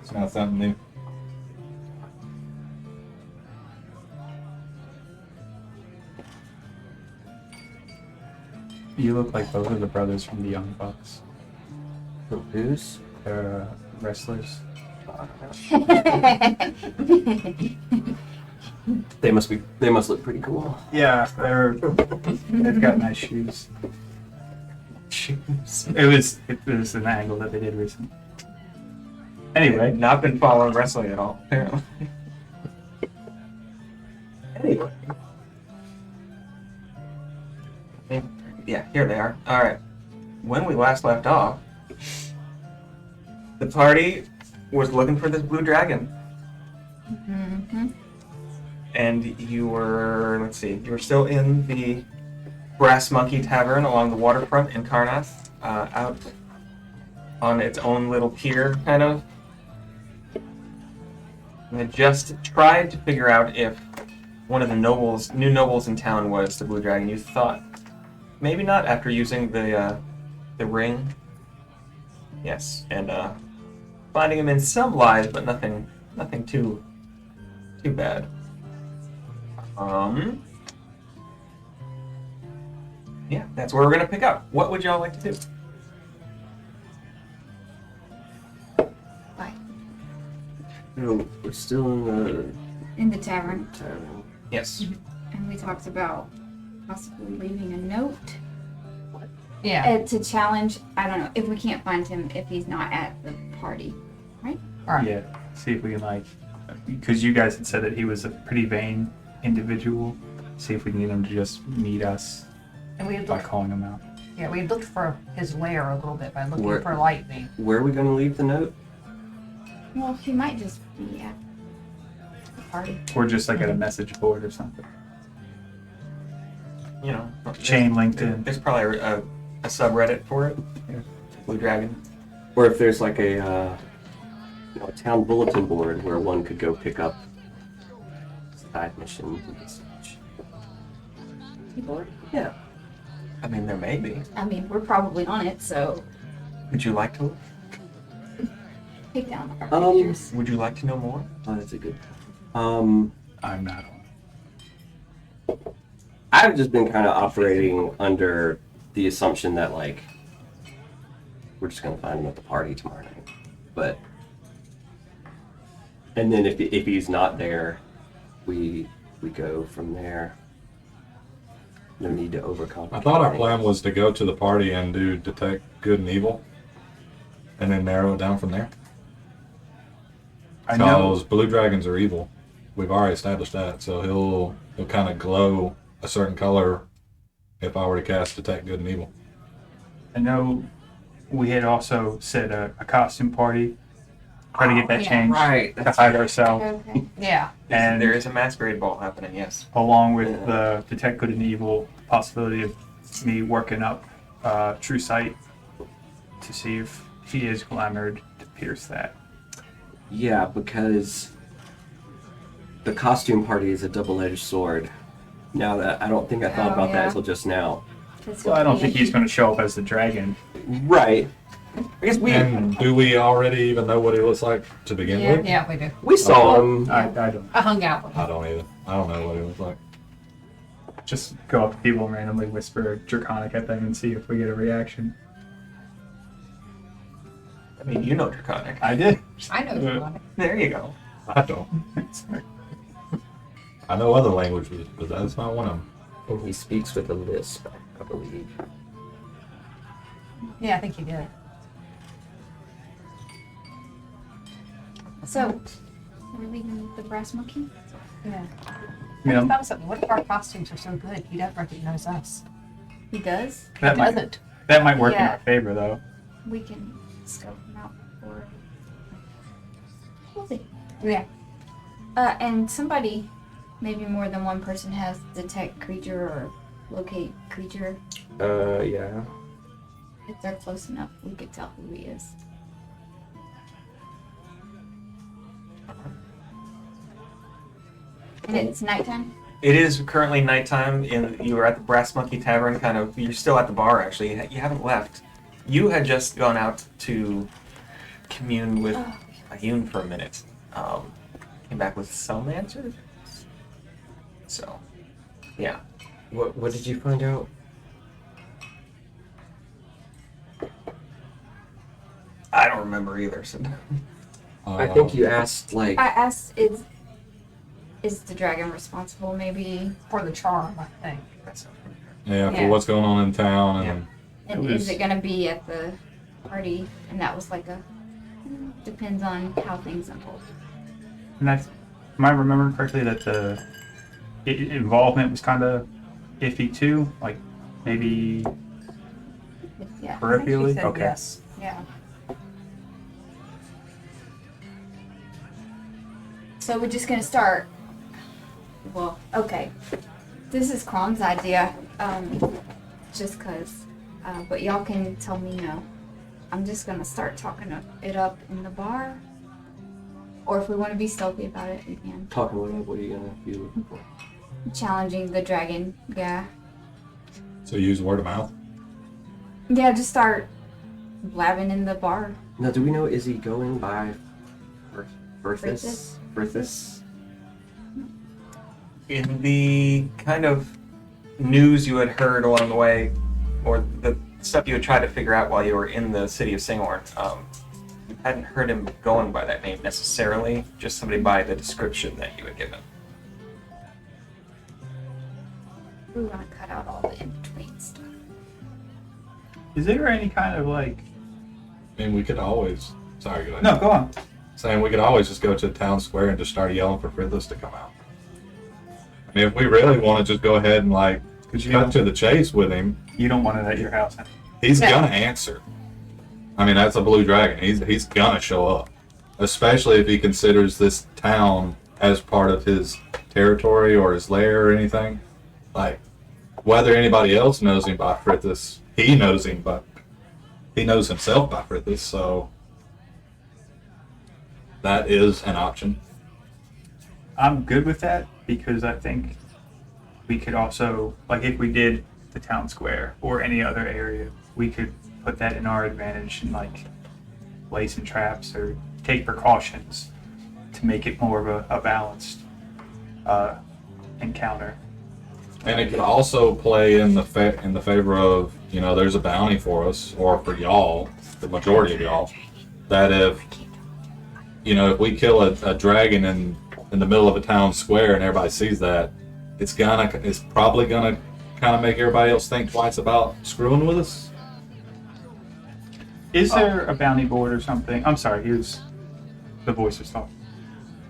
It's not something new. You look like both of the brothers from the Young Bucks. Who's? They're wrestlers. They must look pretty cool. Yeah, they've got nice shoes. Shoes. It was an angle that they did recently. Anyway, Not been following wrestling at all, apparently. Anyway. Yeah, here they are. Alright. When we last left off, the party was looking for this blue dragon. Mm-hmm. And you were still in the Brass Monkey Tavern along the waterfront in Karnath, out on its own little pier, kind of. And had just tried to figure out if one of the new nobles in town was the blue dragon. You thought maybe not after using the ring. Yes, and finding him in some lies, but nothing too bad. Yeah, that's where we're gonna pick up. What would y'all like to do? Bye. No, we're still In the tavern. the tavern. Yes. And we talked about possibly leaving a note Yeah. to challenge, I don't know, if we can't find him if he's not at the party. Alright. yeah, see if we can because you guys had said that he was a pretty vain individual. See if we can get him to just meet us And we had by looked, calling him out. yeah, we had looked for his lair a little bit by looking Where- for lightning. Where are we going to leave the note? Well, he might just be at the party. Or just like at a message board or something. You know, Chain LinkedIn. There's probably a subreddit for it. Yeah. Blue Dragon. Or if there's like a town bulletin board where one could go pick up side missions and such. Keyboard? Yeah. I mean, there may be. I mean, we're probably on it, so Would you like to? take down our Um, pictures. Would you like to know more? Oh, that's a good. I'm not on. I've just been kind of operating under the assumption that like we're just gonna find him at the party tomorrow night, but and then if he's not there, we go from there. No need to overcomplicate. I thought our things. plan was to go to the party and do detect good and evil, and then narrow it down from there. I know. Because blue dragons are evil. We've already established that, so he'll kind of glow a certain color if I were to cast detect good and evil. I know we had also said a costume party. Try to get that yeah, changed Right. to hide ourselves. Okay. Yeah. And there is a masquerade ball happening. Yes. along with the detect good and evil possibility of me working up True Sight to see if he is glamored to pierce that. Yeah, because the costume party is a double-edged sword. Now that I don't think I thought Oh, about that yeah. until just now. 'Cause Well, I don't he'll think be- he's going to show up as the dragon. Right. I guess And do we already even know what he looks like to begin Yeah. with? Yeah, we do. we saw him. I don't. I hung out with him. I don't either. I don't know what he looks like. Just go up to people and randomly whisper Draconic at them and see if we get a reaction. I mean, you know Draconic. I did. I know Draconic. There you go. I don't. I know other languages, but that's not one of them. And he speaks with a lisp, I believe. Yeah, I think he did. So, we're leaving the brass monkey? Yeah. You know, I thought of something. What if our costumes are so good he doesn't recognize us? He does? that He might doesn't. work in Yeah. our favor, though. We can scope him out for... We'll see. Yeah. And somebody, maybe more than one person, has detect creature or locate creature. Yeah. If they're close enough, we could tell who he is. And it's nighttime? It is currently nighttime. You were at the Brass Monkey Tavern. You're still at the bar. Actually, you haven't left. You had just gone out to commune with, Ayun for a minute. Came back with some answers. So, yeah. What did you find out? I don't remember either. So. I think you asked like. I asked, is the dragon responsible? Maybe, For the charm, I think. Yeah, for Yeah. what's going on in town, and and It was- is it gonna be at the party? And that was like a depends on how things unfold. And that's, am I remembering correctly that the involvement was kind of iffy too? Like maybe Yeah, I think she peripherally? said Okay. yes. yeah. So we're just gonna start. Well, okay. This is Crom's idea. Just cause. But y'all can tell me no. I'm just gonna start talking it up in the bar. Or if we want to be stealthy about it, we can. Talking what are you gonna be looking for? Challenging the dragon. Yeah. so use word of mouth. Yeah, just start blabbing in the bar. Now, do we know, is he going by Berthus? Berthus? In the kind of news you had heard along the way, or the stuff you had tried to figure out while you were in the city of Singorn, you hadn't heard him going by that name necessarily, just somebody by the description that you had given. We want to cut out all the in-between stuff. Is there any kind of like? I mean, we could always. Sorry, go ahead. No, go on. Saying we could always just go to the town square and just start yelling for Frithis to come out. I mean, if we really want to just go ahead and like Because cut to the chase with him, you don't want it at your house. he's No. gonna answer. I mean, that's a blue dragon. He's gonna show up, especially if he considers this town as part of his territory or his lair or anything. Like, whether anybody else knows him by Frithis, he knows him, but he knows himself by Frithis. So that is an option. I'm good with that because I think we could also, like if we did the town square or any other area, we could put that in our advantage and like lay some traps or take precautions to make it more of a balanced encounter. And it could also play in the favor of, you know, there's a bounty for us, or for y'all, the majority of y'all, that if, you know, if we kill a dragon in the middle of a town square and everybody sees that, it's probably gonna kind of make everybody else think twice about screwing with us. Is there a bounty board or something? I'm sorry, here's the voice was talking.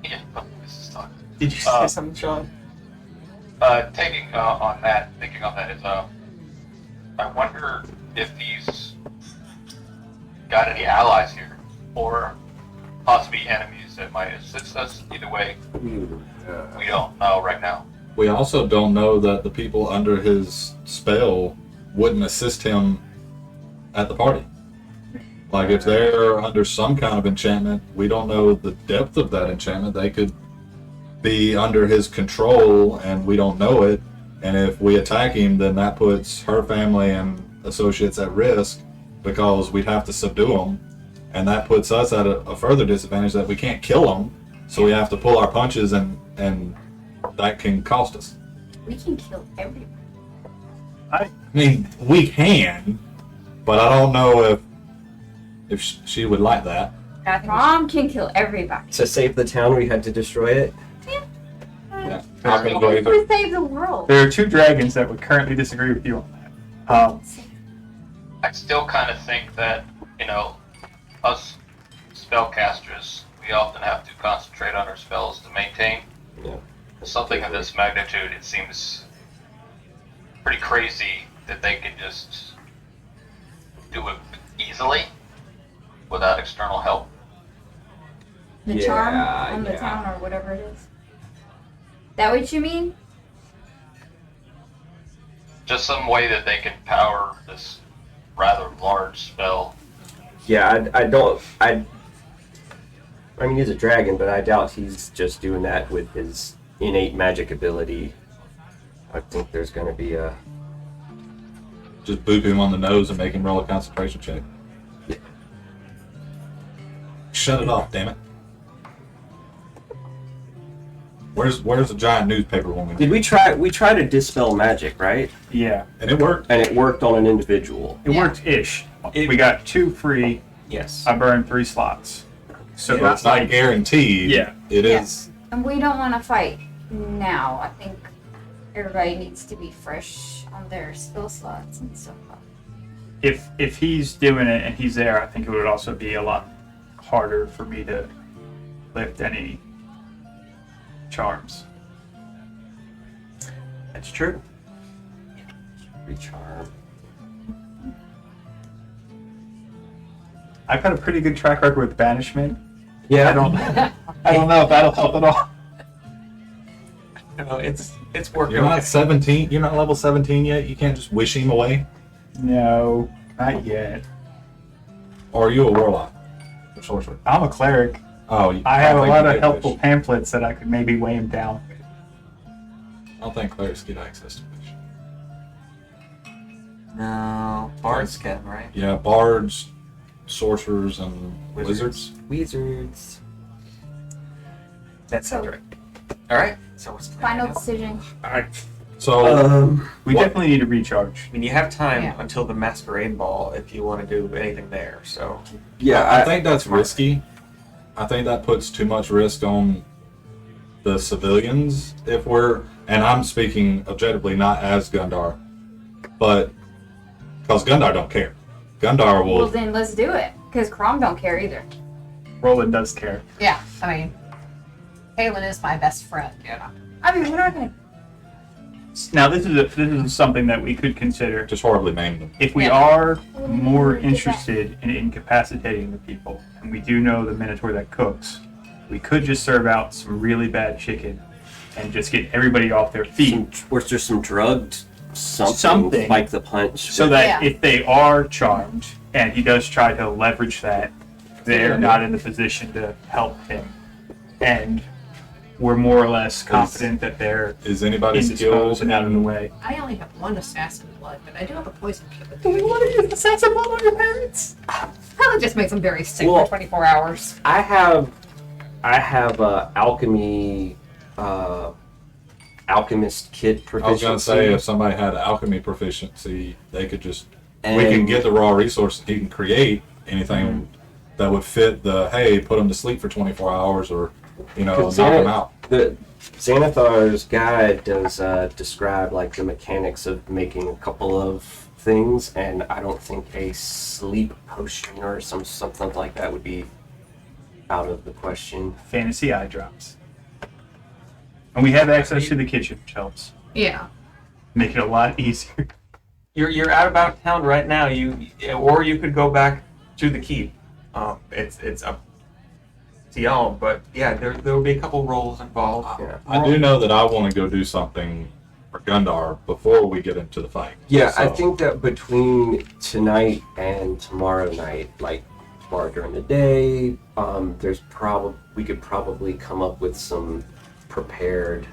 Yeah, this is talking. Did you say something, Sean? Taking on that, thinking on that is, I wonder if these got any allies here, or possibly enemies that might assist us. Either way, we don't know right now. We also don't know that the people under his spell wouldn't assist him at the party. Like, if they're under some kind of enchantment, we don't know the depth of that enchantment. They could be under his control and we don't know it. And if we attack him, then that puts her family and associates at risk because we'd have to subdue them. And that puts us at a further disadvantage that we can't kill them. So we have to pull our punches and that can cost us. We can kill everyone. I mean, we can, but I don't know if she would like that. I think Mom can kill everybody. To save the town, we had to destroy it. Yeah. Not gonna go either. We save the world. There are two dragons that would currently disagree with you on that. I still kind of think that, you know, us spellcasters, we often have to concentrate on our spells to maintain. Yeah. Something of this magnitude, it seems pretty crazy that they can just do it easily without external help. The Yeah, charm on the yeah. town or whatever it is. That what you mean? Just some way that they can power this rather large spell. Yeah, I mean, he's a dragon, but I doubt he's just doing that with his innate magic ability. I think there's going to be a... Just boop him on the nose and make him roll a concentration check. Shut it off, damn it. Where's the giant newspaper when we Did we try? We tried to dispel magic, right? Yeah, and it worked. And it worked on an individual. it worked-ish. We got 2 free. Yes. I burned 3 slots. So So it's not guaranteed. Yeah. It Yeah. is. And we don't want to fight now. I think everybody needs to be fresh on their skill slots and stuff. if he's doing it and he's there, I think it would also be a lot harder for me to lift any charms. That's true. Recharm. I've got a pretty good track record with banishment. Yeah. I don't know if that'll help at all. No, it's working. You're not 17. You're not level 17 yet. You can't just wish him away. No, not yet. Or are you a warlock? Or sorcerer? I'm a cleric. Oh, I have a think lot you of get helpful wish. pamphlets that I could maybe weigh him down. I don't think clerics get access to wish. No, bards can, right? Yeah, bards, sorcerers, and wizards. Wizards. That sounds right. All right. So what's the plan Final now? decision. So We What? definitely need to recharge. I mean, you have time Yeah. until the masquerade ball if you want to do anything there. So Yeah, I think that's risky. I think that puts too much risk on the civilians if we're, and I'm speaking objectively, not as Gundar, but because Gundar don't care. Gundar will. Well, then let's do it. Because Crom don't care either. Roland does care. Yeah, I mean, Kaylin is my best friend, you know. I mean, we're not going to. Now this is something that we could consider just horribly named them. if we Yeah. are Well, more we did that. interested in incapacitating the people, and we do know the Minotaur that cooks. We could just serve out some really bad chicken and just get everybody off their feet, or just some drugged something, Something. like the punch. so that Yeah. if they are charmed and he does try to leverage that, they're not in the position to help him, and we're more or less confident that they're Is anybody skilled indisposed and out of the in way. I only have 1 assassin blood, but I do have a poison kit. Do we want to use assassin blood on your parents? Probably just makes them very sick Well- for 24 hours. I have alchemy, alchemist kit proficiency. I was gonna say if somebody had alchemy proficiency, they could just and we can get the raw resource. He can create anything that would fit the hey, put him to sleep for 24 hours, or knock him out. The Xanathar's guide does describe like the mechanics of making a couple of things, and I don't think a sleep potion or something like that would be out of the question. Fantasy eye drops. And we have access to the kitchen, which helps Yeah. make it a lot easier. you're out about town right now. Or you could go back to the keep. It's up to y'all, but yeah, there will be a couple rolls involved. Yeah. I do know that I want to go do something for Gundar before we get into the fight. Yeah, I So, think that between tonight and tomorrow night, like tomorrow during the day, we could probably come up with some prepared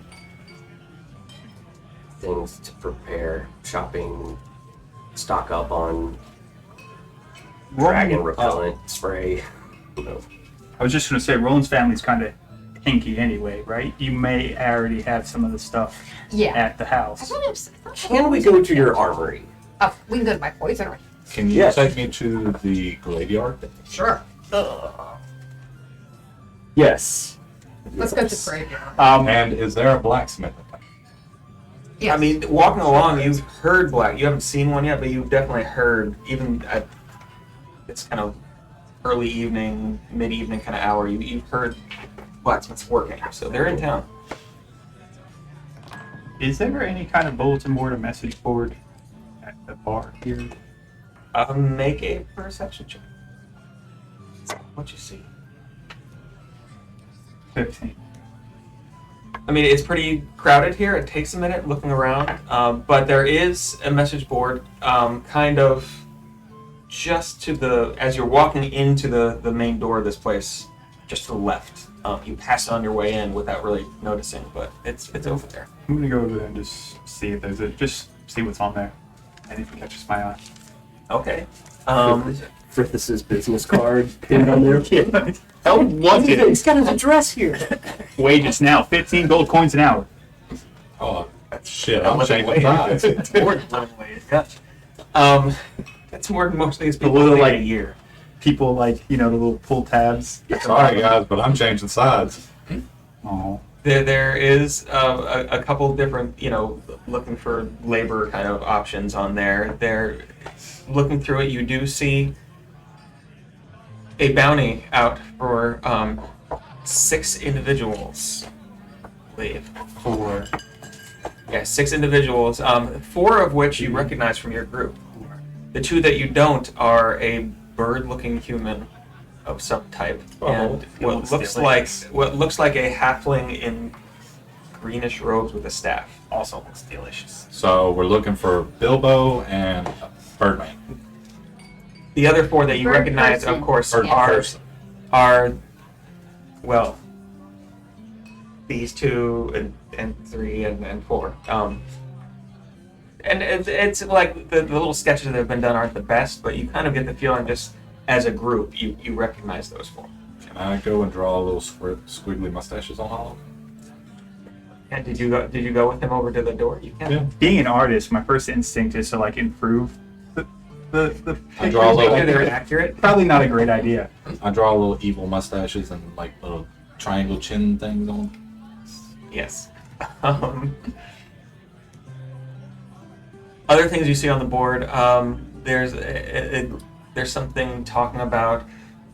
things to prepare, shopping, stock up on dragon repellent spray. You know. I was just going to say, Roland's family's kind of hinky anyway, right? You may already have some of the stuff Yeah. at the I house. thought Can we go to your armory? Oh, we can go to my poisonery. Can you Yes. take me to the graveyard? Sure. Yes. Let's go to Yes. the graveyard. And is there a blacksmith? Yes. I mean, walking along, you've heard black. You haven't seen one yet, but you've definitely heard. Even at it's kind of early evening, mid-evening kind of hour, you've heard blacksmiths working. So they're in town. Is there any kind of bulletin board or message board at the bar here? Make a perception check. What you see? 15. I mean, it's pretty crowded here. It takes a minute looking around, but there is a message board, kind of just to the as you're walking into the main door of this place, just to the left. You pass it on your way in without really noticing, but it's over there. I'm going to go over there and just see if there's just see what's on there. And if it catches my eye. Okay. Frithus's business card pinned on there. I want it. He's got his address here. Wages now, 15 gold coins an hour. Oh, shit, I'm Living changing wage. sides. It's more than living wage. Yeah. That's more than most of these people little, make like- a year. People like, the little pull tabs. Sorry, guys, but I'm changing sides. Oh. There is a couple different, looking for labor kind of options on there. They're looking through it. You do see a bounty out for 6 individuals. I believe 4. Yeah, 6 individuals. 4 of which you recognize from your group. The 2 that you don't are a bird-looking human of some type, and what looks like a halfling in greenish robes with a staff. Also looks delicious. So we're looking for Bilbo and Birdman. The other 4 that you Bird recognize, person. of course, Bird are well, these 2 and 3 and 4. And it's like the little sketches that have been done aren't the best, but you kind of get the feeling just as a group you recognize those 4. Can I go and draw little squiggly mustaches on all of them? And did you go with them over to the door? You can. Yeah. Being an artist, my first instinct is to like improve the I draw a Make little, sure they're accurate. Probably not a great idea. I draw little evil mustaches and like little triangle chin things on them. Yes. Other things you see on the board, there's something talking about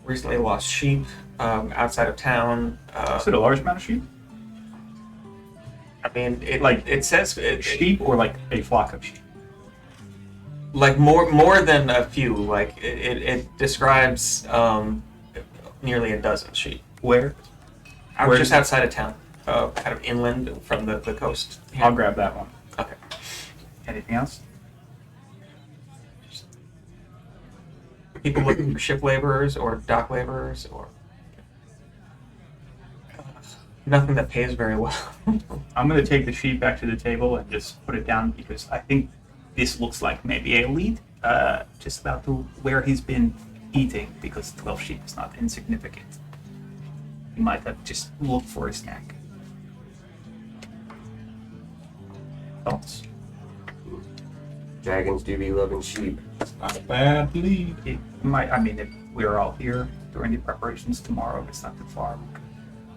recently lost sheep outside of town. Is it a large amount of sheep? I mean, Like, it says Sheep or like a flock of sheep? like more than a few. Like it describes nearly a dozen sheep. Where? Out Where just is it? outside of town, kind of inland from the coast. I'll grab that one. Okay. Anything else? People looking for ship laborers or dock laborers or nothing that pays very well. I'm going to take the sheep back to the table and just put it down because I think this looks like maybe a lead just about to where he's been eating because 12 sheep is not insignificant. He might have just looked for a snack. Thoughts? Dragons do be loving sheep. Not a bad lead. It might, I mean, if we're all here during the preparations tomorrow, it's not too far.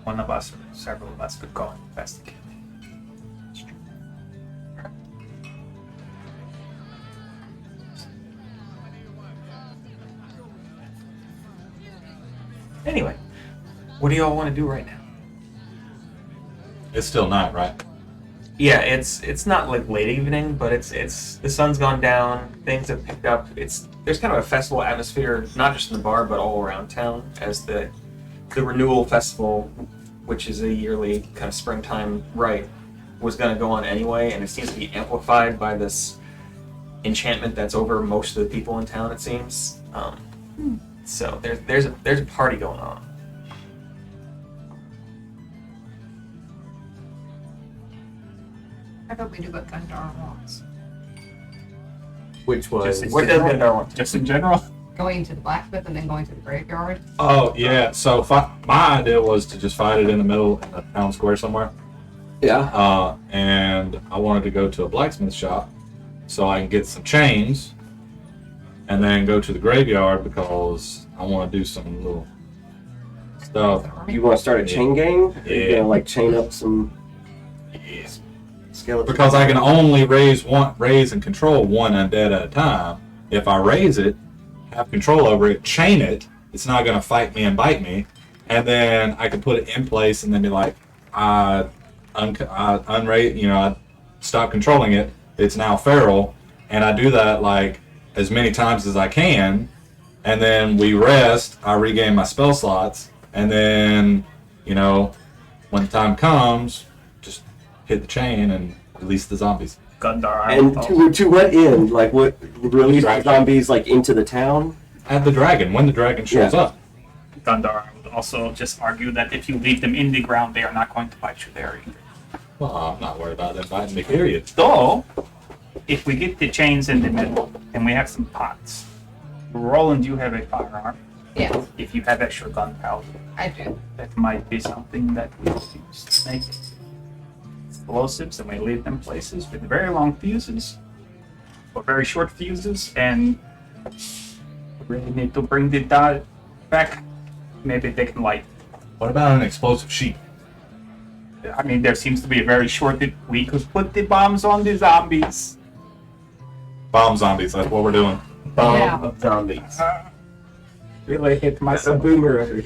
One of us or several of us could go and investigate. Anyway, what do y'all want to do right now? It's still night, right? Yeah, it's not like late evening, but it's the sun's gone down, things have picked up. There's kind of a festival atmosphere, not just in the bar, but all around town, as the renewal festival, which is a yearly kind of springtime rite, was going to go on anyway, and it seems to be amplified by this enchantment that's over most of the people in town. It seems. So there's a party going on. I thought we knew what Gundar wants. Which was Just What does Gundar want? Just in general? Going to the blacksmith and then going to the graveyard. Oh yeah. So my idea was to just fight it in the middle in the town square somewhere. yeah. And I wanted to go to a blacksmith shop so I can get some chains, and then go to the graveyard because I want to do some little stuff. You want to start a chain gang? Are you Yeah. gonna like chain up some Yes. skeletons? Because I can only raise and control one undead at a time. If I raise it, have control over it, chain it, it's not going to fight me and bite me, and then I can put it in place and then be like, I stop controlling it. It's now feral, and I do that like as many times as I can, and then we rest. I regain my spell slots, and then when the time comes, just hit the chain and release the zombies. Gundar, I And would to what end? Like what? Release Dragon. zombies like into the town? At the dragon, when the dragon shows Yeah. up. Gundar, I would also just argue that if you leave them in the ground, they are not going to bite you there either. Well, I'm not worried about them biting me, period. Though, if we get the chains in the middle and we have some pots, Roland, you have a firearm. Yeah, If you have extra gunpowder, I do. that might be something that we use to make explosives, and we leave them places with very long fuses or very short fuses, and we really need to bring the dot back. Maybe they can light. What about an explosive sheep? I mean, there seems to be a very short. We could put the bombs on the zombies. Bomb zombies, that's what we're doing. Bomb Yeah. of zombies. Really hit That's a myself. boomerang.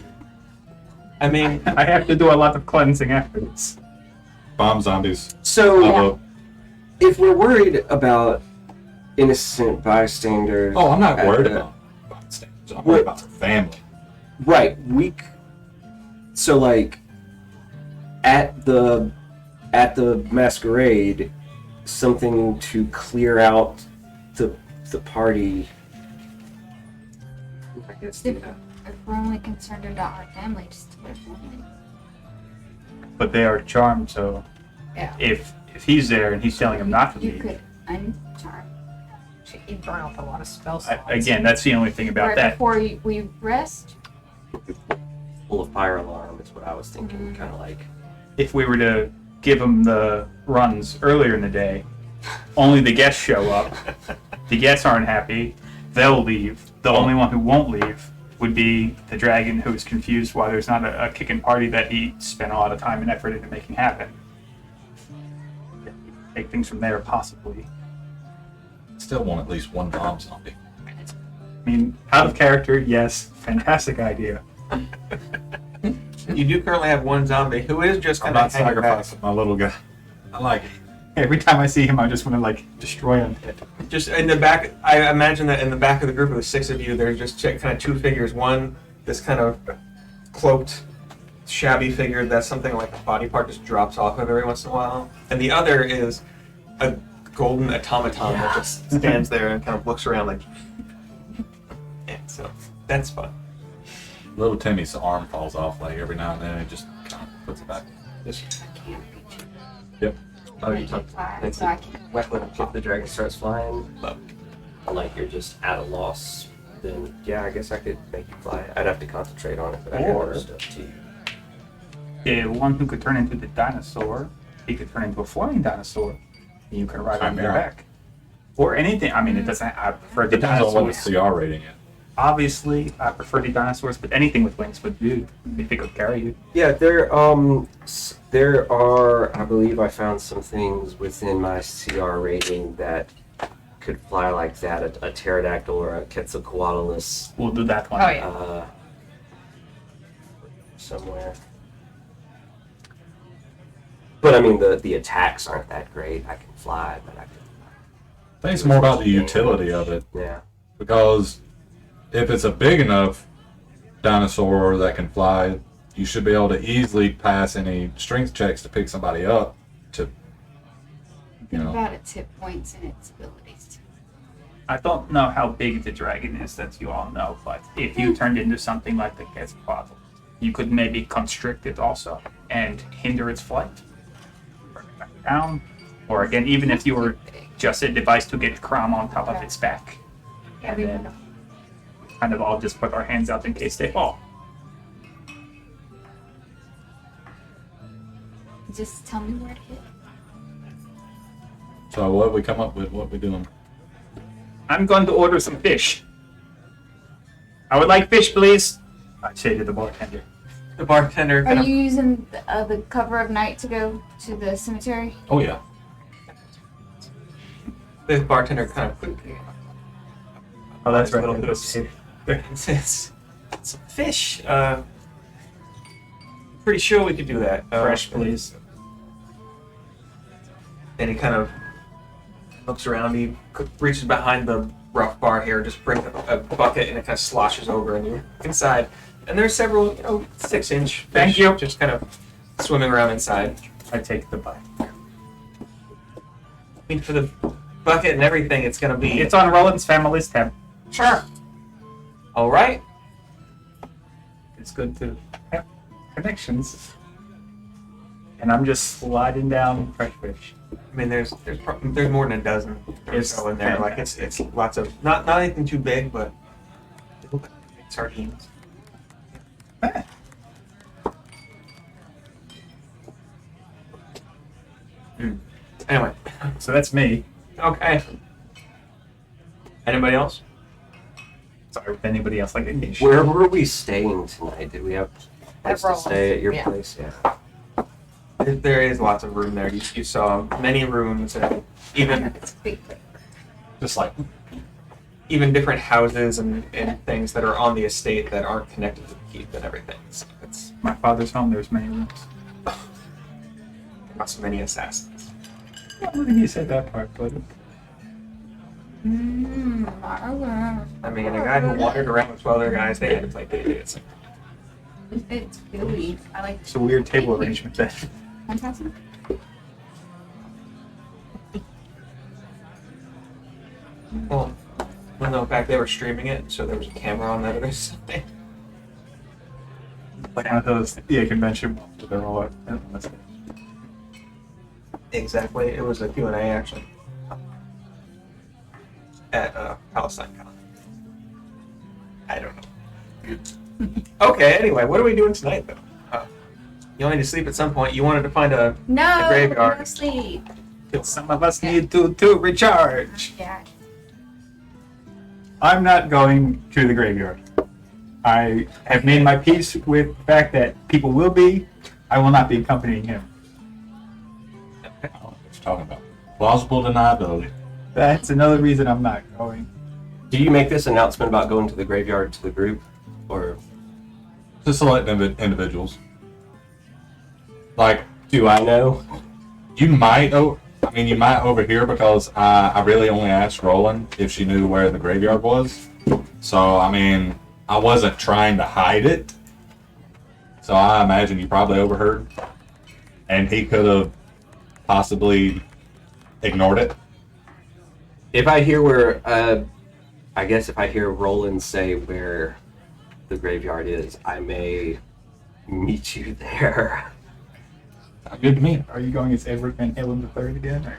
I mean, I have to do a lot of cleansing after this. Bomb zombies. So, Although- if we're worried about innocent bystanders, Oh, I'm not worried uh, about bystanders. I'm worried about the family. Right, so like at the masquerade, something to clear out the party. I guess. If we're only concerned about our family, just do it family. But they are charmed, so Yeah. if he's there and he's telling him not to You leave, could uncharm. You burn off a lot of spell slots. again, that's the only thing about Right that. before we rest. Full of fire alarm is what I was thinking. Kind of like. If we were to give him the runs earlier in the day, only the guests show up. The guests aren't happy. They'll leave. The only one who won't leave would be the dragon, who is confused why there's not a kicking party that he spent a lot of time and effort into making happen. Take things from there, possibly. Still want at least one bomb zombie. I mean, out of character, yes, fantastic idea. you do currently have one zombie who is just I'm kind not of hanging back. sacrificing my little guy. I like it. Every time I see him, I just want to like destroy him. Just in the back, I imagine that in the back of the group of the six of you, there's just kind of two figures. One, this kind of cloaked, shabby figure that's something like a body part just drops off of every once in a while, and the other is a golden automaton that just stands there and kind of looks around like. Yeah, so that's fun. Little Timmy's arm falls off like every now and then. He just kind of puts it back. Just I can't reach it. Yep. Oh, you talk. So I can. If the dragon starts flying, But like you're just at a loss, then yeah, I guess I could make you fly. I'd have to concentrate on it, but I got Or- other stuff too. The one who could turn into the dinosaur, he could turn into a flying dinosaur. And you can ride on their Chimera. back. Or anything. I mean, it doesn't. I prefer the Depends on what the dinosaurs. CR rating is. Obviously, I prefer the dinosaurs, but anything with wings would do if it could carry you. Yeah, there are. I believe I found some things within my CR rating that could fly like that. A pterodactyl or a Quetzalcoatlus. We'll do that one. Oh, yeah. Somewhere. But I mean, the attacks aren't that great. I can fly, but I can. I think it's more about the utility of it. Yeah. Because if it's a big enough dinosaur that can fly, you should be able to easily pass any strength checks to pick somebody up to, you Think know. about its hit points and its abilities too. I don't know how big the dragon is, that you all know, but if you turned into something like the Quetzalcoatl, you could maybe constrict it also and hinder its flight. Bring it back down. Or again, even if you were just a device to get Crom on top of its back. Yeah, And we then would. kind of all just put our hands out in case they fall. Just tell me where to hit. So what we come up with, what we doing? I'm going to order some fish. I would like fish, please. I say to the bartender. the bartender Are kind of you using the cover of night to go to the cemetery? Oh yeah. the bartender kind of Oh, that's a right. little bit of it's some fish. Pretty sure we could do that. Fresh, please. And he kind of looks around. He reaches behind the rough bar here, just brings a bucket, and it kind of sloshes over, and you look inside. And there's several, 6-inch fish. Thank you. Just kind of swimming around inside. I take the bite. I mean, for the bucket and everything, it's gonna be It's on Roland's family's tab. Sure. all right. It's good to have connections. And I'm just sliding down fresh fish. I mean, there's more than a dozen or It's so in there. Like it's lots of not anything too big, but they look like sardines. Anyway, So that's me. okay. Anybody else? Sorry, if anybody else like vacation. Where were we staying tonight? Did we have a place to Rollins, stay at your yeah. place? Yeah. There is lots of room there. You saw many rooms and even Just like even different houses and things that are on the estate that aren't connected to the keep and everything. So it's My father's home, there's many rooms. lots many assassins. I don't think you said that part, but I mean, a guy who wandered around with 12 other guys, they had to play D&D at some point. It's really, I like it's a weird table arrangement there. fantastic. Well, no, in fact, they were streaming it, so there was a camera on that other side. Like one of those convention ones where they're all up. Exactly. It was a Q&A, actually. At Palestine Con. I don't know. Okay, anyway, what are we doing tonight, though? You all need to sleep at some point. You wanted to find a No, graveyard. no sleep. Some of us need to recharge. Yeah. I'm not going to the graveyard. I have made my peace with the fact that people will be. I will not be accompanying him. I don't know what you're talking about. Plausible deniability. That's another reason I'm not going. Do you make this announcement about going to the graveyard to the group, or To select individuals. Like, do I know? you might, you might overhear because I really only asked Roland if she knew where the graveyard was. So, I mean, I wasn't trying to hide it. So I imagine you probably overheard. And he could have possibly ignored it. If I hear where, I guess if I hear Roland say where the graveyard is, I may meet you there. Sounds good to me. Are you going as Edward Van Halen III again? Or?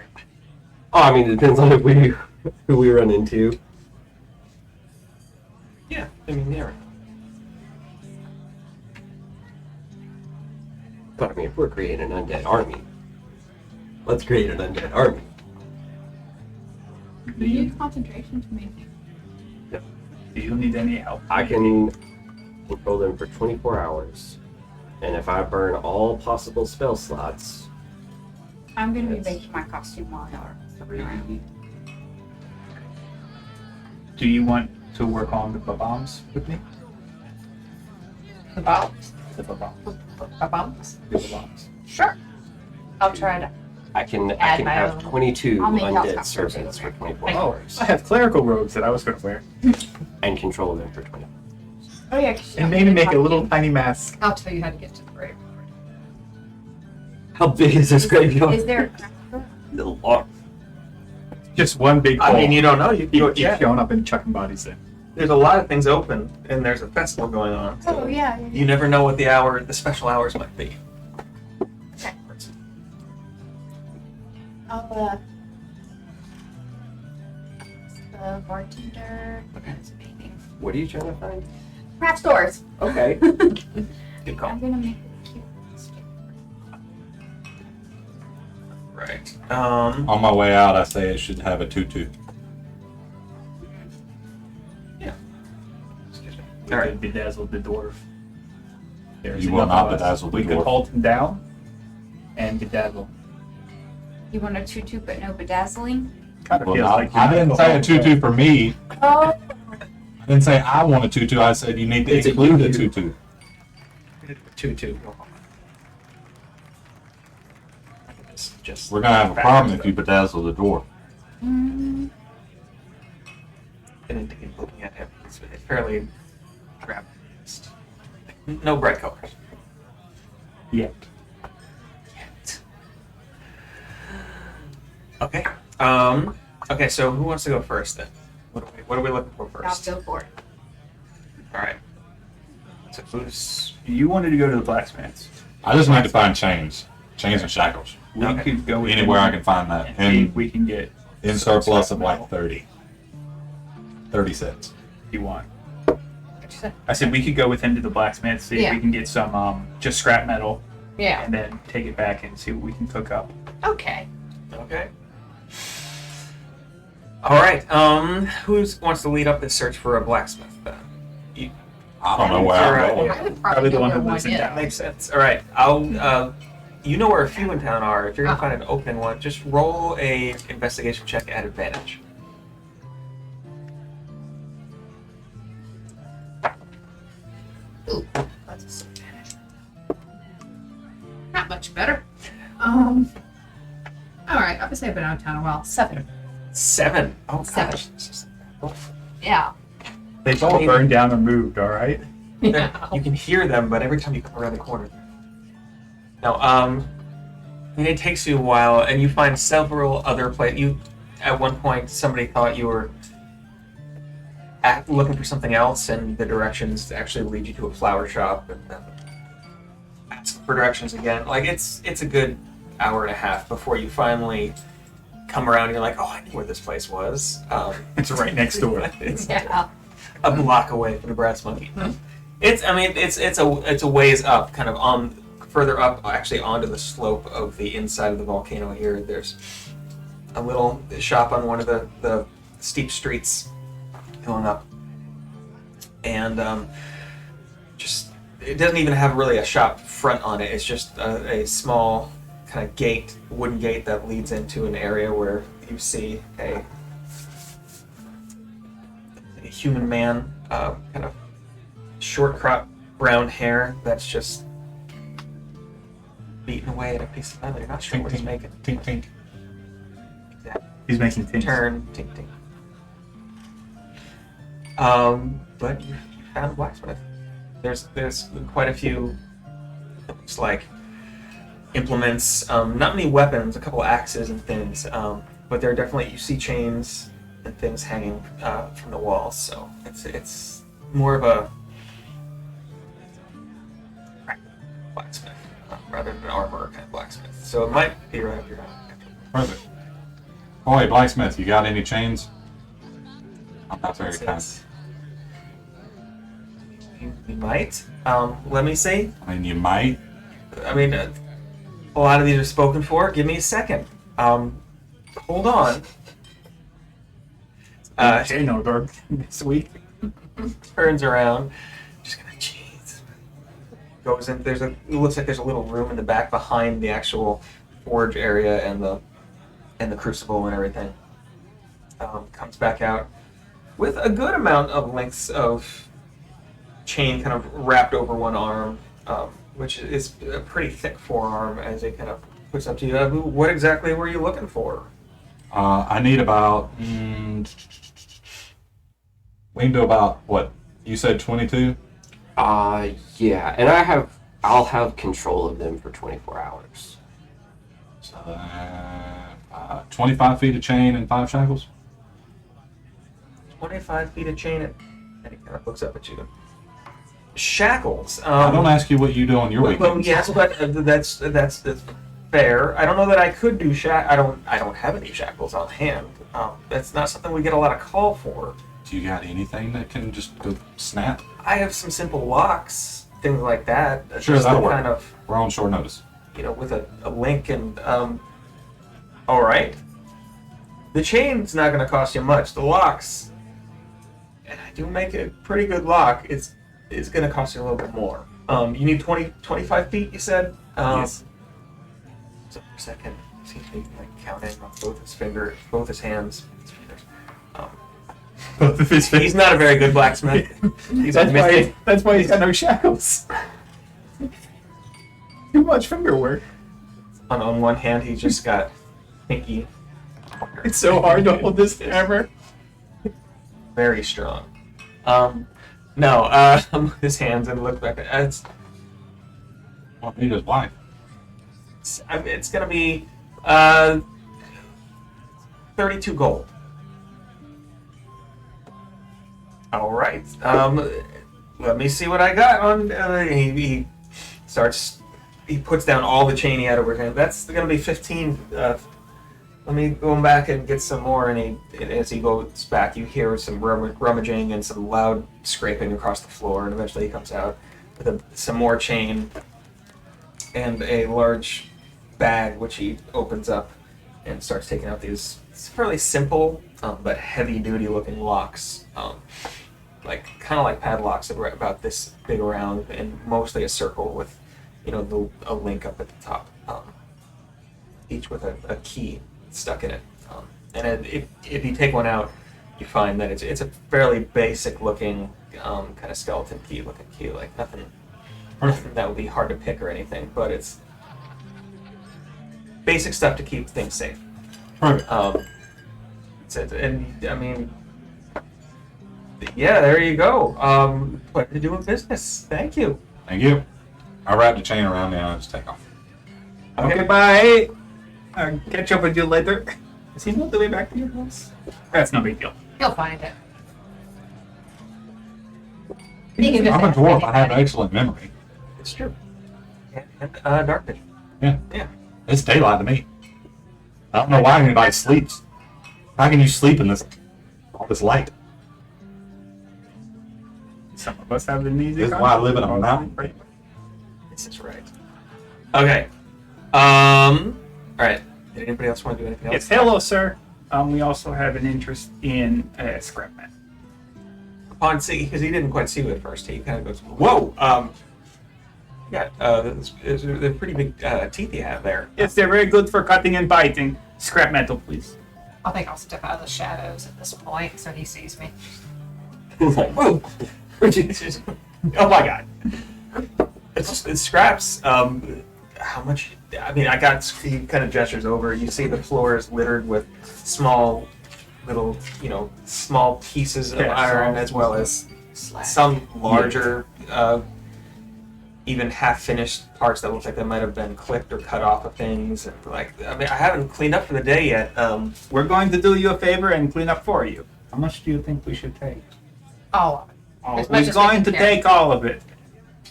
Oh, I mean, it depends on who we run into. Yeah, I mean, yeah. But I mean, if we're creating an undead army, let's create an undead army. Do you need concentration to make it? Do you need any help? I can control them for 24 hours, and if I burn all possible spell slots, I'm gonna be Yes. making my costume while y'all are around. Do you want to work on the bombs with me? The bombs. The bombs. The bombs. The bombs. Sure. I'll try to. I can Add my have own. 22 I'll make y'all undead top servants for first. 24 Oh, hours, I have clerical robes that I was going to wear. and control them for 24 Oh yeah, 'cause you And don't maybe need make a costume. little tiny mask. I'll tell you how to get to the grave. How big is this graveyard? Is there a craft book? A lot. Just one big I hole. mean, you don't know. You People go keep check. showing up and chucking bodies in. There's a lot of things open, and there's a festival going on. So Oh yeah. you never know what the special hours might be. Okay. I'll the bartender is painting. What are you trying to find? Craft stores. Okay. Good call. I'm gonna make it cute. Right. On my way out, I say it should have a tutu. Excuse me. We All right. could bedazzle the dwarf. There's You will enough not of us. bedazzle the We could dwarf. hold him down and bedazzle. You want a tutu but no bedazzling? Kind of Well, feels I, like I didn't say a tutu for me. Oh. I didn't say I want a tutu. I said you need to It's a include a tutu. tutu. 2-2. Just We're gonna have a problem if you bedazzle the dwarf. Mm, getting to keep looking at him. It's fairly drab. No bright colors. Yet. Yet. Okay. Okay. So who wants to go first then? What are we looking for I'll first? go for it. All right. So who's? You wanted to go to the blacksmiths. I just need to find chains and shackles. We Okay. could go with Anywhere I can find that. and see if And we can get in some surplus scrap of like metal 30 cents. if you want. What'd you say? I said we could go with him to the blacksmith, see Yeah. if we can get some just scrap metal Yeah. and then take it back and see what we can cook up. Okay. Okay. All right. Who wants to lead up this search for a blacksmith? You, I don't know where I'm going. I would Probably the one who know where lives in is. town. makes sense. All right. I'll. You know where a few in town are. If you're gonna find an open one, just roll a investigation check at advantage. Ooh, that's a disadvantage. Not much better. All right. Obviously, I've been out of town a while. 7. 7. Oh Seven. gosh. This is- Yeah. They've all burned down or moved, all right? Yeah. You can hear them, but every time you come around the corner. Now, and it takes you a while, and you find several other places. You, at one point, somebody thought you were looking for something else, and the directions actually lead you to a flower shop, and then ask for directions again. Like it's a good hour and a half before you finally come around. And you're like, oh, I knew where this place was. It's right next door. It's Yeah. a block away from the Brass Monkey. It's a ways up, kind of on further up, actually onto the slope of the inside of the volcano here. There's a little shop on one of the steep streets going up, and just it doesn't even have really a shop front on it. It's just a small kind of wooden gate that leads into an area where you see a human man, kind of short crop brown hair that's just beating away at a piece of metal. You're not sure what he's making. Tink, tink. Exactly. He's making things. Turn, tink, tink. But you found a blacksmith. There's quite a few, looks like, implements. Not many weapons, a couple axes and things. But there are definitely, you see chains and things hanging from the walls. So it's more of a blacksmith rather than an armorer kind of blacksmith. So it might be right up your alley. Perfect. Oh, hey, blacksmith, you got any chains? I'm not very kind. You might. Let me see. I mean, you might. I mean, a lot of these are spoken for. Give me a second. Hold on. Hey, no, Garg. This week. Turns around. Just gonna cheese. Goes in. It looks like there's a little room in the back behind the actual forge area and the crucible and everything. Comes back out with a good amount of lengths of chain kind of wrapped over one arm, which is a pretty thick forearm as it kind of puts up to you. What exactly were you looking for? I need about. We can do about what? You said 22? Yeah, and I'll have control of them for 24 hours. So 25 feet of chain and 5 shackles? 25 feet of chain, and he kind of looks up at you. Shackles. I don't ask you what you do on your Well, weekends. yes, but that's fair. I don't know that I could do I don't have any shackles on hand. That's not something we get a lot of call for. Do you got anything that can just go snap? I have some simple locks, things like that. Sure, just that'll work. kind of, We're on short notice. with a link and. All right. The chain's not going to cost you much. The locks, and I do make a pretty good lock. It's going to cost you a little bit more. You need 25 feet. You said. Yes. So for a second, see if he can count in on both his hands. His fingers. Both of his He's not a very good blacksmith. He's That's why he's got no shackles. Too much finger work. on one hand, he's just got pinky. It's so hard to hold this hammer. Very strong. His hands and look back. Well, he does wife. It's gonna be 32 gold. All right. Let me see what I got on. He starts. He puts down all the chain he had over him. That's gonna be 15. Let me go back and get some more. And as he goes back, you hear some rummaging and some loud scraping across the floor. And eventually, he comes out with some more chain. and a large bag, which he opens up and starts taking out these fairly simple but heavy-duty looking locks, like kind of like padlocks that were about this big around and mostly a circle with, a link up at the top, each with a key stuck in it. And if you take one out, you find that it's a fairly basic looking kind of skeleton key looking key, like nothing that would be hard to pick or anything, but it's basic stuff to keep things safe. Perfect. And I mean, yeah, there you go. Pleasure doing business. Thank you. Thank you. I wrap the chain around me and I just take off. Okay, bye. I'll catch up with you later. Does he know the way back to your house? That's no big deal. He'll find it. He can just I'm a ask dwarf. me. I have excellent memory. It's true. And dark vision. Yeah. Yeah. It's daylight to me. I don't know why anybody sleeps. How can you sleep in all this light? Some of us have the easy. This is why I live in a mountain. This is right. Okay. All right. Did anybody else want to do anything else? Yes, hello, sir. We also have an interest in scrap metal. Upon seeing, because he didn't quite see you at first, he kind of goes, "Whoa, yeah, they're pretty big teeth you have there." Yes, they're very good for cutting and biting. Scrap metal, please. I think I'll step out of the shadows at this point so he sees me. He's like, "Whoa, oh my god!" It's scraps. How much? I mean, he kind of gestures over. You see the floor is littered with small, little, small pieces of iron, as well as some larger, even half-finished parts that look like they might have been clipped or cut off of things. And I haven't cleaned up for the day yet. We're going to do you a favor and clean up for you. How much do you think we should take? All of it. As much We're as we going can to carry. take all of it.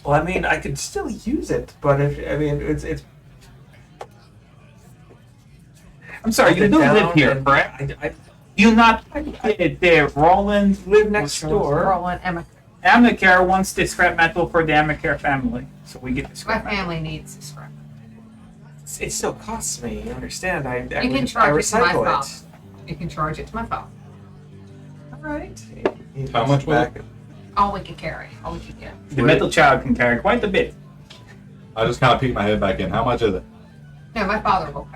Well, I mean, I could still use it, but it's. I'm sorry, you do live here, and correct? I You not there. Roland live next door. Roland, Emma. Amicare wants the scrap metal for the Amicare family, so we get the My scrap metal. family needs this scrap. It still costs me. You understand? I You can I charge it to my recycle phone. You can charge it to my phone. All right. How much was back? All we can carry. All we can get. The metal child can carry quite a bit. I just kind of peek my head back in. How much is it? No, my father will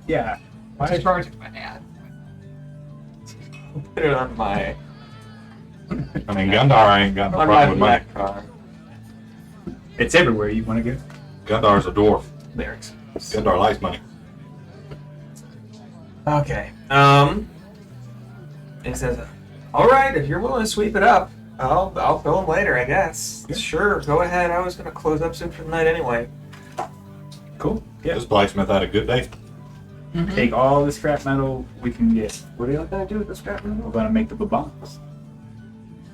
Yeah. to charge it to my dad. Put it on my I mean, Gundar ain't got no on my problem with money. black car. It's everywhere you want to go. Gundar's a dwarf. There. Gundar likes money. Okay. He says, "All right, if you're willing to sweep it up, I'll fill them later, I guess." Yeah. Sure, go ahead. I was gonna close up soon for the night anyway. Cool. Yeah. This blacksmith had a good day. Take all the scrap metal we can get. What are you gonna do with the scrap We're metal? gonna make the bombs.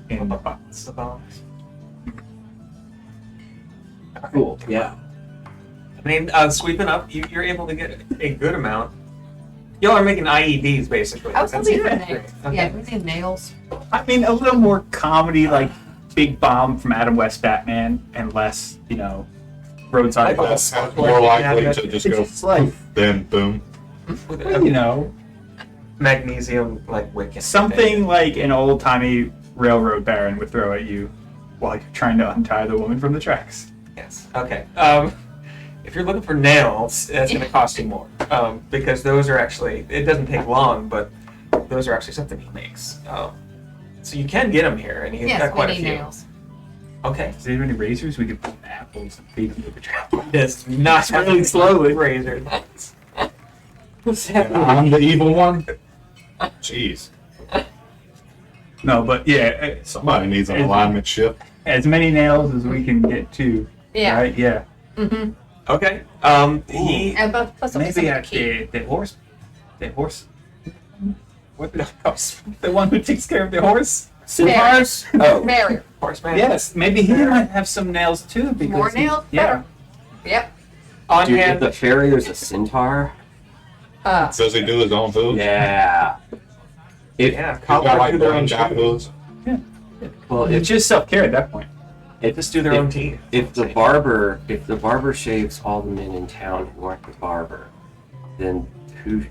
And the bombs. It's the bombs. Cool. Yeah. I mean, sweeping up, you're able to get a good amount. Y'all are making IEDs basically. I was That's hoping for it. nails. Okay. Yeah, we need nails. I mean, a little more comedy, like Big Bomb from Adam West Batman, and less, roadside I bus. thought- More likely to just It's go, just like, then boom. With well, magnesium like wick. something like an old timey railroad baron would throw at you while you're trying to untie the woman from the tracks. Yes. Okay. If you're looking for nails, that's going to cost you more because those are actually. It doesn't take long, but those are actually something he makes. So you can get them here, and he's Yes, got we quite a need few. nails. Okay. Is there any razors we could put in apples and feed them to the trap? Yes. Not It's really slowly. razor. What's And happening? I'm the evil one? Jeez. No, but yeah, Somebody needs an alignment shift. as many nails as we can get to. Yeah. Right? Yeah. Mm-hmm. Okay. He. And but plus Maybe something at to keep. the horse. The horse. What the horse? The one who takes care of the horse. Centaurs? Oh, Barrier. horseman. Yes, maybe he might have some nails too. Because More nails, Yeah. better. Yep. On Dude, if hand. the farrier's a centaur. Does he do his own food? Yeah. If Yeah. He's got like do their own brain shot shoes. hooves. well, It's if just self care at that point. Just do their own tea. If the barber shaves all the men in town who aren't the barber, then who?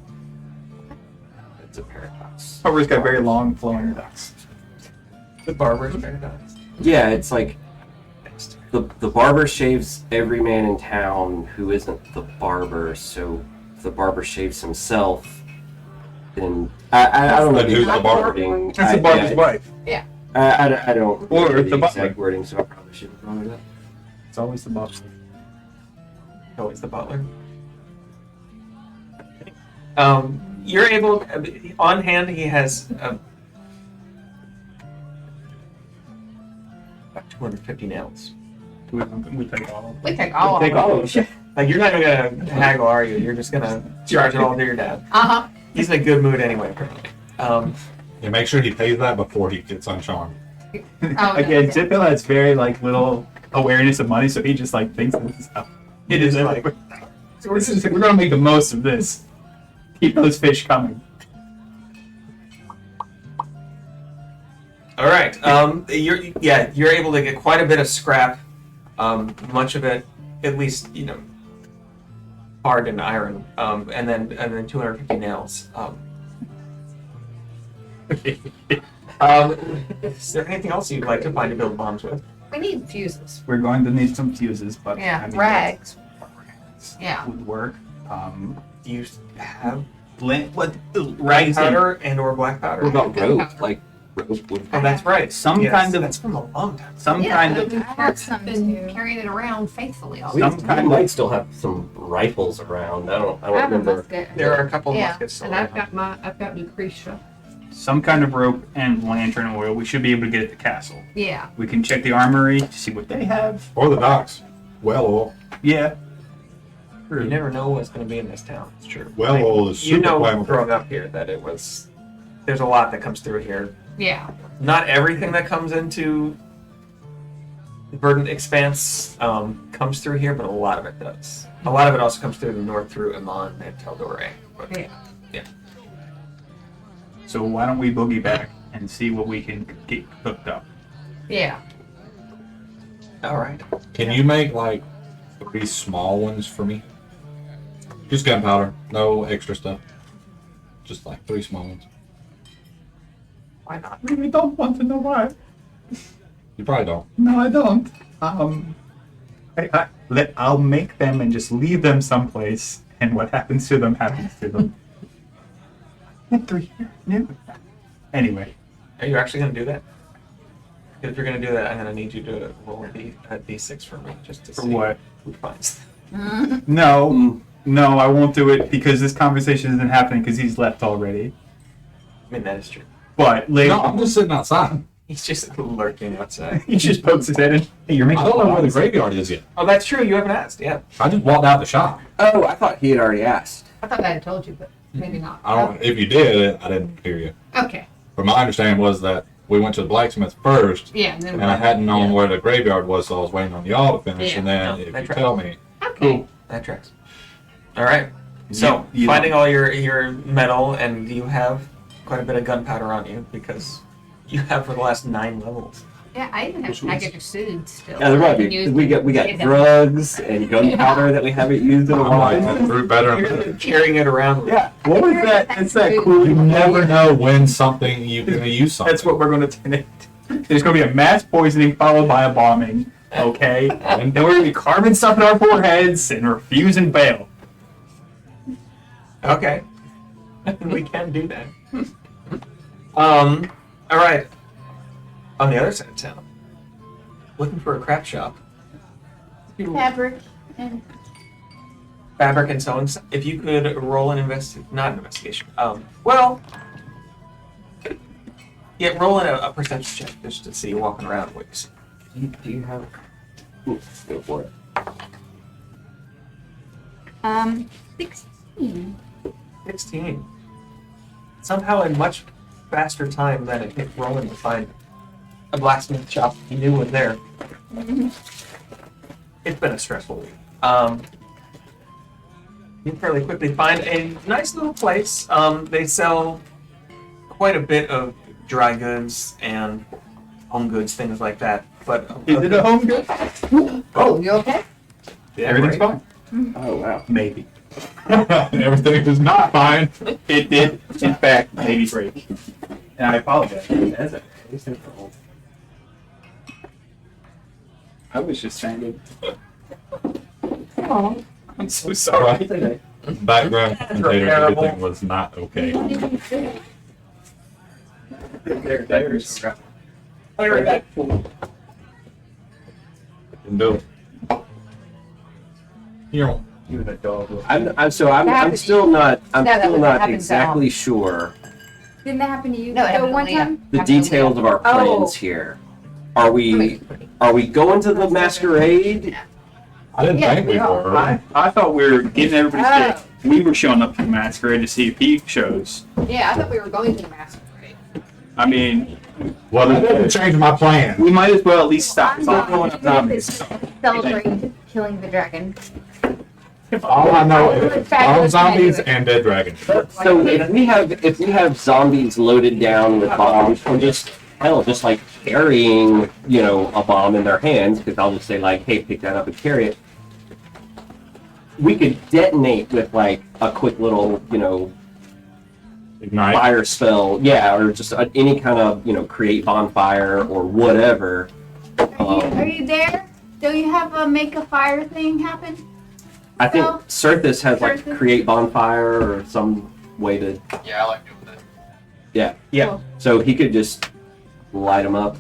It's a paradox. Barber's got very long flowing locks. The barber's paradox. Yeah, it's like the barber shaves every man in town who isn't the barber. So if the barber shaves himself, then I don't know Then who's the barber? wording. That's the barber's wife. I don't Or remember the the butler. exact wording, so I probably should have brought it up. It's always the boss. Always the butler. You're able, on hand, he has about 250 nails. We take all. We take all of Take them. all of them. Like, you're not gonna haggle, are you? You're just gonna charge it all to your dad. Uh-huh. He's in a good mood anyway, apparently. Yeah, make sure he pays that before he gets uncharmed. Oh, no, Again, yeah. Zippo has very like little awareness of money, so he just like thinks this is how it is. Like, so we're gonna make the most of this. Keep those fish coming. All right. You're able to get quite a bit of scrap. Much of it, at least, hard and iron. And then 250 nails. Is there anything else you'd like to find to build bombs with? We need fuses. We're going to need some fuses, but Yeah, I mean, rags. rags Yeah. would work. Do you have What white rags and powder and/or black powder? What about rope? Like rope would. Oh, that's right. Some Yes, kind of- That's from a long time. some Yeah, kind but of we've I have some been too. carrying it around faithfully all We, Some we kind of- might still have some rifles around. I don't I have a remember. musket. There are a couple of Yeah, muskets still and I've around. got Lucretia. some kind of rope and lantern oil. We should be able to get at the castle. Yeah. We can check the armory to see what they have. Or the docks. Well oil. Yeah. You never know what's going to be in this town. It's true. Well oil is You super know, flammable. growing up here, that there's a lot that comes through here. Yeah. Not everything that comes into Verdant Expanse comes through here, but a lot of it does. A lot of it also comes through the north through Amon and Teldore. But Yeah. So why don't we boogie back and see what we can get hooked up? Yeah. all right. Can you make like 3 small ones for me? Just gunpowder, no extra stuff. Just like 3 small ones. Why not? I really don't want to know why. You probably don't. No, I don't. I'll make them and just leave them someplace, and what happens to them happens to them. And 3 here. Yeah. Anyway, Are you actually going to do that? If you're going to do that, I'm going to need you to roll a d6 for me, just to for see what? who finds. No, no, I won't do it because this conversation isn't happening because he's left already. I mean, that is true. But later, No, I'm just sitting outside. He's just lurking outside. he just pokes his head in. Hey, you're I making don't know where the bombs. graveyard is yet. Oh, that's true. You haven't asked. Yeah. I just walked out the shop. Oh, I thought he had already asked. I thought I had told you, but maybe not. I don't. If you did, I didn't hear you. Okay. But my understanding was that we went to the blacksmith first, Yeah. And then and I hadn't known where the graveyard was, so I was waiting on y'all to finish. Yeah. And then No, if that you tracks. tell me, Okay. That tracks. All right. So, You finding don't- all your metal, and you have quite a bit of gunpowder on you because you have for the last 9 levels. Yeah, I even have packet of seed still. Yeah, there might I can be. use We to got get them. drugs and gunpowder that we haven't used in a I'm like while. through better. You're carrying it around. Yeah. What was that? It's that cool. You never know when something you're gonna use something. That's what we're going to turn it. There's going to be a mass poisoning followed by a bombing. Okay, and then we're going to be carving stuff in our foreheads and refuse and bail. Okay. We can do that. All right. On the other side of town, looking for a craft shop. Fabric and Fabric and sewing. If you could roll not an investigation. Roll in a perception check just to see walking around what you see. Do you have? Ooh, go for it. 16. 16. Somehow in much faster time than it took Roland to find a blacksmith shop he knew was there. It's been a stressful week. You fairly quickly find a nice little place. They sell quite a bit of dry goods and home goods, things like that. But Is it a home good? Oh, you okay? Everything's fine. Oh wow. Maybe. Everything is not fine. It did, in fact, maybe break. And I apologize. That's a I was just saying. Oh. I'm so sorry. Background commentator, terrible. everything was not okay. There's. Can do it. You know, You the dog. I'm still not No, that still was- not happened to exactly sure Didn't that happen to you No, it though, happened to one Leah. time? the Happened to details Leah. of our plans here. Are we going to the masquerade? I didn't Yeah, think we we are. were. I thought we were getting everybody Oh. sick. We were showing up to the masquerade to see if he shows. Yeah, I thought we were going to the masquerade. I mean, Well, that didn't change my plan. we might as well at least stop I'm blowing up zombies. Celebrate killing the dragon. All I know is bomb zombies and dead dragons. So if we have zombies loaded down with bombs, or just like carrying, a bomb in their hands, because I'll just say like, hey, pick that up and carry it. We could detonate with like a quick little, Ignite. fire spell, yeah, or just any kind of, create bonfire or whatever. Are you there? Don't you have a make a fire thing happen? I think Well, Surthus has like Surthus- create bonfire or some way to, Yeah, I like doing that. yeah, so he could just light them up.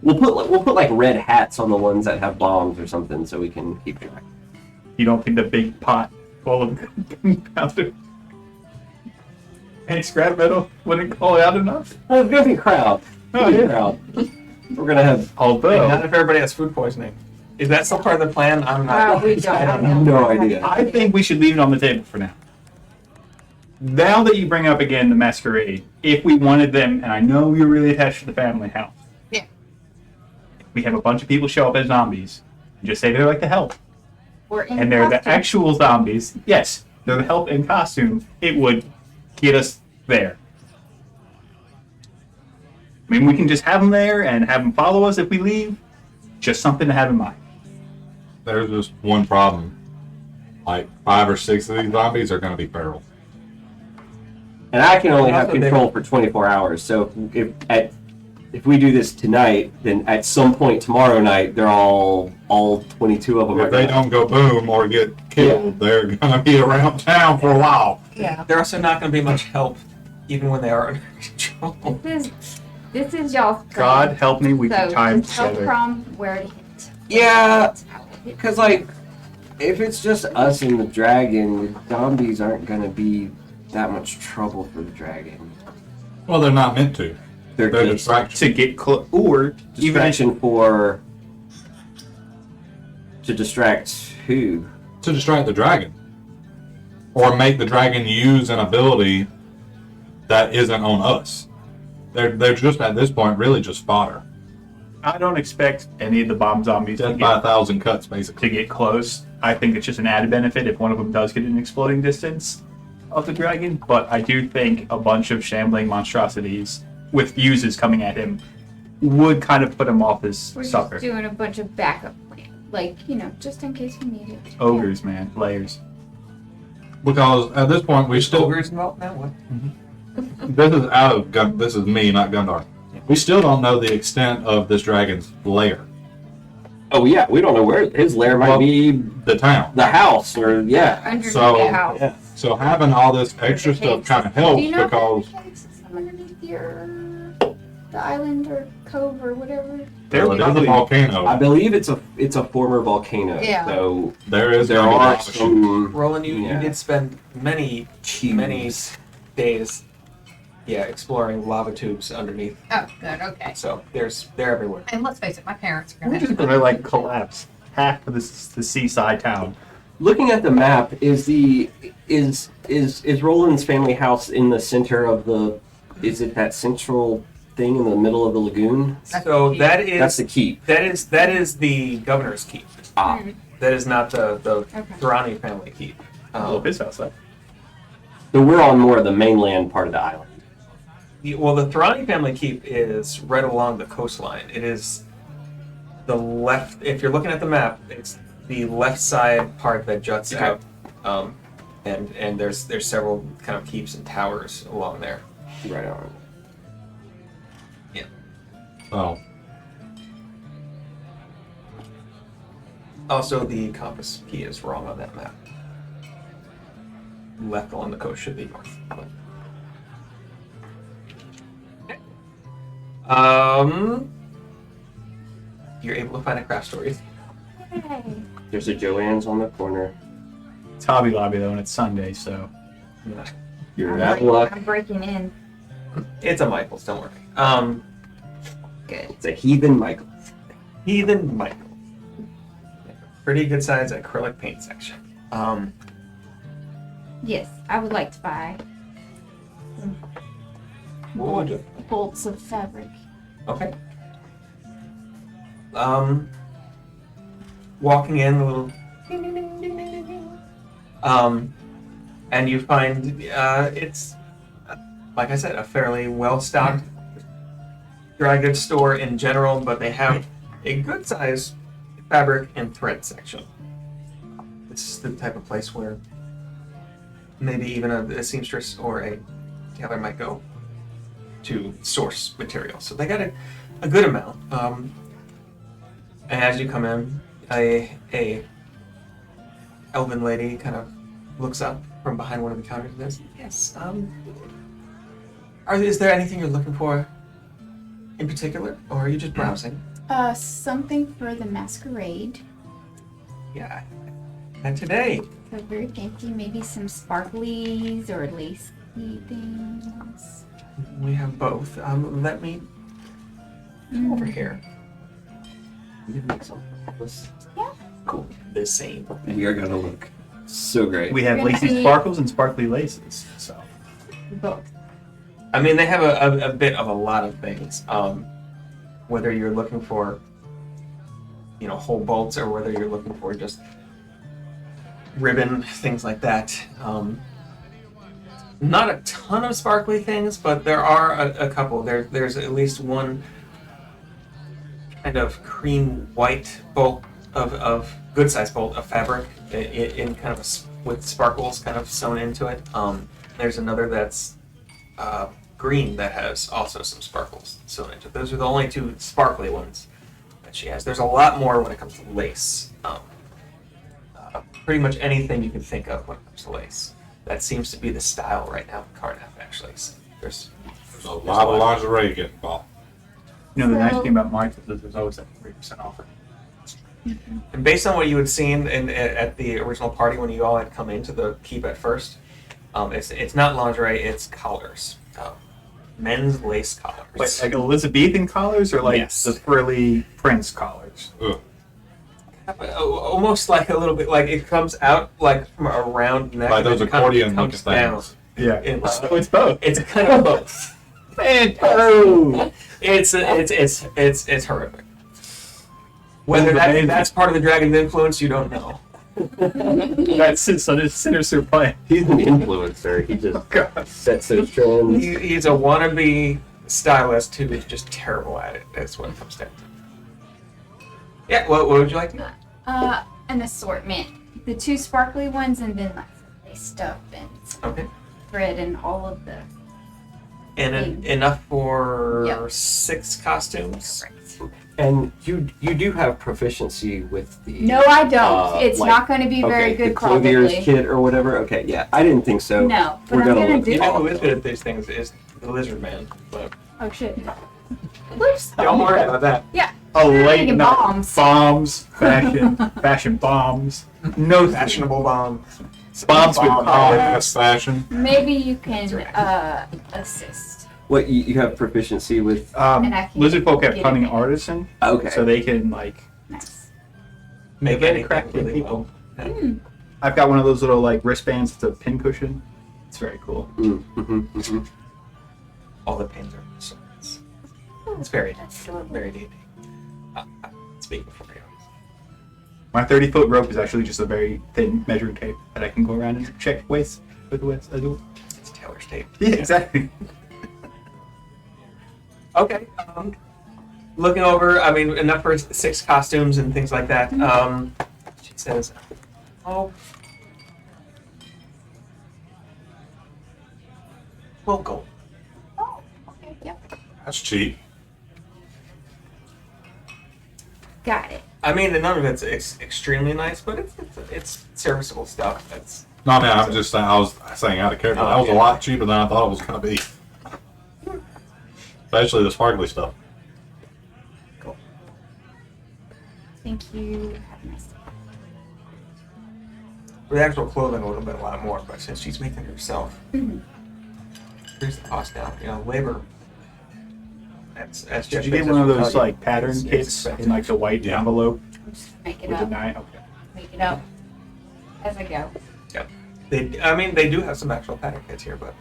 We'll put like red hats on the ones that have bombs or something, so we can keep track. You don't think the big pot full of gunpowder and scrap metal wouldn't call out enough? Oh, it's gonna be a crowd. Oh, It's gonna be a yeah. crowd. We're gonna have. not Although, if everybody has food poisoning. Is that still part of the plan? I'm not. We don't. I don't I have know. no idea. I think we should leave it on the table for now. Now that you bring up again the masquerade, if we wanted them, and I know you're really attached to the family house. Yeah. We have a bunch of people show up as zombies. And just say they're like the help. We're in And they're the costume. actual zombies. Yes, they're the help in costume. It would get us there. I mean, we can just have them there and have them follow us if we leave. Just something to have in mind. There's just one problem. Like 5 or 6 of these zombies are going to be feral. And I can only have Also, they- control for 24 hours. So if we do this tonight, then at some point tomorrow night, they're all 22 of them. If are they gone. don't go boom or get killed, they're going to be around town for a while. Yeah. They're also not going to be much help, even when they are under control. This is y'all's plan. God help me, we so can time just tell together. Crom where to hit. Yeah. How to hit. Because like, if it's just us and the dragon, the zombies aren't gonna be that much trouble for the dragon. Well, they're not meant to. They're They're just distractions. To get close, or even distraction to distract who? To distract the dragon. Or make the dragon use an ability that isn't on us. They're just, at this point, really just fodder. I don't expect any of the bomb zombies to Death by get, 1,000 cuts, basically. to get close. I think it's just an added benefit if one of them does get an exploding distance of the dragon. But I do think a bunch of shambling monstrosities with fuses coming at him would kind of put him off his We're sucker. just doing a bunch of backup plan, like just in case we need it. Ogres, man, layers. Because at this point, we still. Ogres involved now? What? This is out of gun. This is me, not Gundar. We still don't know the extent of this dragon's lair, Oh yeah, we don't know where his lair might Well- be. the town. The house, or yeah. Underneath So- the house. Yeah. So having all this extra stuff kind of helps Do you know because if there's some underneath the island or cove or whatever? There well, it is a probably- I volcano. believe it's a former volcano. Yeah. So There is there gonna be are lava shoots. some Roland, you Yeah. did spend many days, exploring lava tubes underneath. Oh, good. Okay. So they're everywhere. And let's face it, my parents are We're gonna. just gonna like collapse half of this the seaside town. Looking at the map, is Roland's family house in the center of the? Is it that central thing in the middle of the lagoon? That's So the key. that That's is the keep. that is the governor's keep. Ah, That is not the Okay. Thorani family keep. Well, his house, though. so we're on more of the mainland part of the island. Well, the Thrani family keep is right along the coastline. It is the left. If you're looking at the map, it's the left side part that juts Okay. out, and there's several kind of keeps and towers along there. Right on. Oh, Also, the compass key is wrong on that map. Left along the coast should be north. But... Okay. You're able to find a craft store. Hey. There's a Joanne's on the corner. It's Hobby Lobby though, and it's Sunday, so You're I'm out of breaking- luck. I'm breaking in. It's a Michaels, don't worry. Good. It's a heathen Michael. Heathen Michael. Pretty good size acrylic paint section. Yes, I would like to buy What would you? bolts of fabric. Okay. Walking in a little. Ding, ding, ding, ding, ding, ding, ding. And you find it's, like I said, a fairly well-stocked dry goods store in general, but they have a good-sized fabric and thread section. This is the type of place where maybe even a seamstress or a tailor might go to source material. So they got a good amount. And as you come in, a elven lady kind of looks up from behind one of the counters and says, "Yes. Is there anything you're looking for in particular, or are you just browsing?" Something for the masquerade. Yeah. And today, So very fancy, maybe some sparklies or lacy things. we have both. Let me over here. You can make some. This- Cool. The same. We are gonna look so great. we have We're gonna lacy be- sparkles and sparkly laces. So Both. I mean, they have a bit of a lot of things. Whether you're looking for, whole bolts, or whether you're looking for just ribbon, things like that. Not a ton of sparkly things, but there are a couple. There's at least one kind of cream white bolt of good sized bolt of fabric in kind of with sparkles kind of sewn into it. There's another that's green that has also some sparkles sewn into it. Those are the only two sparkly ones that she has. There's a lot more when it comes to lace. Pretty much anything you can think of when it comes to lace. That seems to be the style right now in Cardiff, actually. So there's there's a lot of lingerie getting bought. the nice So- thing about March is that there's always that 3% off. And based on what you had seen at the original party when you all had come into the keep at first, it's not lingerie, it's collars. Men's lace collars. Wait, like Elizabethan collars or like Yes. the frilly prince collars? Ugh. Almost like a little bit like it comes out like from a round neck. Like and those then kind of accordion comes looking down. things. Yeah. It- It's both. It's kind of both. Fantastic. It's horrific. Whether Amazing. that's part of the dragon's influence, you don't know. That's sinister play. He's an influencer. He just God. sets those trends. He's a wannabe stylist who is just terrible at it. That's what it comes down to. Yeah, what would you like to know? An assortment. The two sparkly ones and then like some lace stuff and some Okay. thread and all of the And enough for Yep. 6 costumes. And you do have proficiency with the No, I don't. It's like- not going to be very okay, good, the clothier's probably. kit or whatever. Okay, yeah, I didn't think so. No, but We're I'm gonna gonna look do You it know up. who is good at these things is the lizard man. But Oh shit. Whoops. don't worry about that. Oh, Making late night bombs. bombs, fashion bombs. No Fashionable bomb. bombs with All power. fast fashion. Maybe you can That's assist. What you have proficiency with? And I can Lizard folk have get cunning it. artisan, Okay. so they can like. Nice. Make Very anything crafty really people. well. Hmm. I've got one of those little like wristbands with a pin cushion. It's very cool. Mm-hmm. All the pins are so it's very That's adorable. very neat. Speak before you. My 30-foot rope is actually just a very thin measuring tape that I can go around and check waist with the waist. I do. It's Taylor's tape. Yeah, exactly. Okay. Looking over, I mean, enough for 6 costumes and things like that. She says, "Oh, local." Oh, okay, yep. That's cheap. Got it. I mean, none of it's extremely nice, but it's serviceable stuff. That's No, man, I'm just saying, I was saying out of character. Oh, That was a yeah. lot cheaper than I thought it was going to be. Especially the sparkly stuff. cool. Thank you. Have a nice day. For the actual clothing, a little bit, a lot more. But since she's making it herself, here's the cost down. You know, labor. That's Did Jeff you get Bezos one of will those tell you. like pattern It's kits expensive. in like the white Yeah. envelope Just make it with the up. nine? Okay. Make it up as I go. I mean, they do have some actual pattern kits here, but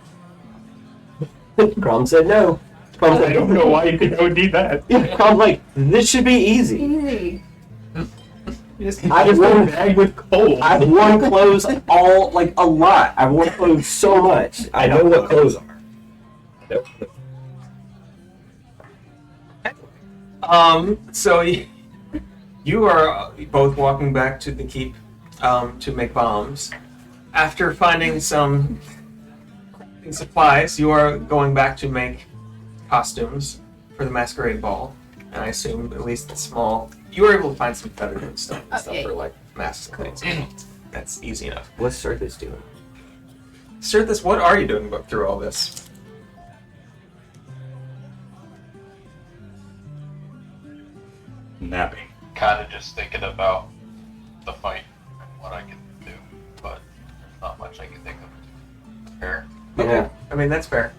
Crom said no. Crom said, I don't know why you think I would need that. Yeah, Crom's like, this should be easy. Easy. I just worn worn a bag with coal. I've worn clothes like a lot. I've worn clothes so much. I know what clothes are. So you are both walking back to the keep to make bombs. After finding some supplies, you are going back to make costumes for the masquerade ball. And I assume at least the small. You were able to find some feathers and stuff, Okay. for like masks and things. That's easy enough. What's Circus doing? Sirthis, what are you doing through all this? Napping. Kind of just thinking about the fight and what I can do, but there's not much I can think of. Fair. Yeah. I mean, that's fair.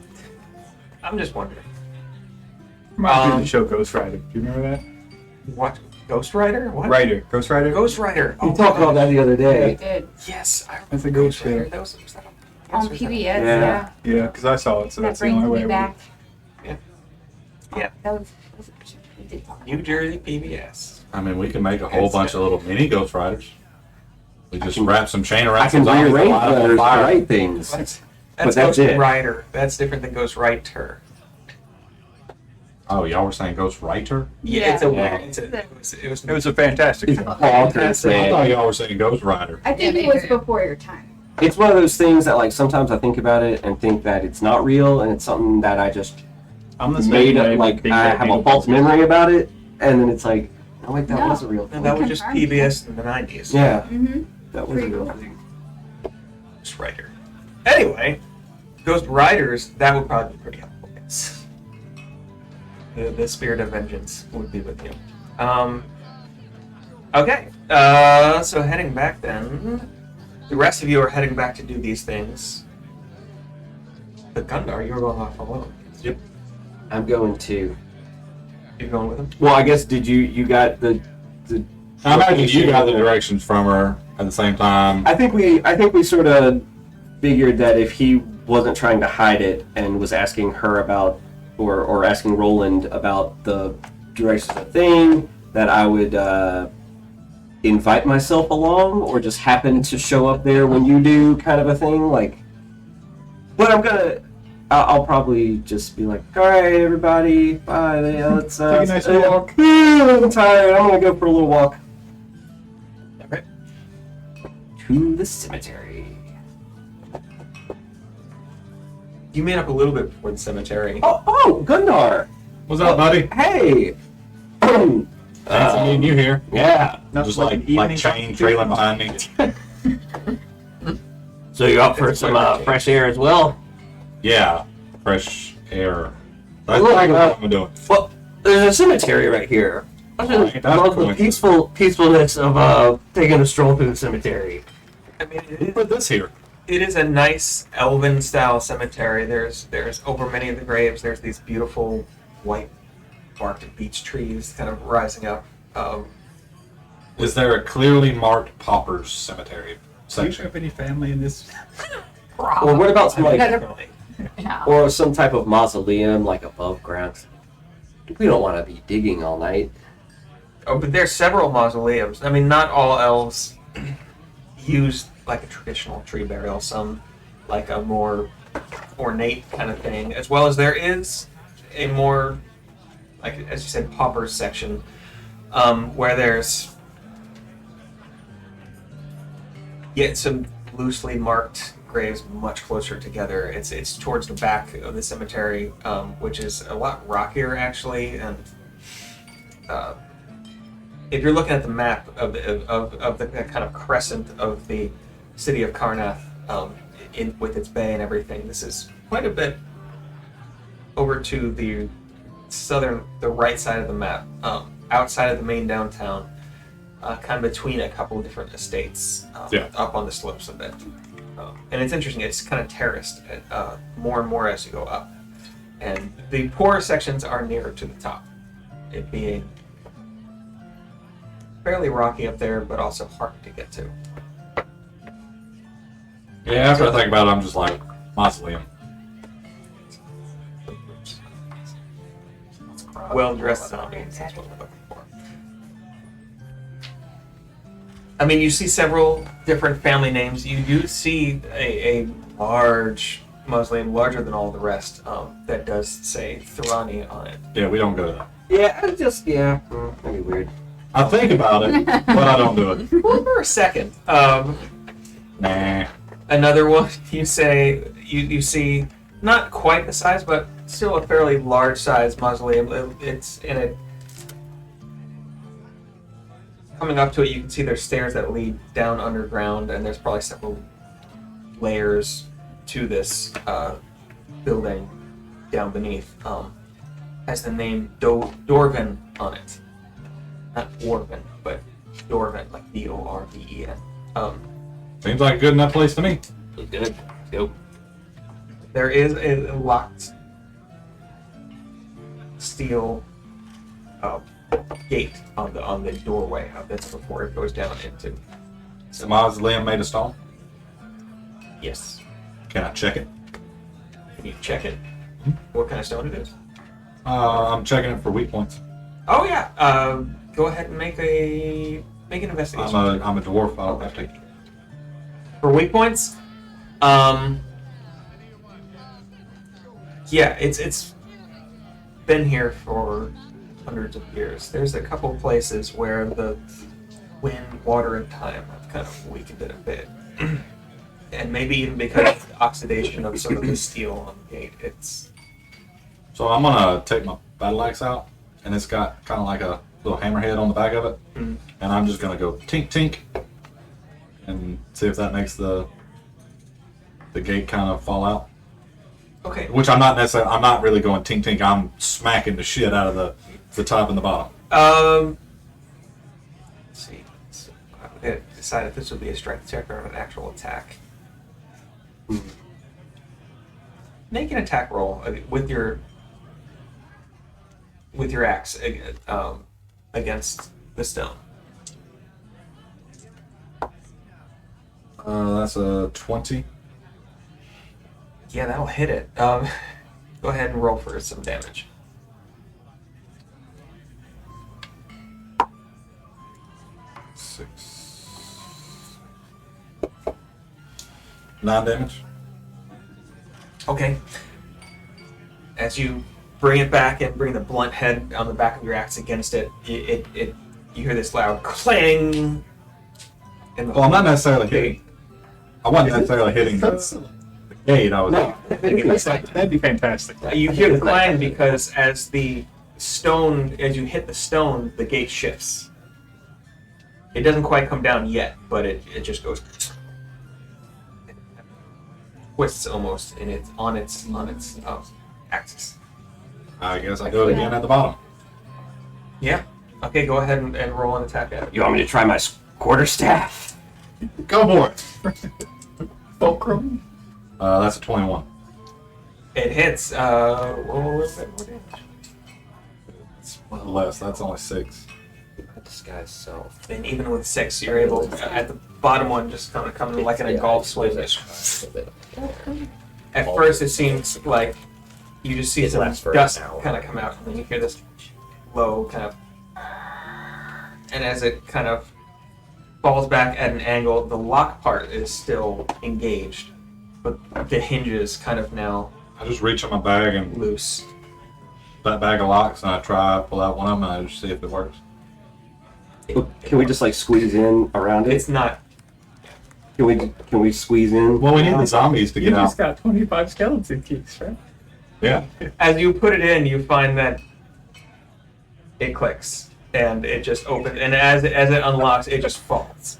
I'm just wondering. Reminds me of the show Ghost Rider. Do you remember that? What? Ghost Rider? What? Rider. Ghost Rider? Ghost Rider. We talked about that the other day. Good. Yes, I That's a remember Ghost Rider. That was that On was PBS, Yeah. yeah. Yeah, because I saw it, so That that's the brings only way. me I back. Yeah. Oh, Yeah. That was we did talk New Jersey PBS. I mean, we can make a whole It's bunch of little mini Ghost Riders. We just wrap some chain around I can some zombies and rearrange light 'em on letters to fire. write things. That's that's Ghost it. Rider. That's different than Ghost Writer. Oh, y'all were saying Ghost Writer? Yeah, it's a Yeah. weird. It was. It was a fantastic It's film. bonkers, I man. thought y'all were saying Ghost Rider. I think Yeah, it was maybe. before your time. It's one of those things that like sometimes I think about it and think that it's not real and it's something that I just I'm the made same up, way, like Big I Bad have a Beetle. false memory about it and then it's like, oh wait, that No. was a real thing. And that was just Confirmed. PBS in the 90s. Yeah, Mm-hmm. that was a Pretty real cool. thing. Ghost Rider. Anyway, Ghost Riders, that would probably be pretty helpful. Yes. The spirit of vengeance would be with you. Okay, so heading back then. The rest of you are heading back to do these things. But Gundar, you're going off alone. Yep. I'm going to. You're going with him? Well, I guess did you got the I imagine you got the directions from her at the same time. I think we sort of figured that if he wasn't trying to hide it and was asking her about or asking Roland about the directions of the thing, that I would invite myself along or just happen to show up there when you do, kind of a thing. Like, but I'll probably just be like, all right, everybody, bye. Let's Take a nice walk. I'm tired. I'm gonna go for a little walk Okay. to the cemetery. You made up a little bit before the cemetery. Oh, Gundar. What's up, buddy? Hey. Thanks for meeting you here. Yeah. Just like chain trailing behind me. So you're up for some fresh air as well? Yeah, fresh air. That's Look, exactly what I'm doing. Well, there's a cemetery right here. I Alright, just that's love the cool. peacefulness of taking a stroll through the cemetery. I mean, Who put this here? it is a nice elven style cemetery. There's over many of the graves. There's these beautiful white barked beech trees kind of rising up. Is there a clearly marked paupers cemetery Do you section? have any family in this? Or what about some like, Definitely. No. or some type of mausoleum like above ground? We don't want to be digging all night. Oh, but there's several mausoleums. I mean, not all elves use like a traditional tree burial. Some like a more ornate kind of thing, as well as there is a more like as you said, pauper section, where there's some loosely marked graves much closer together. It's towards the back of the cemetery, which is a lot rockier actually, and if you're looking at the map of the kind of crescent of the city of Karnath, with its bay and everything, this is quite a bit over to the right side of the map, outside of the main downtown, kind of between a couple of different estates, up on the slopes of it. And it's interesting, it's kind of terraced more and more as you go up. And the poorer sections are nearer to the top, it being fairly rocky up there, but also hard to get to. Yeah, after I think about it, I'm just like, mausoleum. Well-dressed zombies, that's what we're looking for. I mean, you see several different family names. You do see a large mausoleum, larger than all the rest, that does say Thorani on it. Yeah, we don't go to that. Yeah, that'd be weird. I think about it, but I don't do it. Well, for a second. Nah. Another one, you see not quite the size, but still a fairly large size mausoleum. It's in a... Coming up to it, you can see there's stairs that lead down underground, and there's probably several layers to this building down beneath. Has the name Dorven on it. Not Orven, but Dorven, like D-O-R-V-E-N. Seems like a good enough place to me. Good. Go. There is a locked steel gate on the doorway of this before it goes down into. Is the mausoleum made of stone? Yes. Can I check it? Can you check it? What kind of stone it is? I'm checking it for weak points. Oh yeah. Go ahead and make an investigation. I'm a dwarf. I'll have to. For weak points, yeah, it's been here for hundreds of years. There's a couple places where the wind, water, and time have kind of weakened it a bit, and maybe even because of the oxidation of some of the steel on the gate. It's So I'm gonna take my battle axe out, and it's got kind of like a little hammerhead on the back of it, and I'm just gonna go tink tink, and see if that makes the gate kind of fall out. okay. Which I'm not really going tink tink. I'm smacking the shit out of the top and the bottom. Let's see. So I'm gonna decide if this would be a strength check or an actual attack. Make an attack roll with your axe against the stone. That's a 20. Yeah, that'll hit it. Go ahead and roll for some damage. Six. 9 damage. Okay. As you bring it back and bring the blunt head on the back of your axe against it, you hear this loud clang. And Well, I'm not necessarily hitting. I wasn't necessarily hitting the gate. I was. That'd be fantastic. You hear the clang because as you hit the stone, the gate shifts. It doesn't quite come down yet, but it just goes twists almost, and it's on its axis. I guess I do it again at the bottom. Yeah. Okay, go ahead and roll an attack at it. You want me to try my quarterstaff? Go for it. Fulcrum. That's a 21. It hits. Roll a little bit more damage. It's one less. That's only 6. Disguise self. And even with 6, you're able at the bottom one just kind of come like in a golf swing. At first, it seems like you just see It some lasts for dust an hour. kind of come out, and then you hear this low kind of, and as it kind of falls back at an angle, the lock part is still engaged, but the hinges kind of now I just reach in my bag and loose. that bag of locks and I pull out one of them and I just see if it works. Can we just like squeeze in around it? It's not. Can we squeeze in? Well, we need the zombies to You get out. just got 25 skeleton keys, right? Yeah. As you put it in, you find that it clicks and it just opens. And as it unlocks, it just falls.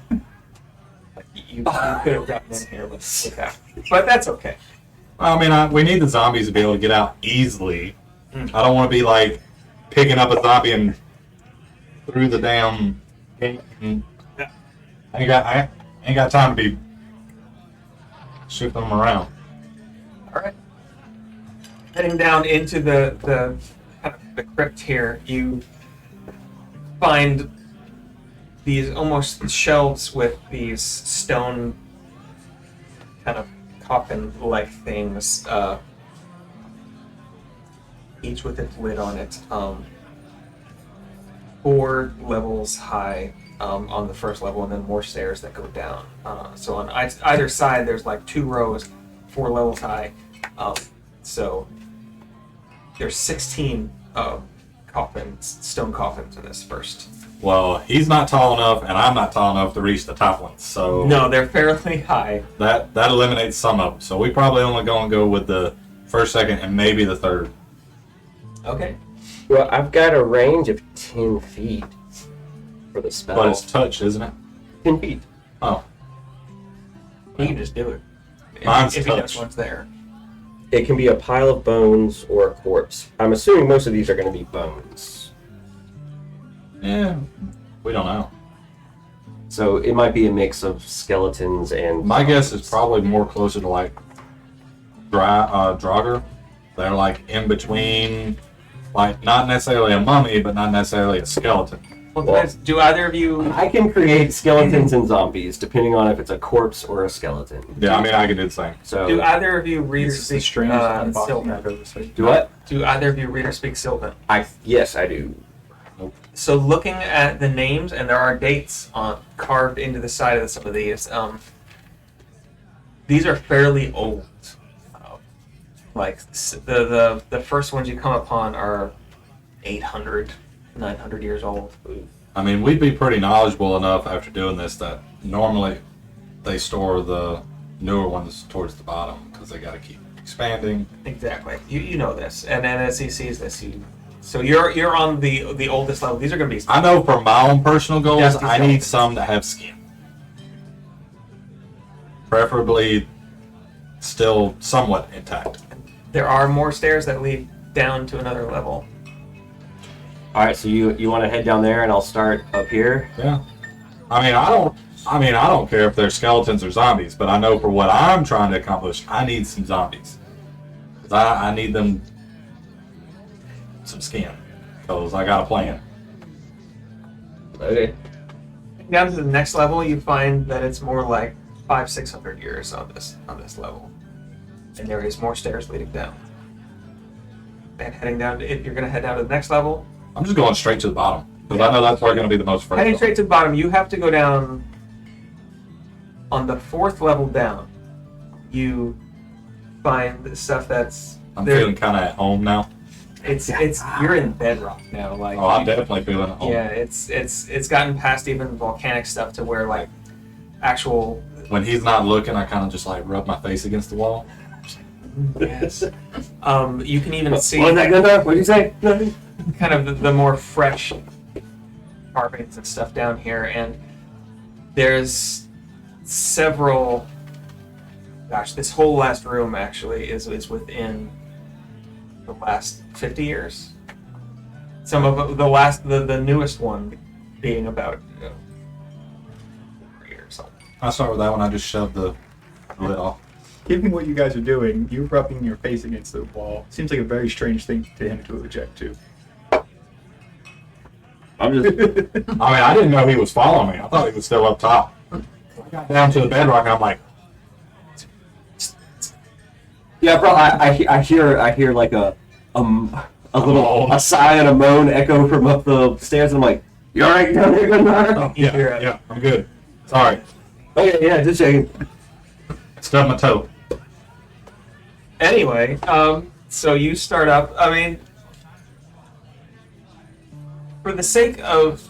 You could have gotten in here with that, but that's okay. Well, I mean, we need the zombies to be able to get out easily. I don't want to be like picking up a zombie and through the damn gate. I ain't got time to be shifting them around. All right. Heading down into the kind of the crypt here, you find these almost shelves with these stone kind of coffin-like things, each with its lid on it. 4 levels high on the first level, and then more stairs that go down. So on either side, there's like 2 rows, 4 levels high. So there's 16 stone coffins in this first. Well, he's not tall enough, and I'm not tall enough to reach the top ones. So No, they're fairly high. that eliminates some of them. So we probably only going to go with the first, second, and maybe the third. Okay. Well, I've got a range of 10 feet for the spell. But it's touched, isn't it? 10 feet. Oh, You can just do it. Mine's if he knows touch. one's there. It can be a pile of bones or a corpse. I'm assuming most of these are going to be bones. yeah. We don't know. So it might be a mix of skeletons and. My guess is probably more closer to like Draugr. They're like in between, like not necessarily a mummy, but not necessarily a skeleton. Well, guys, do either of you? I can create skeletons and zombies depending on if it's a corpse or a skeleton. Yeah, I mean I can do the same. So Do either of you read or This is the speak strangest unboxing I've Sylvan? ever seen. do what? Do either of you read or speak Sylvan? Yes, I do. So looking at the names, and there are dates carved into the side of some of these are fairly old. Like the first ones you come upon are 800, 900 years old. I mean, we'd be pretty knowledgeable enough after doing this that normally they store the newer ones towards the bottom because they got to keep expanding. Exactly. You know this, and then as he sees this, so you're on the oldest level. These are going to be. I know for my own personal goals, Dusty I need skeletons. some that have skin. Preferably still somewhat intact. There are more stairs that lead down to another level. All right, so you want to head down there, and I'll start up here. Yeah. I mean, I don't care if they're skeletons or zombies, but I know for what I'm trying to accomplish, I need some zombies. 'Cause I need them some skin. Because I got a plan. Okay. Down to the next level, you find that it's more like 500-600 years on this level, and there is more stairs leading down. And heading down, if you're going to head down to the next level, I'm just going straight to the bottom. Because I know that's where going to be the most heading fruitful. straight to the bottom, you have to go down. On the 4th level down, you find the stuff that's I'm there. feeling kind of at home now. It's you're in bedrock now. Like Oh, I'm definitely feeling at home. yeah, it's gotten past even volcanic stuff to where like actual When he's not looking, I kind of just like rub my face against the wall. yes. You can even see What was that, Gunda? What did you say? Nothing. kind of the more fresh carvings and stuff down here, and there's several. Gosh, this whole last room actually is within the last 50 years. Some of the newest one being about 3 years old. I start with that one. I just shoved the lid off. Given what you guys are doing, you rubbing your face against the wall seems like a very strange thing to him to object to. I'm just. I mean, I didn't know he was following me. I thought he was still up top. I got down to the bedrock, and I'm like, Yeah, bro. I hear like a little a sigh and a moan echo from up the stairs. And I'm like, you all right down there, Gunda? oh, yeah, I'm good. Sorry. Okay, yeah, just checking. Stubbed my toe. Anyway, so you start up. I mean, For the sake of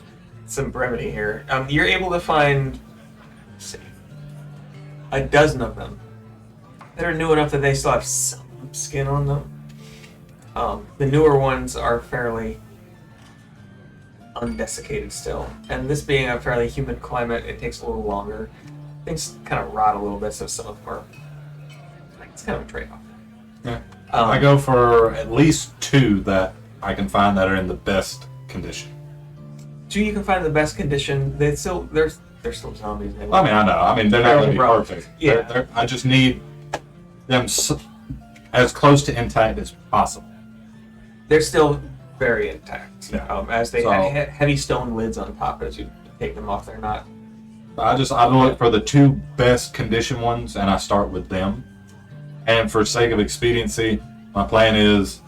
some brevity here, you're able to find, let's see, a dozen of them that are new enough that they still have some skin on them. The newer ones are fairly undesiccated still, and this being a fairly humid climate, it takes a little longer. Things kind of rot a little bit, so some of them are. It's kind of a trade-off. Yeah. Um, I go for at least 2 that I can find that are in the best condition. 2 you can find in the best condition. They're still still zombies. They I mean, I know. I mean, they're not going to be They're perfect. Yeah. I just need them as close to intact as possible. They're still very intact. Yeah. As they So- had heavy stone lids on top as you take them off. They're not. I look for the 2 best condition ones, and I start with them. And for sake of expediency, my plan is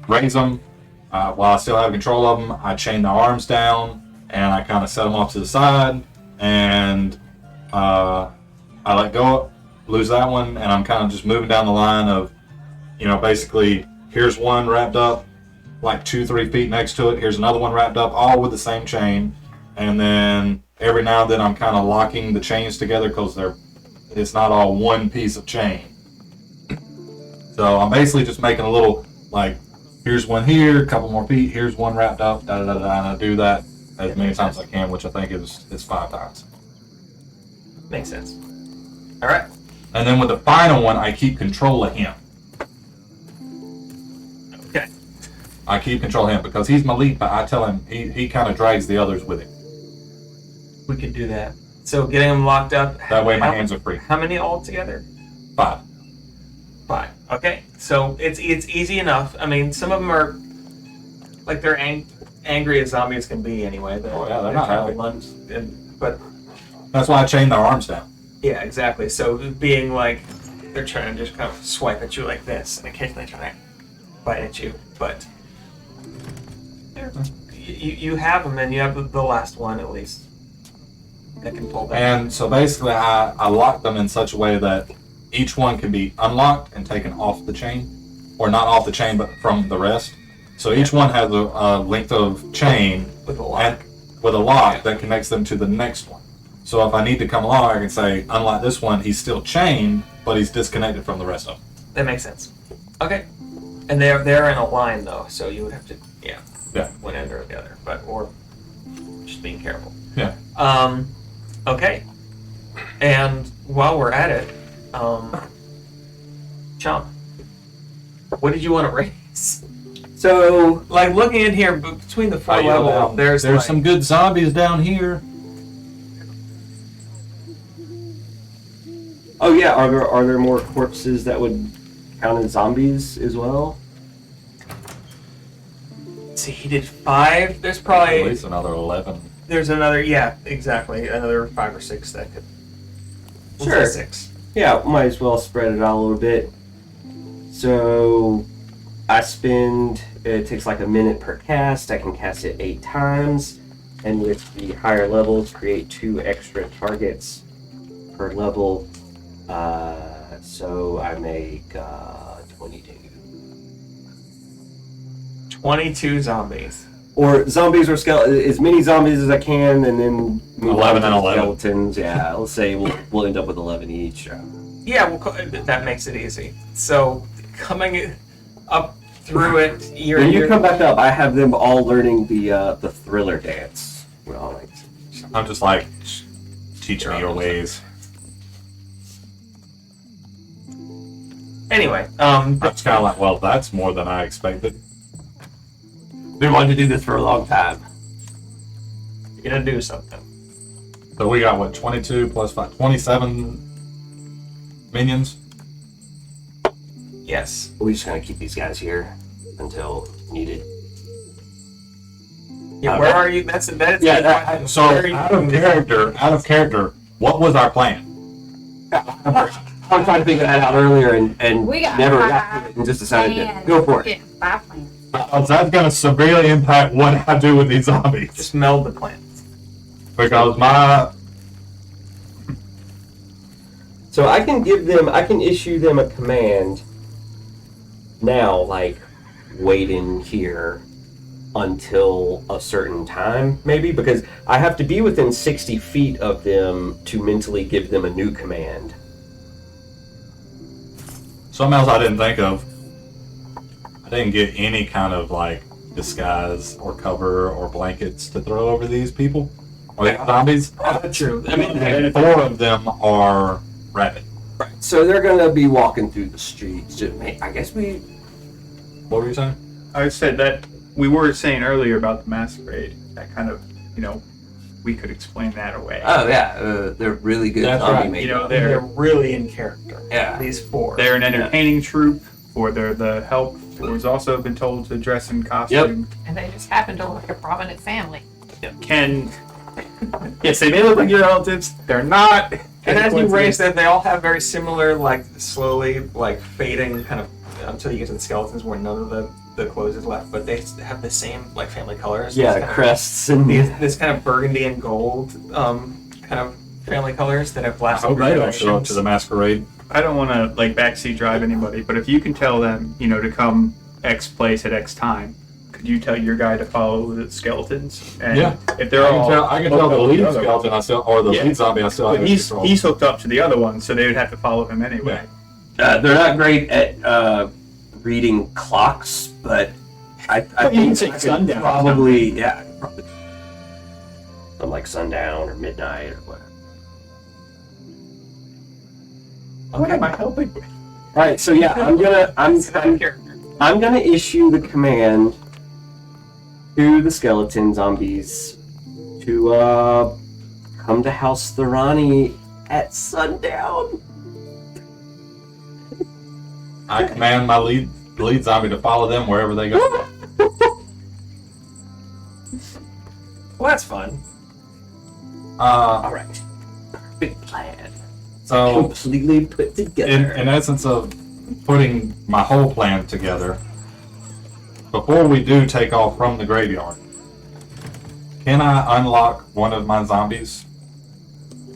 raise them while I still have control of them. I chain the arms down, and I kind of set them off to the side, and I let go, lose that one, and I'm kind of just moving down the line of, basically, here's one wrapped up like 2-3 feet next to it. Here's another one wrapped up, all with the same chain, and then every now and then I'm kind of locking the chains together because it's not all one piece of chain. So I'm basically just making a little, like, here's one here, a couple more feet, here's one wrapped up, da da da da, and I do that as many times as I can, which I think is 5 times. Makes sense. All right. And then with the final one, I keep control of him. Okay. I keep control of him because he's my lead, but I tell him he kind of drags the others with him. We could do that. So getting them locked up. That way my hands are free. How many altogether? 5. 5. Okay. So it's easy enough. I mean, some of them are like they're angry as zombies can be anyway. Oh, yeah, they're not happy. ones. But That's why I chain their arms down. yeah, exactly. So being like they're trying to just kind of swipe at you like this, and occasionally trying to bite at you, but you have them, and you have the last one at least that can pull back. And so basically I lock them in such a way that each one can be unlocked and taken off the chain. Or not off the chain, but from the rest. So each one has a length of chain With a lock. and with a lock that connects them to the next one. So if I need to come along, I can say, unlock this one, he's still chained, but he's disconnected from the rest of them. That makes sense. Okay. And they're in a line though, so you would have to Yeah. one end or the other, or just being careful. Yeah. Okay. And while we're at it, Chomp, what did you want to raise? So Like looking in here between the 4 level, there's like, some good zombies down here. oh yeah, are there more corpses that would count as zombies as well? let's see, he did 5. There's At probably least another 11. there's another exactly another 5 or 6 that could. We'll Sure. say 6. Yeah, might as well spread it out a little bit. So it takes like a minute per cast. I can cast it 8 times. And with the higher levels, create 2 extra targets per level. So I make 22. 22 zombies. Or zombies or as many zombies as I can, and then move 11 on and to 11. skeletons. Yeah, let's say we'll end up with 11 each. Yeah, that makes it easy. So coming up through it, When you come back up, I have them all learning the thriller dance. Well, like, I'm just like, teach me your ways. Anyway, I'm just kind of like, well, that's more than I expected. been wanting to do this for a long time. you're gonna do something. So we got, what, 22 plus 5, 27 minions? Yes. We're just gonna keep these guys here until needed. Yeah. Where are you? That's So Where are you out of character, what was our plan? I was trying to figure that out earlier and We got never five got to it and just decided to plans. go for it. Getting 5 plans. That's going to severely impact what I do with these zombies. Just meld the plans. Because my... So I can issue them a command now, like wait in here until a certain time, maybe, because I have to be within 60 feet of them to mentally give them a new command. Something else I didn't think of. I didn't get any kind of like disguise or cover or blankets to throw over these people or these zombies. True. I mean, And 4 of them are rabid. Right. So they're gonna be walking through the streets. I guess we. What were you saying? I said that we were saying earlier about the masquerade. That kind of, we could explain that away. Oh yeah, they're really good That's zombie right. makers. they're really in character. Yeah. These 4. They're an entertaining troupe, or they're the help, who has also been told to dress in costume. And they just happen to look like a prominent family. Yes, they may look like your relatives. They're not. And as you raise them, they all have very similar, like slowly, like fading kind of until you get to the skeletons where none of the clothes is left, but they have the same like family colors. Yeah, This kind of- crests and this kind of burgundy and gold kind of family colors that have I lasted hope through they don't show up generations. to the masquerade. I don't want to backseat drive anybody, but if you can tell them, to come X place at X time, could you tell your guy to follow the skeletons? And Yeah. if they're all, I can tell the lead other skeleton or the Yeah. lead zombie I still have but control. he's hooked up to the other one, so they would have to follow him anyway. they're not great at reading clocks, but I But you can think say I could sundown. probably from like sundown or midnight or whatever. What am I helping with? All right, so yeah, I'm gonna issue the command to the skeleton zombies to come to House Thorani at sundown. I command my lead zombie to follow them wherever they go. Well, that's fun. All right, perfect plan, So, completely put together. in essence of putting my whole plan together, before we do take off from the graveyard, can I unlock one of my zombies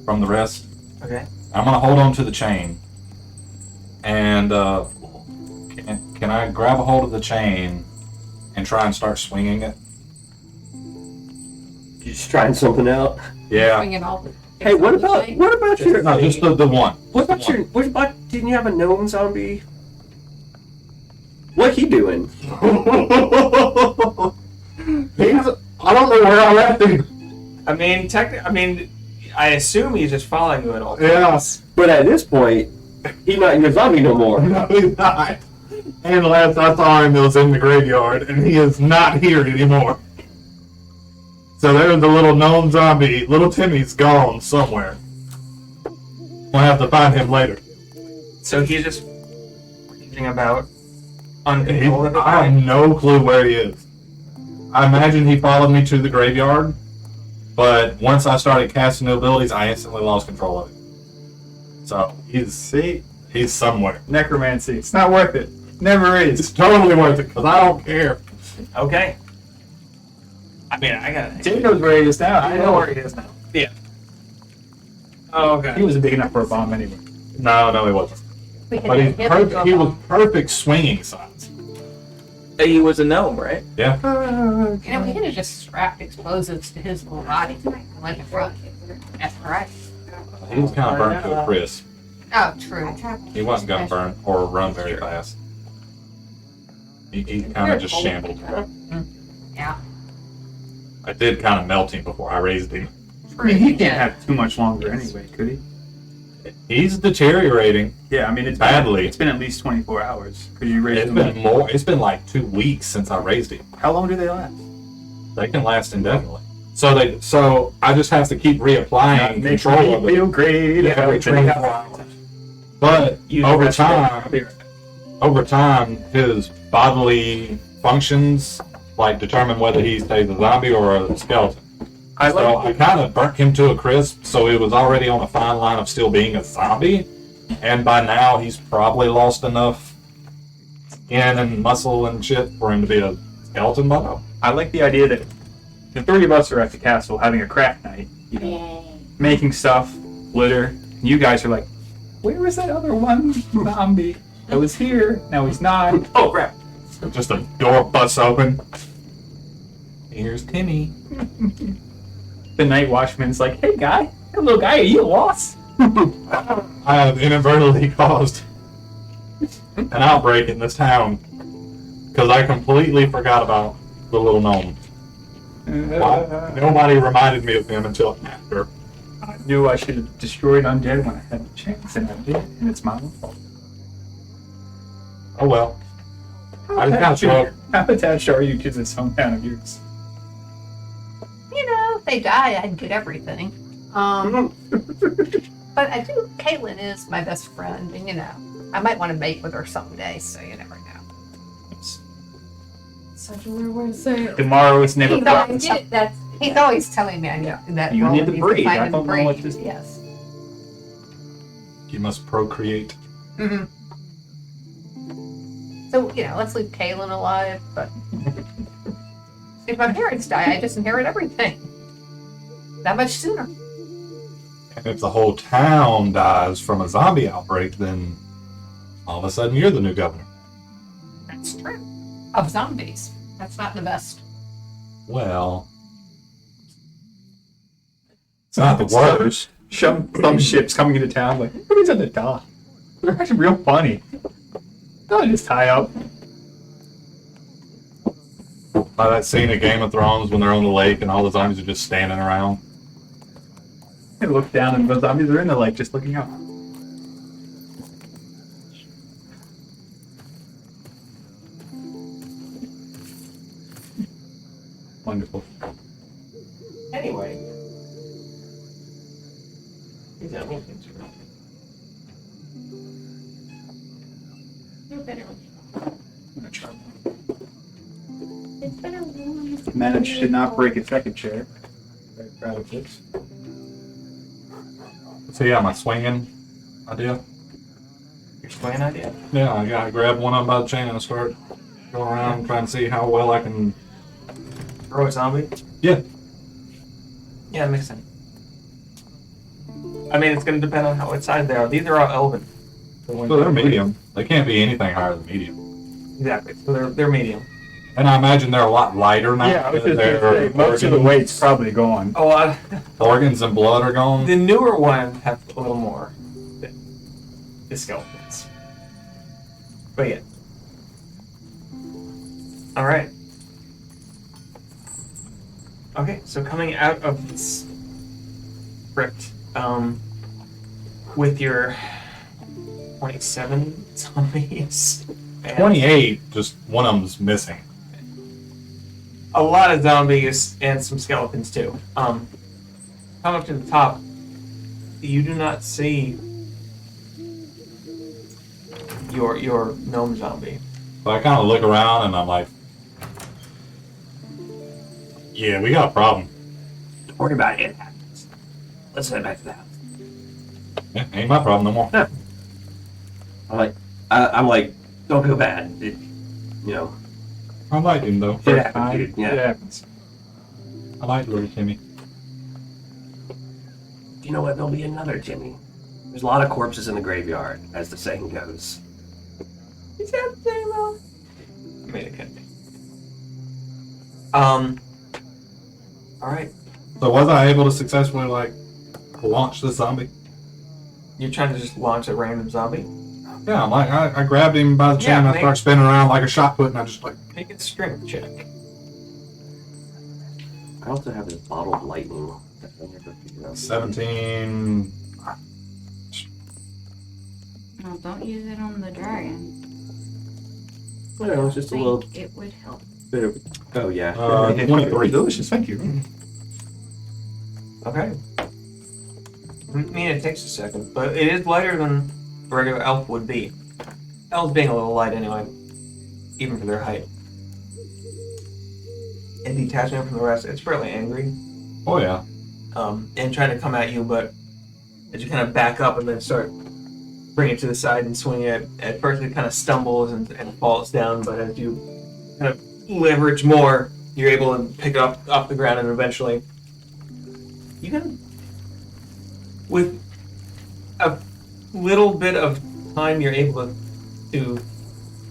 from the rest? Okay. I'm gonna hold on to the chain, and can I grab a hold of the chain and try and start swinging it? You just trying something out. Yeah. Swinging all the. Hey, what about your? No, just the one. What about your? What about? Didn't you have a gnome zombie? What he doing? I don't know where I left him. I mean, I assume he's just following you at all. Yes. But at this point, he's not your zombie no more. No, he's not. And last I saw him, it was in the graveyard, and he is not here anymore. So there's the little gnome zombie. Little Timmy's gone somewhere. We'll have to find him later. So he's just raging about I uncontrollably. have no clue where he is. I imagine he followed me to the graveyard, but once I started casting new abilities, I instantly lost control of it. So he's somewhere. Necromancy. It's not worth it. Never is. It's totally worth it because I don't care. Okay. I mean, I gotta. Jake knows where he is now. I know where he is now. Yeah. Oh, okay. He wasn't big enough for a bomb anyway. No, he wasn't. We can But he's hit him perfect. with He a was bomb. perfect swinging size. He was a gnome, right? Yeah. We could have just strapped explosives to his little body and let him run. That's right. He was kind of burnt to a crisp. Oh, true. He wasn't gonna burn or run very fast. He kind of just shambled. Yeah. I did kind of melt him before I raised him. I mean, he can't have too much longer anyway, could he? He's deteriorating. Yeah, I mean, it's Badly. It's been at least 24 hours. Could you raise It's him? been more. It's been like 2 weeks since I raised him. How long do they last? They can last indefinitely. So I just have to keep reapplying Makes control me of it feel great. Yeah, every 24 hours. But over time, his bodily functions like determine whether he stays a zombie or a skeleton. So I kind of burnt him to a crisp, so he was already on a fine line of still being a zombie. And by now, he's probably lost enough skin and muscle and shit for him to be a skeleton by now. I like the idea that the 3 of us are at the castle having a craft night, making stuff, litter, and you guys are like, where was that other one zombie that was here? Now he's not. Oh crap! Just a door busts open. Here's Timmy. The night watchman's like, hey guy, little guy, are you lost? I have inadvertently caused an outbreak in this town because I completely forgot about the little gnome. Why? Nobody reminded me of him until after. I knew I should have destroyed Undead when I had the chance, and I did, and it's my own fault. Oh well. I just gotta show up. How attached are you to this hometown of yours? You know, if they die, I'd get everything. But I do. Caitlin is my best friend, and you know, I might want to mate with her someday. So you never know. Such a weird way to say it. Tomorrow is never He's No, I promised. get it. That's He's always telling me I know that You well, need to he's breed. finding I don't the know what breed. this- Yes. You must procreate. hmm So you know, let's leave Kaylin alive. But if my parents die, I just inherit everything. That much sooner. And if the whole town dies from a zombie outbreak, then all of a sudden you're the new governor. That's true. Of zombies. That's not the best. Well, it's not the worst. Some ships coming into town, like, everybody's on the dock. They're actually real funny. They'll just tie up. By that scene of Game of Thrones when they're on the lake and all the zombies are just standing around. They look down and the zombies are in the lake just looking up. Wonderful. Anyway. These animal things are I'm gonna try one. Managed to not break a second chair. Very proud of this. So yeah, my swinging idea. your swaying idea. Yeah, I gotta grab one of them by the chain and start going around trying to see how well I can. Throw a zombie? Yeah. Yeah, that makes sense. I mean, it's going to depend on what size they are. These are all elven. The ones So they're that- medium. They can't be anything higher than medium. Exactly. So they're medium. And I imagine they're a lot lighter now. Yeah, I was just Their gonna say, most of the weight's probably gone. Oh, organs and blood are gone. the newer ones have a little more than the skeletons. But yeah. All right. Okay, so coming out of this crypt, with your 27 zombies. and 28, just one of them's missing. a lot of zombies and some skeletons too. Come up to the top. You do not see your gnome zombie. So I kind of look around and I'm like, yeah, we got a problem. Don't worry about it. It happens. Let's head back to the house. Yeah, ain't my problem no more. I'm like, don't feel bad. It, you know, I like him though. it happened, dude. It Yeah. happens. I like little Timmy. You know what? There'll be another Timmy. There's a lot of corpses in the graveyard, as the saying goes. Is that the same? I mean, it could be. All right. So was I able to successfully like launch this zombie? You're trying to just launch a random zombie. Yeah, I'm like I grabbed him by the chain Yeah, and I make- start spinning around like a shot put and I just like Make a strength check. I also have this bottle of lightning that I never figured out. 17. No, don't use it on the dragon. You know, it's just a I little think it would help. bit of. Oh yeah. 23. Delicious, thank you. Okay. I mean, it takes a second, but it is lighter than a regular elf would be. Elves being a little light anyway, even for their height. And detaching it from the rest, it's fairly angry. Oh yeah. And trying to come at you, but as you kind of back up and then start bringing it to the side and swing it, at first it kind of stumbles and falls down, but as you kind of leverage more, you're able to pick it up off the ground and eventually you can, with a little bit of time, you're able to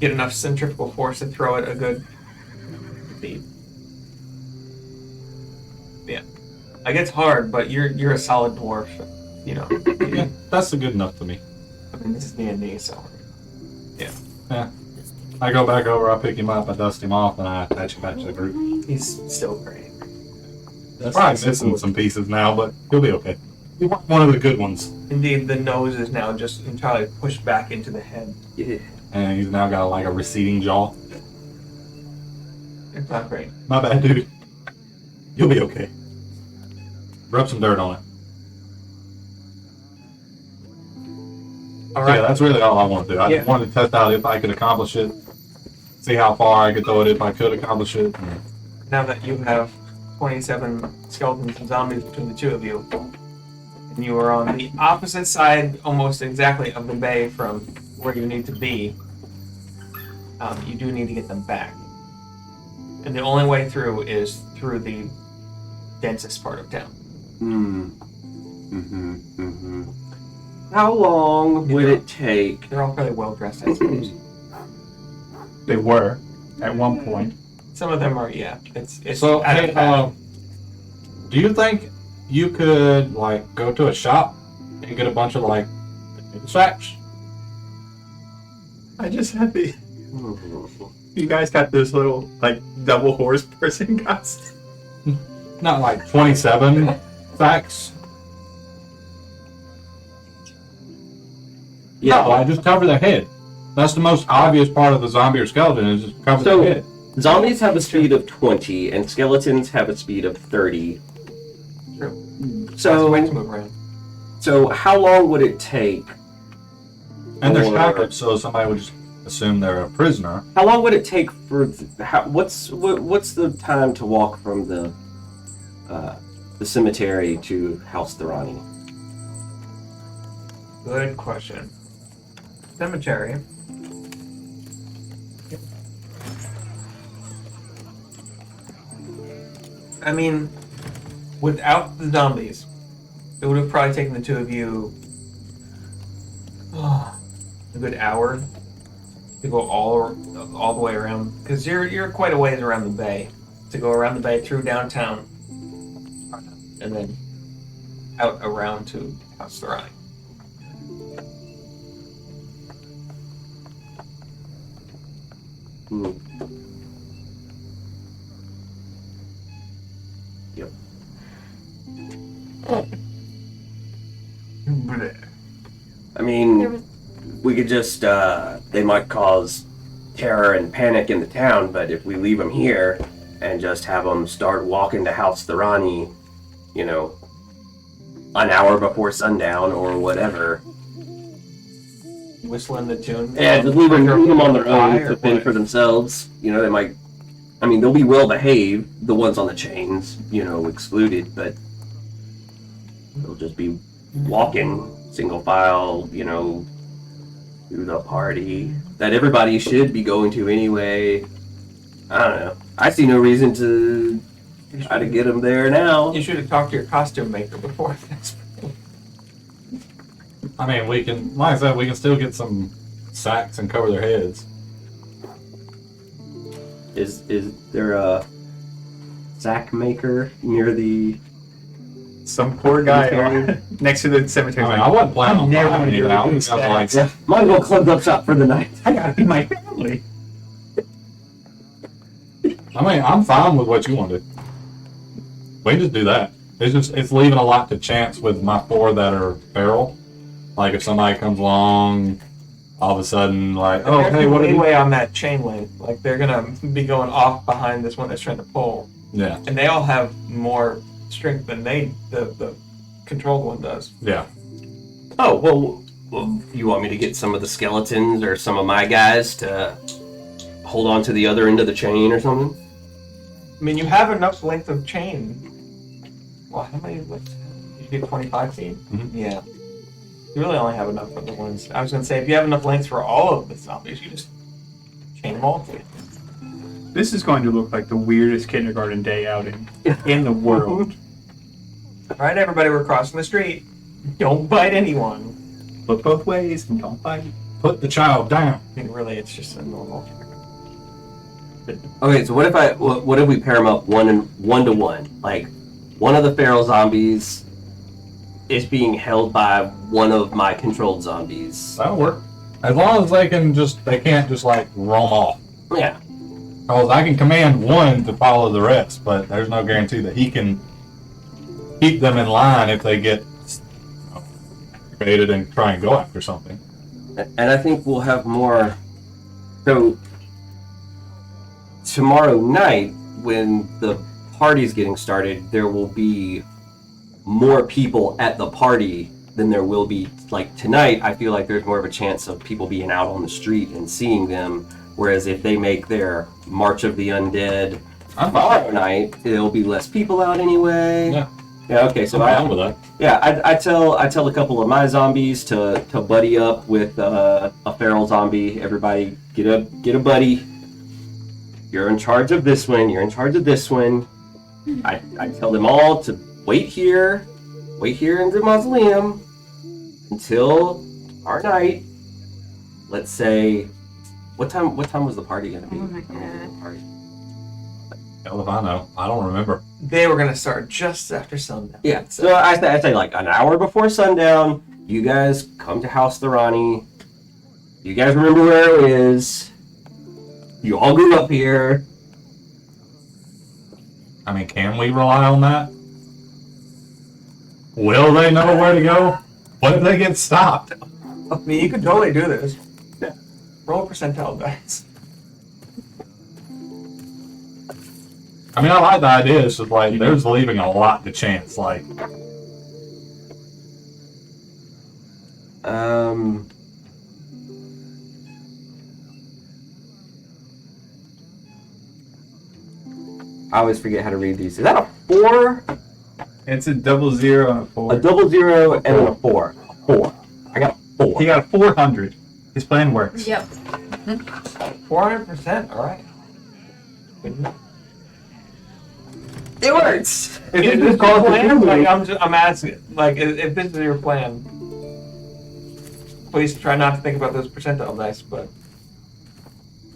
get enough centrifugal force to throw it a good speed. Like it's hard, but you're a solid dwarf. You know. Yeah, that's good enough to me. I mean, this is D&D, so. I go back over, I pick him up, I dust him off, and I attach him back to the group. He's still great. That's probably missing some pieces now, but he'll be okay. He was one of the good ones, Indeed, the nose is now just entirely pushed back into the head. Yeah. and he's now got like a receding jaw. It's not great. My bad, dude. You'll be okay. Rub some dirt on it. All So, yeah, right. that's really all I want to do. I Yeah. just wanted to test out if I could accomplish it, see how far I could throw it if I could accomplish it. Now that you have 27 skeletons and zombies between the two of you, and you are on the opposite side, almost exactly, of the bay from where you need to be, you do need to get them back. And the only way through is through the densest part of town. How long would it take? They're all fairly well dressed, I suppose. They were at one point. Some of them are, yeah. It's So, out of hey, fashion. do you think you could like go to a shop and get a bunch of like sacks? I just had the. You guys got those little like double horse person costumes. Not like 27 sacks. Yeah. No, I just cover the head. That's the most obvious part of the zombie or skeleton is just cover So- the head. Zombies have a speed of 20, and skeletons have a speed of 30. True. That's the way to So, move around. so how long would it take? And they're Or- shackled, so somebody would just assume they're a prisoner. How long would it take for? What's the time to walk from the cemetery to House Thorani? Good question. Cemetery. I mean, without the zombies, it would have probably taken the two of you a good hour to go all the way around, because you're quite a ways around the bay, to go around the bay through downtown, and then out around to House Thorani. Hmm. Yep. I mean, There was we could just, they might cause terror and panic in the town, but if we leave them here and just have them start walking to House Thorani, you know, an hour before sundown or whatever, Whistling the tune. and just leave them on their own Fire, to fend what? for themselves, you know, they might, I mean, they'll be well behaved, the ones on the chains, you know, excluded, but they'll just be walking single file, you know, to the party that everybody should be going to anyway. I don't know. I see no reason to try to get them there now. You should have talked to your costume maker before this. I mean, we can, like I said, we can still get some sacks and cover their heads. Is there a sack maker near the? Some poor guy Cemetery. next to the cemetery. I mean, I wasn't planning on never buying gonna any do of that. I this. was like, Yeah, might as well close up shop for the night. I gotta feed my family. I mean, I'm fine with what you want to do. We can just do that. It's leaving a lot to chance with my four that are feral. Like if somebody comes along, all of a sudden, like, oh, There's hey, no what are you? leeway on that chain link. Like they're gonna be going off behind this one that's trying to pull, Yeah, and they all have more strength than the controlled one does. yeah. Oh, well, you want me to get some of the skeletons or some of my guys to hold on to the other end of the chain or something? I mean, you have enough length of chain. Well, how many? You get 25 feet. Mhm. Yeah. You really only have enough for the ones. I was gonna say, if you have enough length for all of the zombies, you just chain them all together. This is going to look like the weirdest kindergarten day outing in the world. All right, everybody, we're crossing the street. Don't bite anyone. Look both ways and don't bite. Put the child down. I mean, really, it's just a normal. Okay, so what if we pair them up one to one? Like, one of the feral zombies is being held by one of my controlled zombies. That'll work. As long as they can't just like roam off. Yeah. Because I can command one to follow the rest, but there's no guarantee that he can keep them in line if they get activated and try and go after something. And I think we'll have more. So, tomorrow night, when the party's getting started, there will be more people at the party than there will be. Like tonight, I feel like there's more of a chance of people being out on the street and seeing them. Whereas if they make their March of the Undead tomorrow night, there'll be less people out anyway. Yeah. Yeah. Okay. So I'm down with that. yeah, I tell a couple of my zombies to buddy up with a feral zombie. Everybody get a buddy. You're in charge of this one. You're in charge of this one. I tell them all to wait here in the mausoleum until our night. Let's say, what time was the party gonna be? Oh my God. Hell if I know. I don't remember. They were gonna start just after sundown. Yeah, so I say like an hour before sundown. You guys come to House Thorani. You guys remember where it is. You all grew up here. I mean, can we rely on that? Will they know where to go? What if they get stopped? I mean, you could totally do this. Yeah. Roll percentile dice. I mean, I like the idea. It's just like there's leaving a lot to chance. Like, I always forget how to read these. Is that a 4? It's a 00 and a 4. A 00 and then a 4. A 4. I got a 4. He got a 400. His plan works. Yep. 400%. All right. It works. Is this your plan? Like, I'm asking. Like, if this is your plan, please try not to think about those percentile dice. But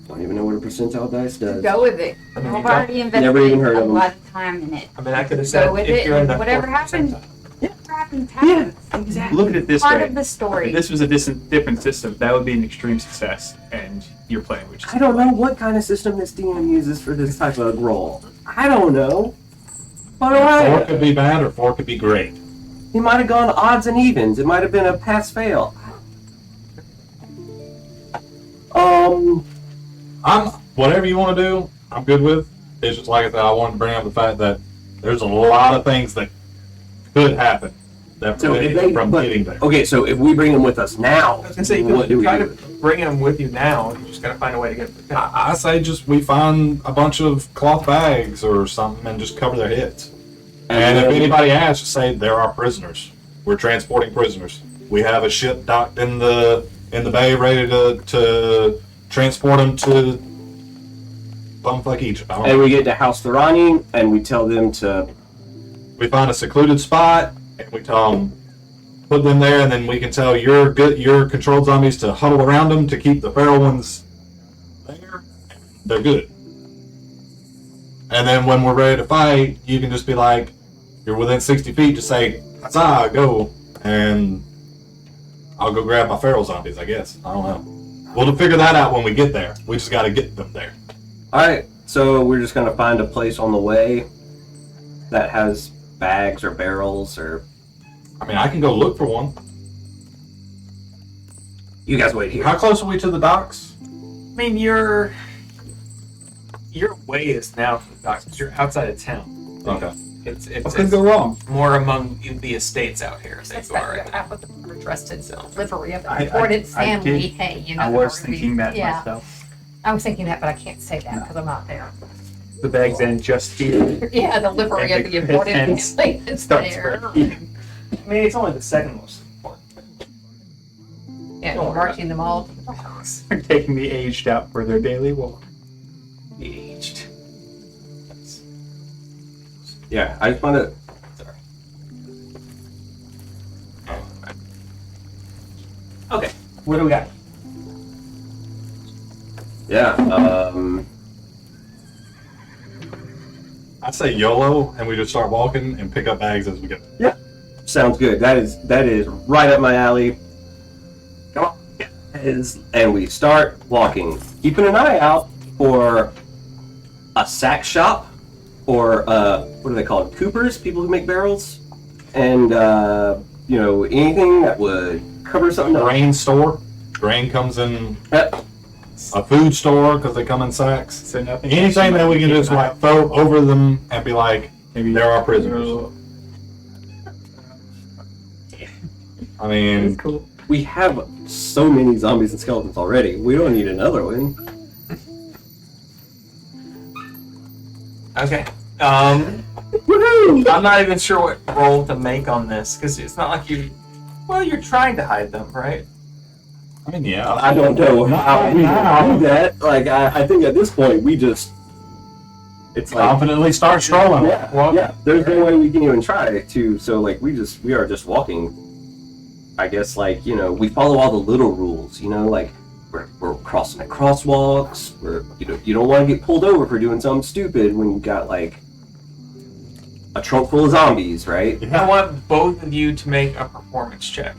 Don't even know what a percentile dice does. Go with it. I mean, I've you already invested Never even heard a of them. lot of time in it. I mean, I could have said Go with if it, you're in the whatever 4th happens. percentile. Whatever happens, happens. Exactly. Look at it this Part way. of the story. If this was a different system, that would be an extreme success, and your plan would just I don't know what kind of system this DM uses for this type of role. I don't know. What do I 4 know? could be bad or 4 could be great. He might have gone odds and evens. It might have been a pass-fail. I'm whatever you want to do. I'm good with. It's just like I said. I wanted to bring up the fact that there's a lot of things that could happen that So prevent if they, you from but- getting there. Okay, so if we bring him with us now, I was gonna say you what could do we try do? to bring him with you now. You just gotta find a way to get. I say just we find a bunch of cloth bags or something and just cover their heads. And if anybody asks, just say there are prisoners. We're transporting prisoners. We have a ship docked in the bay, ready to transport them to bumfuck Egypt. I don't And know. we get to House Thorani, and we tell them to. We find a secluded spot, and we tell them put them there, and then we can tell your controlled zombies to huddle around them to keep the feral ones there. They're good. And then when we're ready to fight, you can just be like, you're within 60 feet, just say, huzzah, go. And I'll go grab my feral zombies, I guess. I don't know. We'll figure that out when we get there. We just got to get them there. Alright, so we're just gonna find a place on the way that has bags or barrels or. I mean, I can go look for one. You guys wait here. How close are we to the docks? I mean, your way is now to the docks because you're outside of town. Okay. It's What could go wrong? more among the estates out here. That That's you are that right half of the dressed in livery of I- the imported I family. did- Hey, you know. I was how we- thinking that yeah, myself. I was thinking that, but I can't say that because I'm not there. The bag's in just here. Yeah, the livery of the imported Hence, family is starts there. breaking. I mean, it's only the second most important. Yeah, Don't worry marching them all to the docks. They're taking the aged out for their daily walk. Aged. That's- Yeah, I just wanna. Sorry. Okay, what do we got? Yeah, I say YOLO, and we just start walking and pick up bags as we go. Sounds good. That is right up my alley. Come on. And we start walking, keeping an eye out for a sack shop or what are they called? Coopers, people who make barrels, and anything that would cover something up. Grain store. Grain comes in. Uh, A food store because they come in sacks. So nothing. Anything that we can just like throw over them and be like, Maybe they're our prisoners. I mean, Cool. We have so many zombies and skeletons already. We don't need another one. Okay. Woohoo! I'm not even sure what roll to make on this because it's not like you. Well, you're trying to hide them, right? I mean, yeah. I don't know how we do that. Like, I think at this point we just. It's like. Confidently start strolling. Yeah. There's no way we can even try to. So like we are just walking. I guess like we follow all the little rules. Like we're crossing at crosswalks. You don't want to get pulled over for doing something stupid when you've got like a trunk full of zombies, right? I want both of you to make a performance check.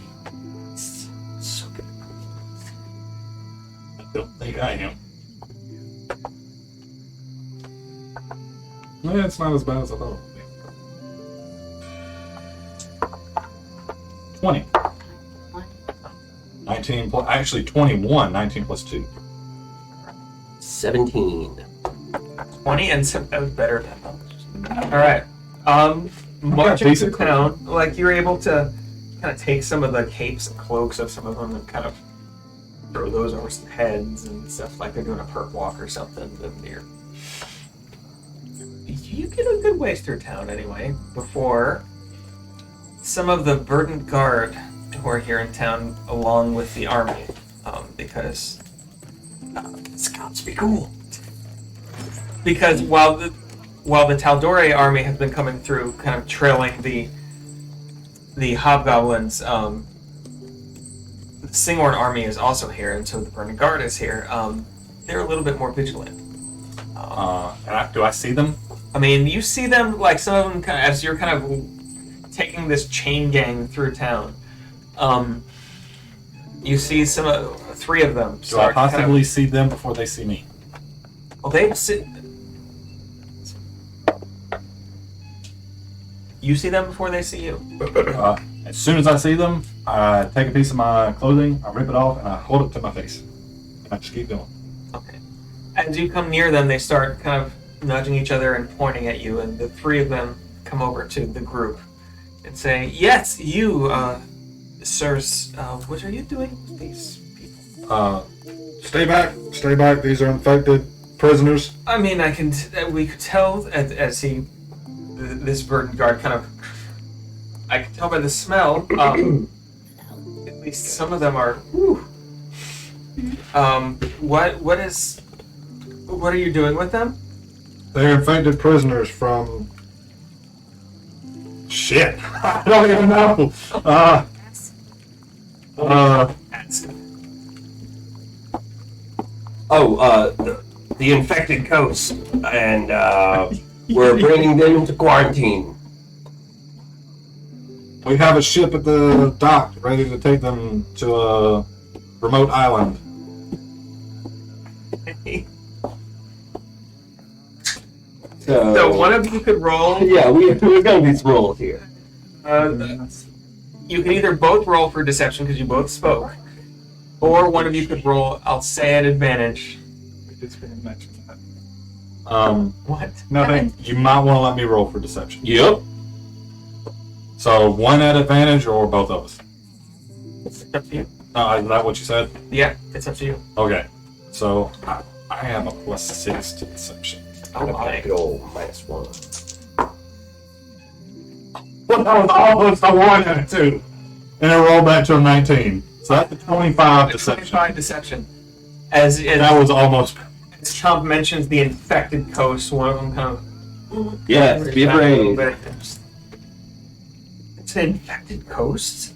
So good. I don't think I am. Yeah, it's not as bad as I thought it would be. 20. 19 plus, actually 21, 19 plus 2. 17. 20 and that was better than all right. Marching decent through town, like you're able to kind of take some of the capes and cloaks of some of them and kind of throw those over some heads and stuff like they're doing a perk walk or something. You get a good ways through town anyway before some of the verdant guard who are here in town along with the army, because scouts be cool. Because while the Taldore army has been coming through, kind of trailing the hobgoblins, the Singorn army is also here, and so the Burning Guard is here. They're a little bit more vigilant. Do I see them? I mean, you see them, like some of them, as you're kind of taking this chain gang through town. You see three of them. Do I possibly see them before they see me? Well, they sit. You see them before they see you. As soon as I see them, I take a piece of my clothing, I rip it off, and I hold it to my face. And I just keep going. Okay. As you come near them, they start kind of nudging each other and pointing at you, and the three of them come over to the group and say, "Yes, you, sirs. What are you doing with these people?" Stay back. These are infected prisoners. I mean, we could tell as this verdant guard kind of. I can tell by the smell. At least some of them are. Whew. What are you doing with them? They're infected prisoners from. Shit. I don't even know. The infected coast, and we're bringing them into quarantine. We have a ship at the dock ready to take them to a remote island. So one of you could roll. Yeah, we're gonna be rolled here. You can either both roll for deception because you both spoke, or one of you could roll. I'll say at advantage. We just didn't mention that. What? Nothing. You might want to let me roll for deception. Yep. So one at advantage or both of us? It's up to you. Is that what you said? Yeah, it's up to you. Okay. So I have a +6 to deception. Oh my. Good old -1. Well, that was almost a 1 and a 2. And it rolled back to a 19. So that's a 25 deception. 25 deception. As That was almost. Chomp mentions the infected coast, one of them kind of. Yes, be brave. It's an infected coast?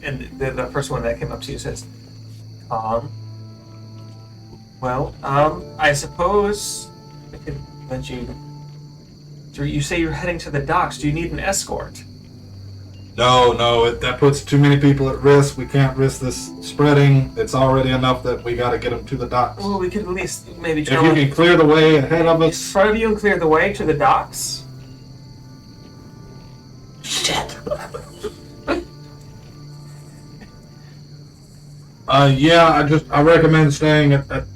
And the first one that came up to you says, well, I suppose I could let you You say you're heading to the docks. Do you need an escort? No, that puts too many people at risk. We can't risk this spreading. It's already enough that we got to get them to the docks. Well, we could at least maybe If you can clear the way ahead of in us. front of you and clear the way to the docks. Yeah, I recommend staying at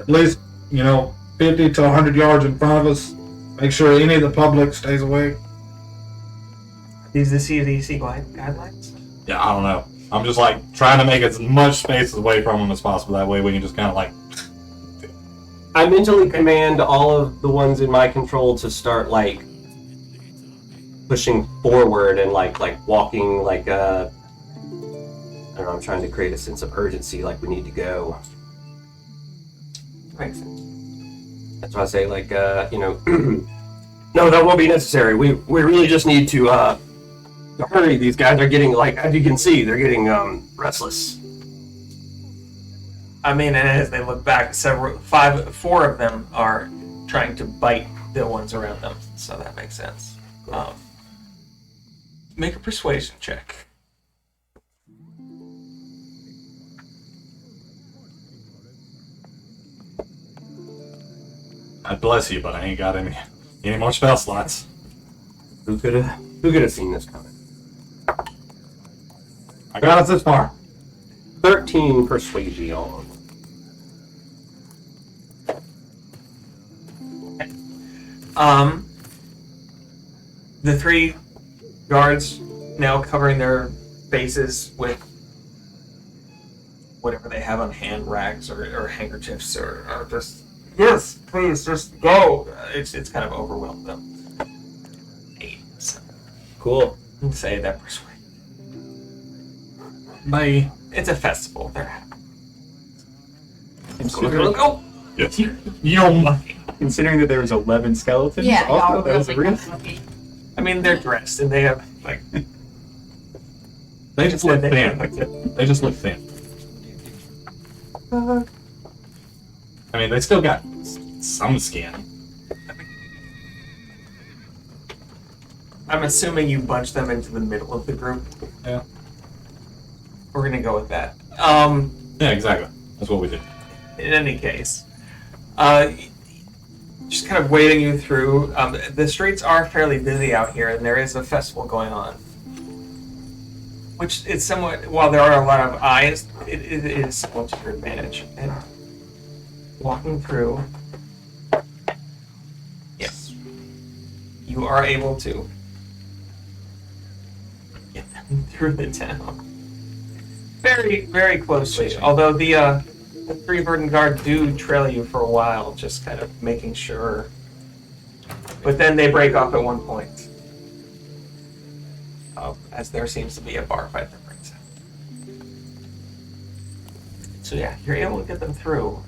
least 50 to 100 yards in front of us. Make sure any of the public stays away. These the CDC guidelines? Yeah, I don't know. I'm just trying to make as much space away from them as possible. That way we can just kind of I mentally command all of the ones in my control to start pushing forward and walking I don't know, I'm trying to create a sense of urgency, we need to go. Makes sense. That's why I say no, that won't be necessary. We really just need to hurry. These guys are getting as you can see, they're getting restless. I mean, and as they look back, 4 of them are trying to bite the ones around them, so that makes sense. Make a persuasion check. I bless you, but I ain't got any more spell slots. Who could have seen this coming? I got us this far. 13 persuasion. The 3 guards now covering their faces with whatever they have on hand, rags or handkerchiefs, or just, yes, please, just go. It's kind of overwhelmed them. 8. So Cool. say that persuade. Bye. It's a festival. They're happy. Considering, Go. Yes. considering that there was 11 skeletons, Yeah, also, y'all that was really real. lucky. I mean, they're dressed and they have They just look thin. thin. They just look thin. I mean, they still got some skin. I'm assuming you bunch them into the middle of the group. Yeah. We're gonna go with that. Yeah, exactly. That's what we did. In any case, just kind of wading you through. The streets are fairly busy out here, and there is a festival going on. Which is somewhat, while there are a lot of eyes, it is somewhat to your advantage. And walking through, yes, you are able to get them through the town. Very, very closely. Although the 3 Verdant Guard do trail you for a while, just kind of making sure. But then they break off at one point. As there seems to be a bar fight that breaks out. So yeah, you're able to get them through.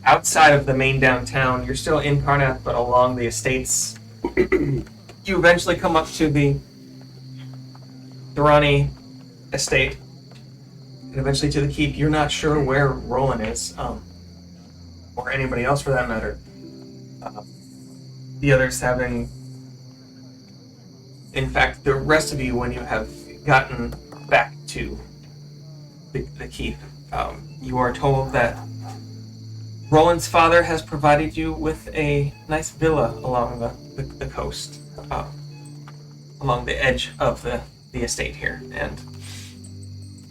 Outside of the main downtown, you're still in Karnath, but along the estates, you eventually come up to the Durrani estate, and eventually to the keep. You're not sure where Roland is, or anybody else for that matter. The others having, in fact, the rest of you, when you have gotten back to the keep, you are told that Roland's father has provided you with a nice villa along the coast, along the edge of the estate here, and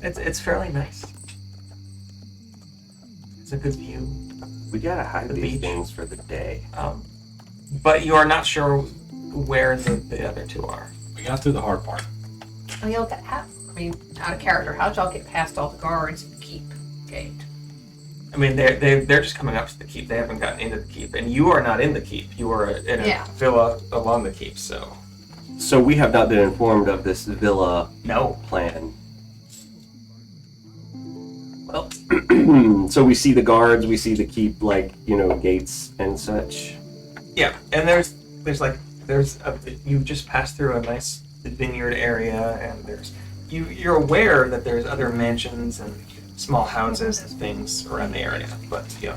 it's fairly nice. It's a good view, We gotta hide The these beach. things for the day. but you are not sure where the other 2 are. We got through the hard part. Oh, y'all got out of character. How'd y'all get past all the guards and keep gate? I mean, they're just coming up to the keep. They haven't gotten into the keep, and you are not in the keep. You are in a Yeah. villa along the keep. So So we have not been informed of this villa no. plan. Well, So we see the guards, we see the keep, gates and such. yeah, and there's you've just passed through a nice vineyard area, and you're aware that there's other mansions and small houses and things around the area, but yeah.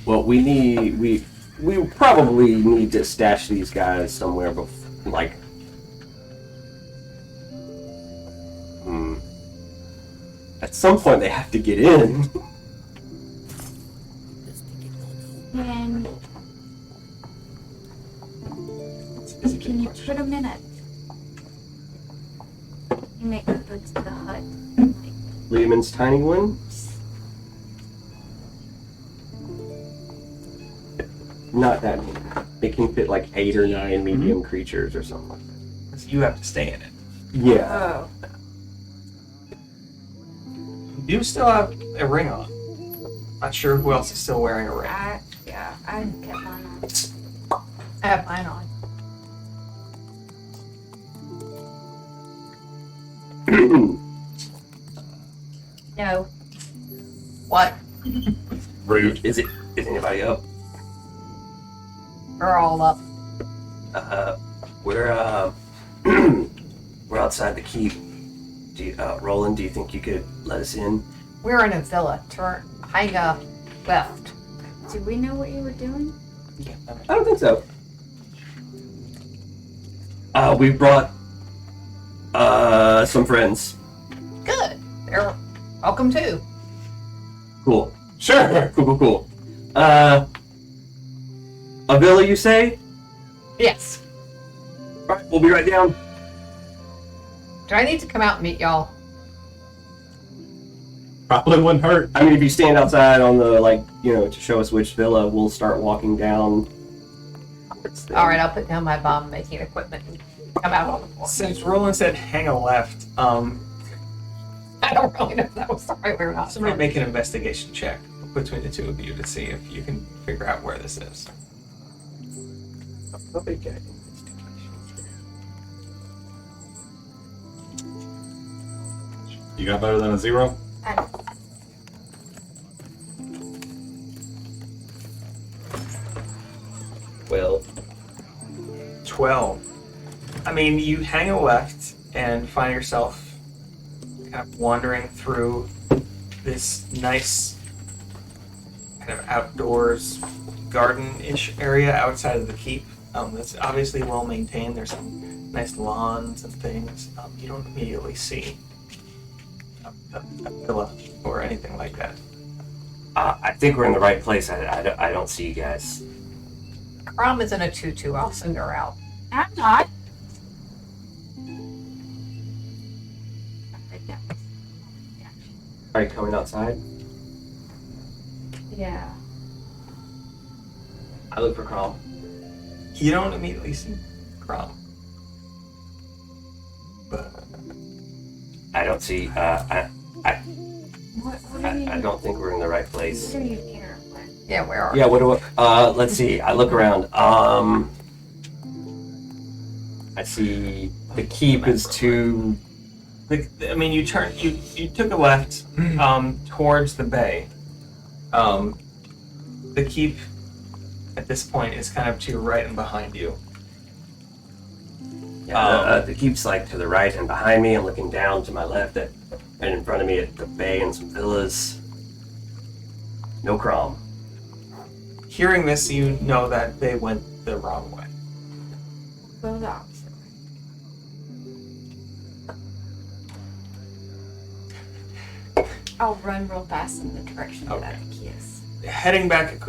Well, we we probably need to stash these guys somewhere before, like. At some point, they have to get in. And can you put them in it? You make the hut. Lehman's tiny one. Not that many. It can fit like 8 or 9 medium creatures or something like that. So you have to stay in it. Yeah. Oh. You still have a ring on. Not sure who else is still wearing a ring. I kept mine on. I have mine on. No. What? Rude. Is anybody up? We're all up. We're we're outside the keep. Roland, do you think you could let us in? We're in a villa. Turn, hang left. Did we know what you were doing? Yeah. I don't think so. We brought some friends. Good. They're welcome too. Cool. Sure. Cool. A villa, you say? Yes. All right, we'll be right down. Do I need to come out and meet y'all? Probably wouldn't hurt. I mean, if you stand outside on the, to show us which villa, we'll start walking down. All right, I'll put down my bomb making equipment and come out on the floor. Since Roland said hang a left, I don't really know if that was the right way or not. somebody make an investigation check between the two of you to see if you can figure out where this is. You got better than a 0? Well, 12. I mean, you hang a left and find yourself kind of wandering through this nice kind of outdoors garden-ish area outside of the keep. That's obviously well maintained. There's some nice lawns and things. You don't immediately see a villa or anything like that. I think we're in the right place. I don't see you guys. Crom is in a tutu. I'll send her out. I'm not. Are you coming outside? Yeah. I look for Crom. You don't immediately see Crom. But I don't see. What are you? I don't think we're in the right place. What are you here? Yeah, where are Yeah. What do I? Let's see. I look around. I see the keep is too. I mean, you took a left towards the bay. The keep at this point is kind of to your right and behind you. Yeah, the keep's like to the right and behind me. I'm looking down to my left and in front of me at the bay and some villas. No Crom. Hearing this, you know that they went the wrong way. Go the opposite way. I'll run real fast in the direction that Okay. the key is. Heading back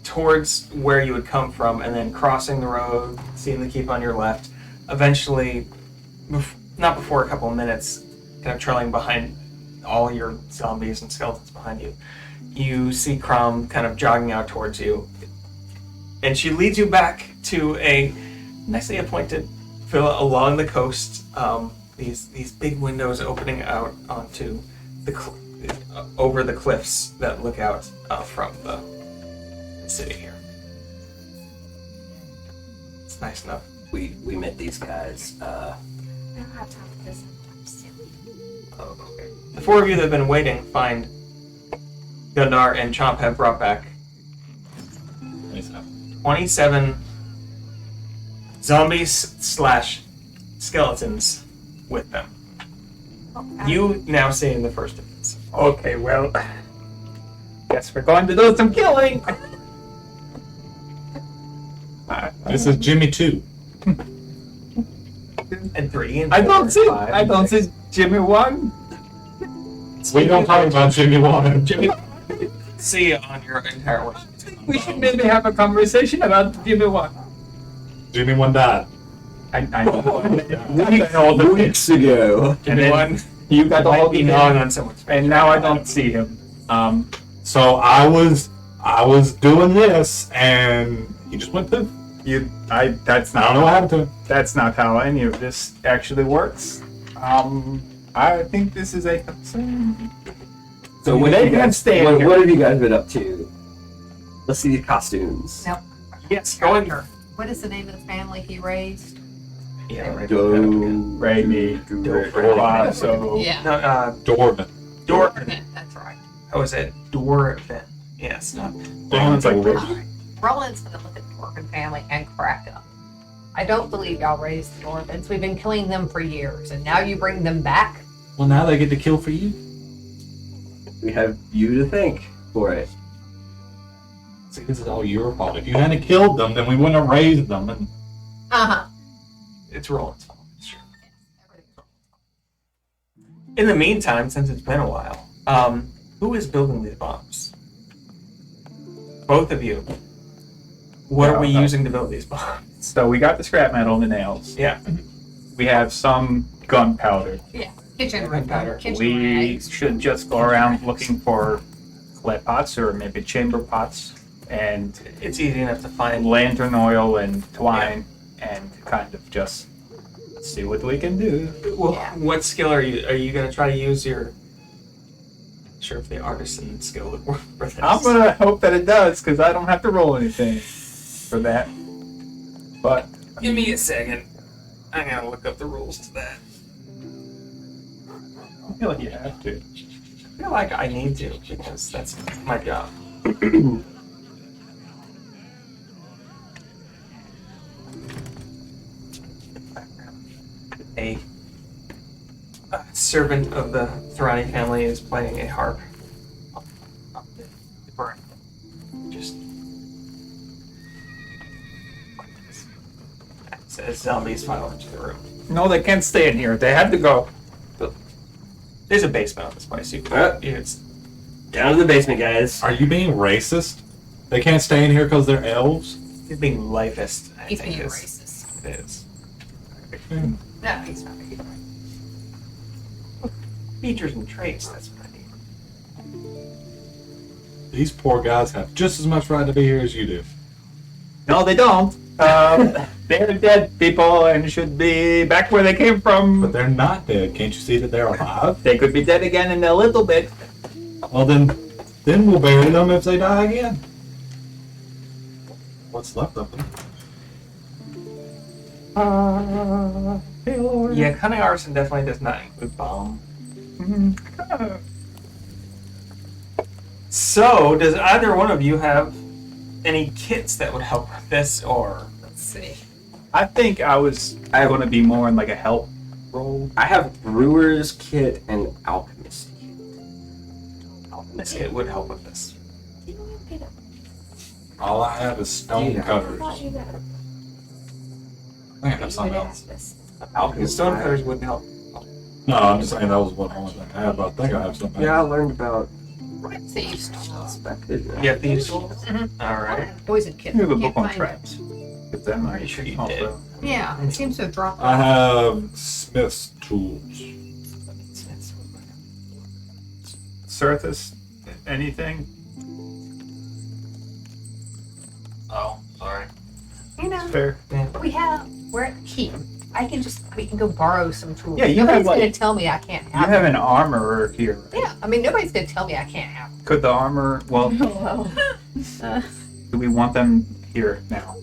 towards where you would come from, and then crossing the road, seeing the keep on your left. Eventually, not before a couple of minutes, kind of trailing behind all your zombies and skeletons behind you, you see Crom kind of jogging out towards you. And she leads you back to a nicely appointed villa along the coast. These big windows opening out onto over the cliffs that look out from the city here. It's nice enough. We met these guys. I don't have time for this. I'm silly. Oh, okay. The four of you that have been waiting find Gundar and Chomp have brought back 27 zombies / skeletons with them. You now seeing the first of these. Okay, well, guess we're going to do some killing. This is Jimmy 2. And 3 and I don't 4, see. 5, I don't and 6. see Jimmy 1. We don't talk about Jimmy 1. Jimmy, see on your entire wish. We should maybe have a conversation about Jimmy 1. Jimmy 1 died. I know. Weeks ago. And then Anyone? you got the Might whole be email, gnawing on someone's face. and now I don't see him. So I was doing this, and he just went poof. That's I don't know what happened to him. That's not how any of this actually works. I think this is a concern. So what, They have you can guys, stay in what, here. what have you guys been up to? Let's see these costumes. No. Yes, go in. What is the name of the family he raised? Yeah, right. Go. Rainy, so Yeah. No, Dorman. Dorvin. That's right. How is it? Dorvin. Yes, not. Dorman's like this. Roland's gonna look at the Dwarven family and crack up. I don't believe y'all raised the Dwarvens. We've been killing them for years, and now you bring them back? Well, now they get to kill for you. We have you to thank for it. See, this is all your fault. If you hadn't killed them, then we wouldn't have raised them. And Uh-huh. It's Roland's fault. Sure. In the meantime, since it's been a while, who is building these bombs? Both of you. What are we Yeah, using to build these bombs? So we got the scrap metal and the nails. Yeah. We have some gunpowder. Kitchen Gunpowder. kitchen We rags. should just go around looking for clay pots or maybe chamber pots and It's easy enough to find. lantern oil and twine and kind of just see what we can do. Well, Yeah. what skill are you? Are you going to try to use your? Sure, if the artisan skill would work for this. I'm gonna hope that it does because I don't have to roll anything for that. But Give me a second. I gotta look up the rules to that. I feel like you have to. I feel like I need to because that's my job. A servant of the Thrani family is playing a harp. Just as zombies file into the room. No, they can't stay in here. They have to go. There's a basement on this place. It's Down to the basement, guys. are you being racist? They can't stay in here because they're elves? it's being lifeist. I He's think being is racist. it is. No, he's not. He's right. Features and traits. That's what I need. These poor guys have just as much right to be here as you do. No, they don't. They're dead people and should be back where they came But from. they're not dead. Can't you see that they're alive? They could be dead again in a little bit. Well, then we'll bury them if they die again. What's left of them? Yeah, cunning artisan definitely does not include bomb. So, does either one of you have any kits that would help with this, or Let's see. I think I was going to be more in like a help role. I have brewer's kit and alchemist kit. this kit would help with this? All I have is stone Yeah. cutters. I think I have something else. Alchemist stone cutters wouldn't help. No, I'm just saying that was one only thing I have. But I think I have something Yeah, I else. learned about Thieves. expected. You have these tools? Alright. Poison kit. You have a Can't book on find traps. Get them. Pretty sure you also. did. it. Yeah, it seems to have dropped. I have smith's tools. Surthus, anything? Oh, sorry. You know, Fair. we're at the keep. We can go borrow some tools. Yeah, you have, Nobody's like- gonna tell me I can't You have have them. an armorer here. Yeah, I mean, nobody's gonna tell me I can't have them. Could the armor? Well, do we want them here now?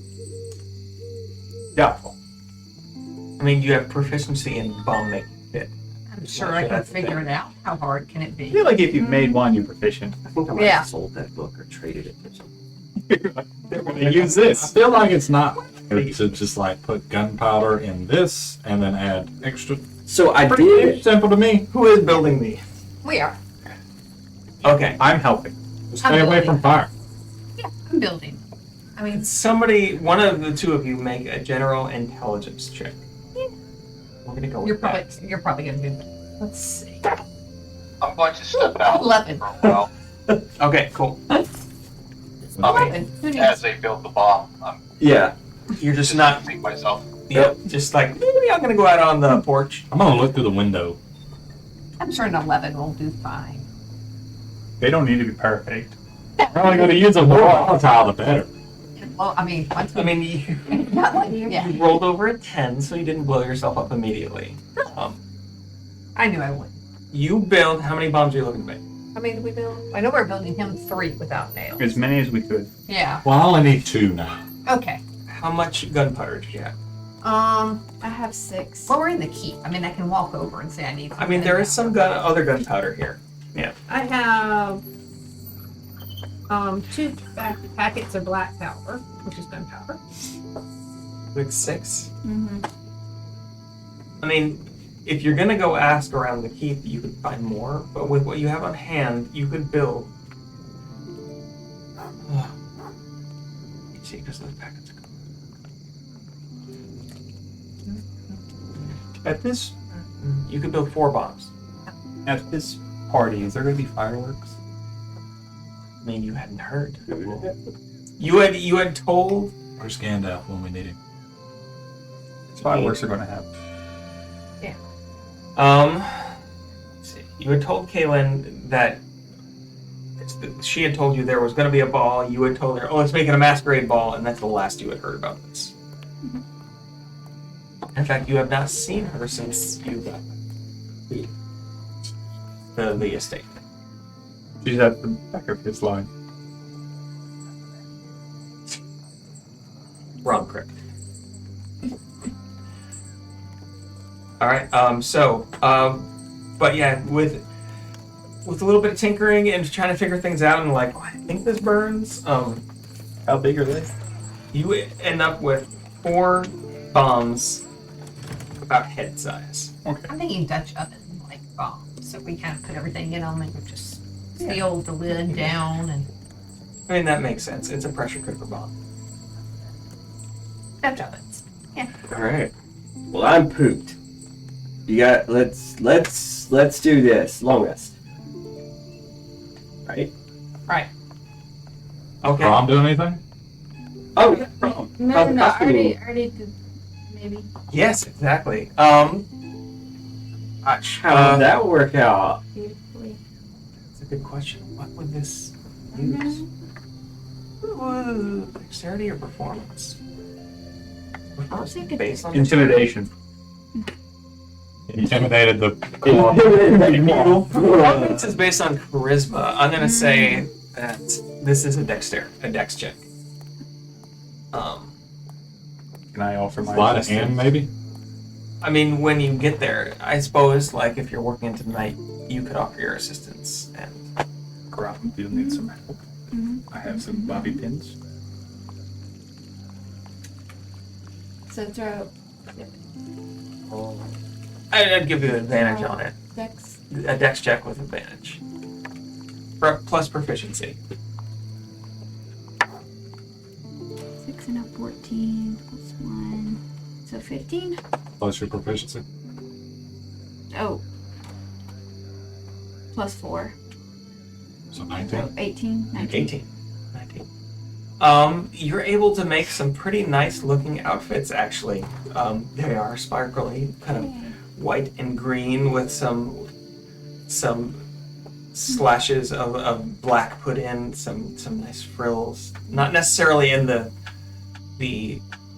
Doubtful. I mean, you have proficiency in bomb making kit. I'm sure I can That's the figure thing. it out. How hard can it I be? feel like if you've made one, you're proficient. I think I might Yeah. have sold that book or traded it for something. They're going to use I this. feel like it's not good to just like put gunpowder in this and then add extra. So I Pretty did. simple to me. Who is building these? We are. Okay. I'm helping. Just stay away from fire. Yeah, I'm building. I mean, Somebody, one of the two of you, make a general intelligence check. We're gonna go you're with probably that. you're probably gonna do that. Let's see. I'm going to step out 11. for a while Okay, cool. Okay, 11. Who needs? as they build the bomb. I'm Yeah. you're just not. think myself. Yep. Just like maybe I'm gonna go out on the porch. I'm gonna look through the window. I'm sure an 11 will do fine. They don't need to be perfect. We're only gonna use a more volatile, the better. Well, I mean, once I mean, you, not like yeah. you rolled over a 10, so you didn't blow yourself up immediately. I knew I would. You build. How many bombs are you looking to make? How many did we build? I know we're building him 3 without nails. As many as we could. Yeah. Well, I only need 2 now. Okay. How much gunpowder do you have? I have 6. Well, we're in the keep. I mean, I can walk over and say I need. I mean, there is some other gunpowder here. I have 2 packets of black powder, which is gunpowder. Like 6. Mm-hmm. I mean, if you're gonna go ask around the keep, you could find more. But with what you have on hand, you could build. See, just those packets. At this You could build 4 bombs. party, is there gonna be fireworks? I mean, you hadn't heard. You had told. Where's Gandalf when we need him? Fireworks are gonna happen. Let's see. You had told Kaylin that she had told you there was going to be a ball. You had told her, "Oh, let's make it a masquerade ball," and that's the last you had heard about this. In fact, you have not seen her since you got the estate. She's at the back of his line. Wrong crypt. All right. But yeah, with a little bit of tinkering and trying to figure things out, and like, oh, I think this burns. How big are they? You end up with 4 bombs about head size. I'm thinking Dutch oven like bombs, so we kind of put everything in them and just seal the lid down and I mean, that makes sense. It's a pressure cooker bomb. Dutch ovens. All right. Well, I'm pooped. You got. Let's do this. Long rest. Right. Right. Okay. Prom doing anything? Oh yeah. No, How's no, I costuming? already did. Maybe. Yes, exactly. How did that work out? Beautifully. That's a good question. What would this I don't use? know. Dexterity or performance? I'll take a Based on Intimidation. Intimidated the. Performance is based on charisma. I'm gonna say that this is a dex check. Can I offer my Sleight of assistance? hand, maybe? I mean, when you get there, I suppose, like, if you're working into the night, you could offer your assistance. And Graham, do you need some help? I have some bobby pins. So throw I'd give you an advantage on it. Dex. A dex check with advantage. Plus proficiency. 6 and a 14 plus 1. So 15? Plus your proficiency. Oh. Plus 4. So So 19. 18? 19. 19. You're able to make some pretty nice looking outfits, actually. They are sparkly, kind of white and green with some slashes of black put in, some nice frills. Not necessarily in the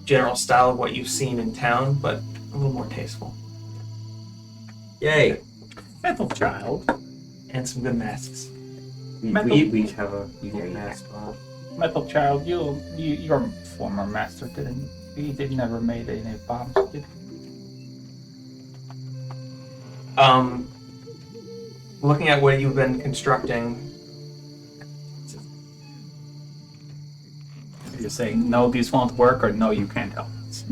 general style of what you've seen in town, but a little more tasteful. Yay! Metal child. And some good masks. We each have a unique mask on. Metal child, your former master did never made any bombs, did he? Looking at what you've been constructing, You're saying, no, these won't work, or no, you can't help us.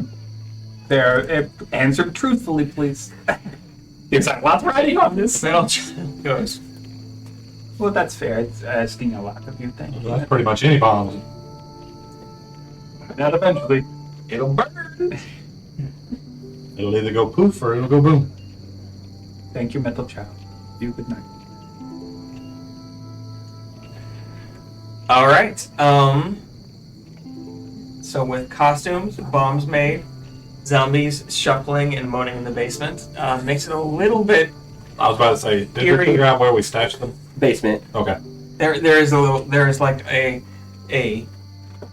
There, answer truthfully, please. There's a lot writing on this. Metal goes, Well, that's fair. It's asking a lot of you, thank you. That's pretty much any bombs. Not eventually. It'll burn. It'll either go poof or it'll go boom. Thank you, mental child. You good night. All right. So with costumes, bombs made, zombies shuffling and moaning in the basement, makes it a little bit. I was about to say, did we Eerie. figure out where we stashed them? Basement. Okay. There is like a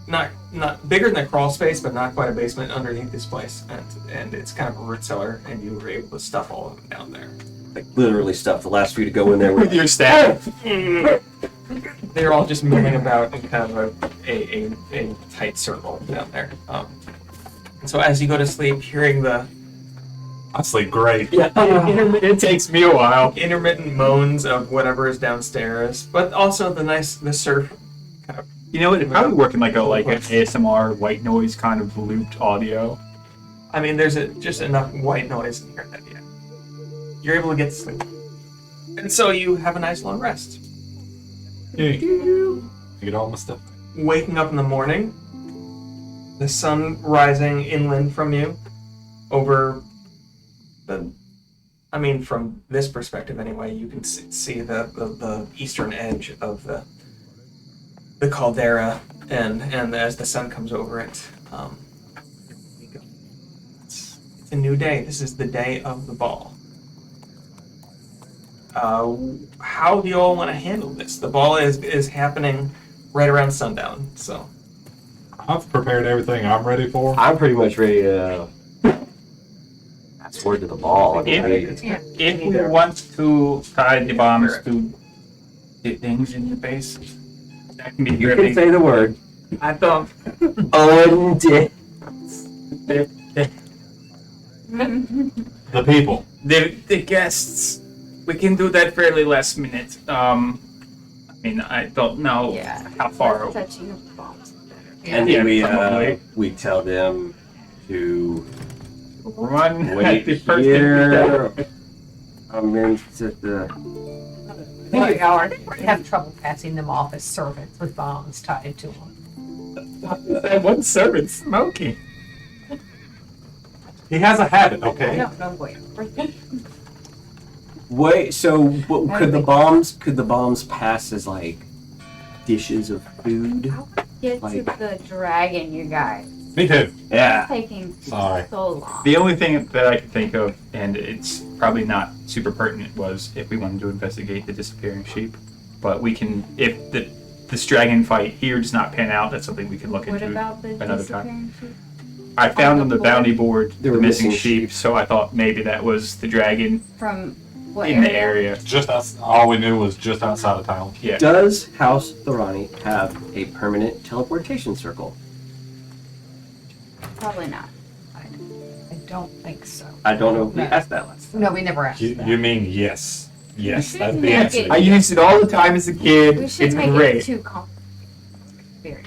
not bigger than a crawl space, but not quite a basement underneath this place, and it's kind of a root cellar, and you were able to stuff all of them down there. Like literally stuff. The last few to go in there With with your staff. They're all just moving about in kind of a tight circle down there. And so as you go to sleep, hearing the I sleep great. It takes me a while. intermittent moans of whatever is downstairs, but also the surf kind of. You know what? It'd probably work in like an ASMR white noise kind of looped audio. I mean, there's just enough white noise in here that you're able to get to sleep, and so you have a nice long rest. Yay. You get all my stuff. Waking up in the morning, the sun rising inland from you, over the. I mean, from this perspective anyway, you can see the eastern edge of the caldera, and as the sun comes over it, it's a new day. This is the day of the ball. How do you all want to handle this? The ball is happening right around sundown, so. I've prepared everything I'm ready for. I'm pretty much ready to pass word to the ball. If we want to tie the bombs to the things in the base, that can be You really. can say the word. I thought. Undid. The people. The guests. We can do that fairly last minute. I mean, I don't know Yeah. how far. Touching of bombs. And Yeah, then probably. we tell them to Run wait the first here. I'm into the. They have trouble passing them off as servants with bombs tied to them. That one servant smoking. He has a habit, okay? No, wait. Wait, so could the bombs pass as like dishes of food? Get Like- to the dragon, you guys. Me too. Yeah. It's taking Sorry. so long. The only thing that I could think of, and it's probably not super pertinent, was if we wanted to investigate the disappearing sheep. But we can, if this dragon fight here does not pan out, that's something we can look What into about the another time. disappearing sheep? I found the on the board? bounty board There the were missing missing sheep, sheep. so I thought maybe that was the dragon From what in the area. All we knew was just outside of town. Yeah. Does House Thorani have a permanent teleportation circle? Probably not. I don't think so. I don't know if we No. asked that last time. No, we never asked that. You mean yes. Yes, that's the Make answer. it- I used it all the time as a kid. We should It's make great. it too complicated. Very.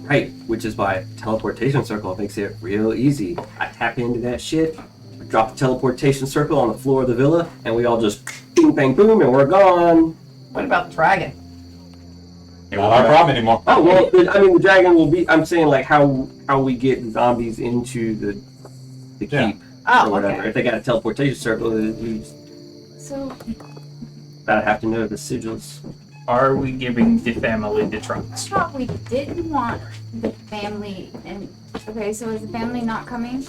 Right, which is why teleportation circle makes it real easy. I tap into that shit, drop the teleportation circle on the floor of the villa, and we all just bing bang boom, and we're gone. What about the dragon? Not our problem anymore. Oh well, the dragon will be. I'm saying like how we get zombies into the Yeah. keep or Oh, whatever. okay. If they got a teleportation circle, we So gotta have to know the sigils. Are we giving the family the I trunks? thought we didn't want the family and okay, so is the family not coming?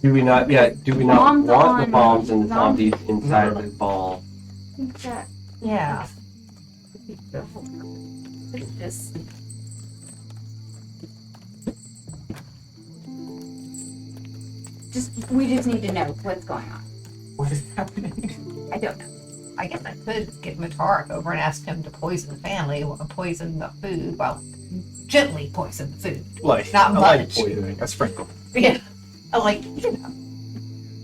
Do we not? Yeah. Do we not Bombs want the on bombs and the zombies. zombies inside the ball? I think that Yeah. it's just we just need to know what's going on. What is happening? I don't know. I guess I could get Matarik over and ask him to poison the family, or poison the food. Well, gently poison the food. Like, Not I like much. poisoning. A sprinkle. Yeah. Like, you know,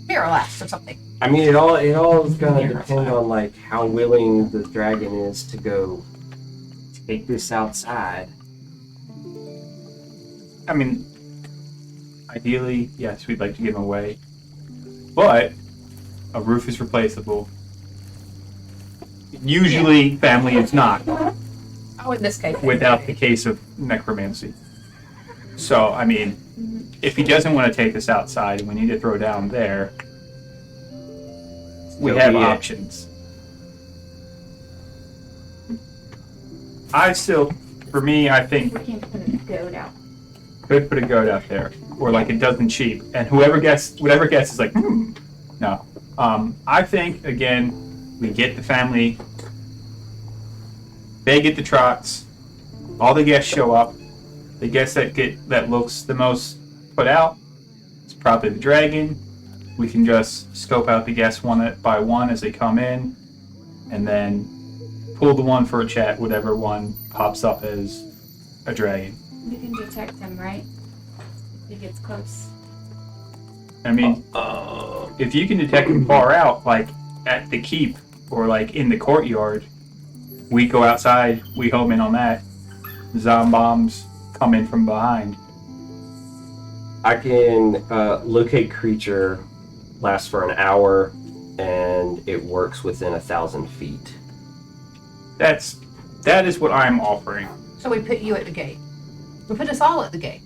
Parallax or something. I mean, it all is gonna depend on like how willing the dragon is to go take this outside. I mean, ideally, yes, we'd like to give them away. But a roof is replaceable. Usually, family is not, Oh, in this case. without the case of necromancy. So, I mean, if he doesn't want to take us outside and we need to throw down there, we So have be it. options. I still, for me, I think We can put a goat out. could put a goat out there, or like a dozen sheep, and whatever gets is like, no. I think again, we get the family, they get the trots, all the guests show up. The guest that looks the most put out is probably the dragon. We can just scope out the guests one by one as they come in, and then pull the one for a chat, whatever one pops up as a dragon. You can detect him, right? If he gets close. I mean, if you can detect him far out, like at the keep or like in the courtyard, we go outside, we home in on that. Zombombs come in from behind. I can locate creature, lasts for an hour, and it works within 1,000 feet. That is what I'm offering So we put you at the gate. We put us all at the gate.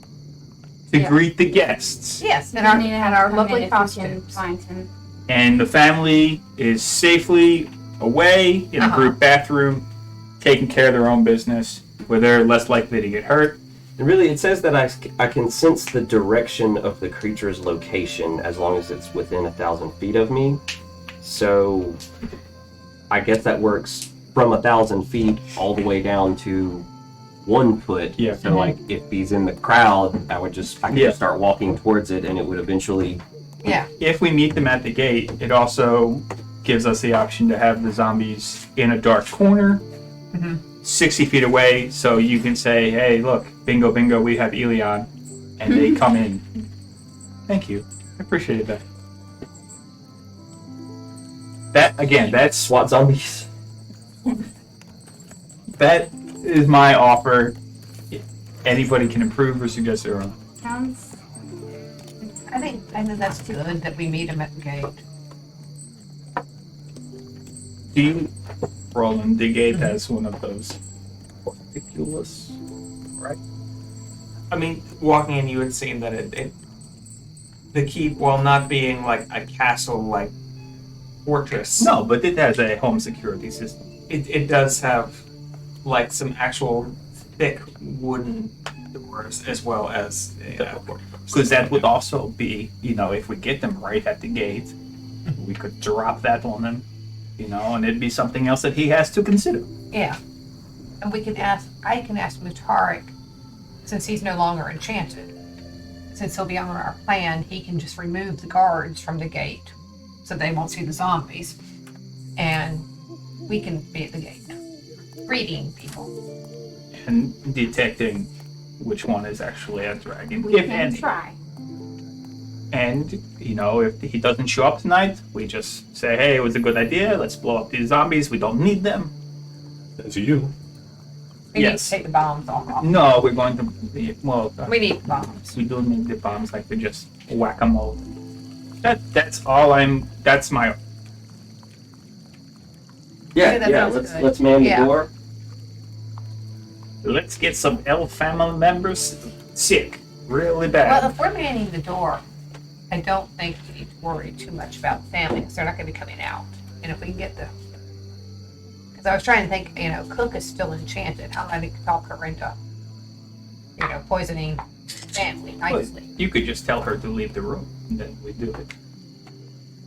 to Yeah. greet the guests, Yes, and We our need to have and our him come in lovely if we can costumes. find him. and the family is safely away in a Uh-huh. group bathroom, taking care of their own business, where they're less likely to get hurt. And really, it says that I can sense the direction of the creature's location as long as it's within 1,000 feet of me. So I guess that works from 1,000 feet all the way down to 1 foot. Yeah. So like if he's in the crowd, I could just start walking towards it, and it would eventually. Yeah. If we meet them at the gate, it also gives us the option to have the zombies in a dark corner, 60 feet away, so you can say, hey, look, bingo, bingo, we have Elion, and they come in. Thank you. I appreciate that. That, again, that's SWAT zombies. that is my offer. Anybody can improve or suggest their own. Sounds. I think that's good that we meet him at the gate. Do you, Roland, the gate has one of those ridiculous, right? I mean, walking in, you had seen that the keep, while not being like a castle-like fortress, No, but it has a home security system. it does have like some actual thick wooden doors as well as Because that would also be, if we get them right at the gate, we could drop that on them, and it'd be something else that he has to consider. Yeah. And I can ask Mutarik, since he's no longer enchanted, since he'll be on our plan, he can just remove the guards from the gate so they won't see the zombies. And we can be at the gate, greeting people. And detecting which one is actually a dragon. We If can any. try. And, if he doesn't show up tonight, we just say, hey, it was a good idea, let's blow up these zombies, we don't need them. That's you. We need Yes. to take the bombs off. No, we're going to, We need bombs. we do need the bombs, like to just whack them all. That's my, Yeah, that sounds let's good. let's man the Yeah. door. let's get some elf family members sick, really Well, bad. if we're manning the door, I don't think we need to worry too much about family because they're not going to be coming out. And if we can get the, because I was trying to think, Cook is still enchanted. How might I talk her into, poisoning family nicely? You could just tell her to leave the room, and then we do it.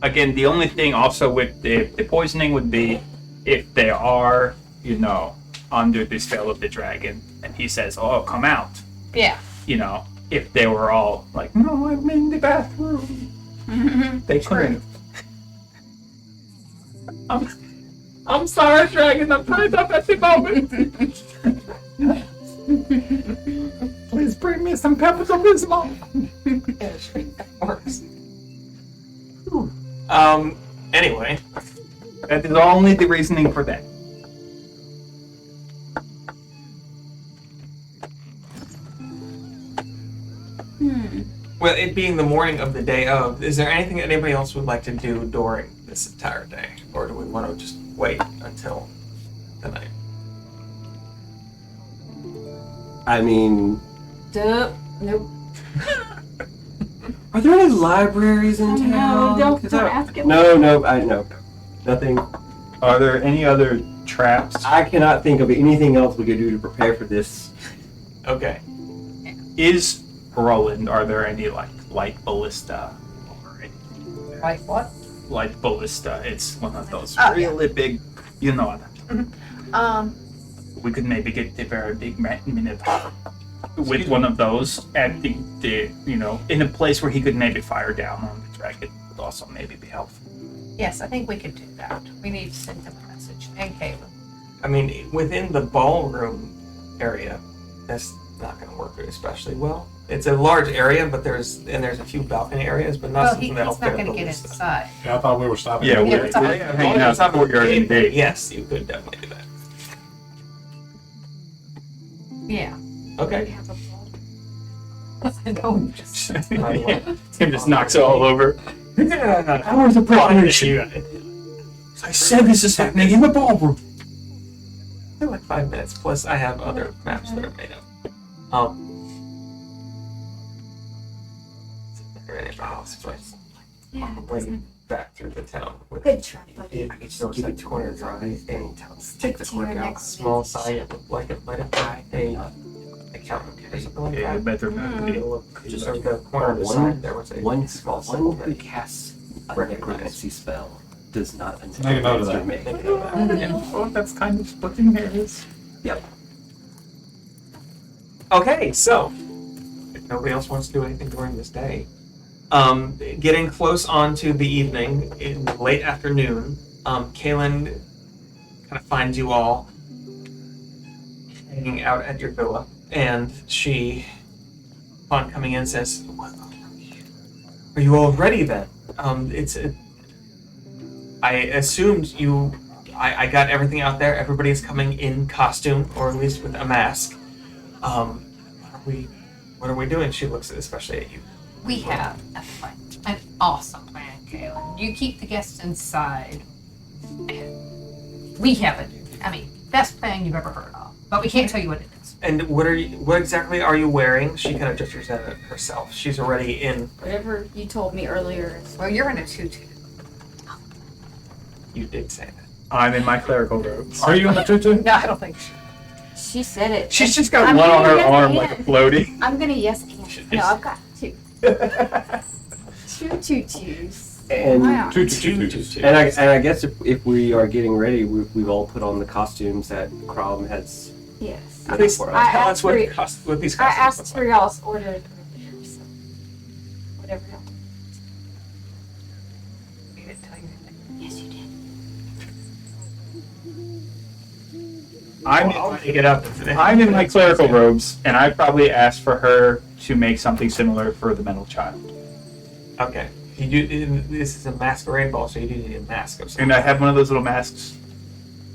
Again, the only thing also with the poisoning would be if they are, under the spell of the dragon, and he says, "Oh, come out." Yeah. If they were all like, "No, I'm in the bathroom," they couldn't. I'm sorry, dragon. I'm tied up at the moment. Please bring me some Pepto-Bismol. That works. Anyway, That is only the reasoning for that. well, it being the morning of the day of, is there anything anybody else would like to do during this entire day, or do we want to just wait until the night? I mean, Nope. Are there any libraries in town? No, don't 'Cause ask him. No, I know. Nothing. Are there any other traps? I cannot think of anything else we could do to prepare for this. Okay. Is Roland, are there any like light ballista or anything? Like what? Light ballista. It's one of those Oh, yeah. really big, you know what I mean. Um, We could maybe get the very big minotaur with one of those at the in a place where he could maybe fire down on the dragon would also maybe be helpful. yes, I think we could do that. We need to send him a message. And Caleb. I mean, within the ballroom area, that's not going to work especially well. It's a large area, but there's a few balcony areas, but not Well, something he's that'll not fit going to the get list. inside. Yeah, I thought we were stopping. Yeah, Yeah, it's a- hanging out the courtyard in the gate. Yes, you could definitely do that. Yeah. We Okay. have a ball. No, just Tim just knocks it all over. Hours of preparation. I said this is happening in the ballroom. Like 5 minutes. Plus, I have other maps that are made up. They're in the house, but Yeah. way back through the town. With Good try, buddy. I could still see the corner drive and take the to your corner out. next Small minute. sign it looked like it might have been a accountant or something like Yeah, that. better Just over the corner of the sign, there was a small symbol One who that casts a Recognize. necromancy spell does not Make a note of that. make it that. Well, that's kind of splitting hairs. Okay, so if nobody else wants to do anything during this day, getting close on to the evening in the late afternoon, Kaylin kind of finds you all hanging out at your villa, and she, upon coming in, says, "Are you all ready then? I assumed you. I got everything out there. Everybody's coming in costume, or at least with a mask. What are we doing?" She looks especially at you. we have a plan. An awesome plan, Caleb. You keep the guests inside. And we have best plan you've ever heard of. But we can't tell you what it is. And what exactly are you wearing? She kind of gestures at it herself. She's already in. Whatever you told me earlier. Well, you're in a tutu. You did say that. I'm in my clerical robes. Are you in the tutu? No, I don't think so. She said it. She's just got I'm one on gonna her yes arm and. like a floaty. I'm gonna yes and. No, I've got two. Two tutus. And- Wow. Tutu. And I guess if we are getting ready, we've all put on the costumes that Crom has. Yes. Please for us. I tell us asked what, for- what these I costumes asked look for like. y'all's order earlier, so whatever y'all. We didn't tell you anything. Yes, you did. I'll pick it up. I'm in my clerical robes, and I probably asked for her to make something similar for the metal child. Okay. You do. This is a masquerade ball, so you do need a mask of some. And I have one of those little masks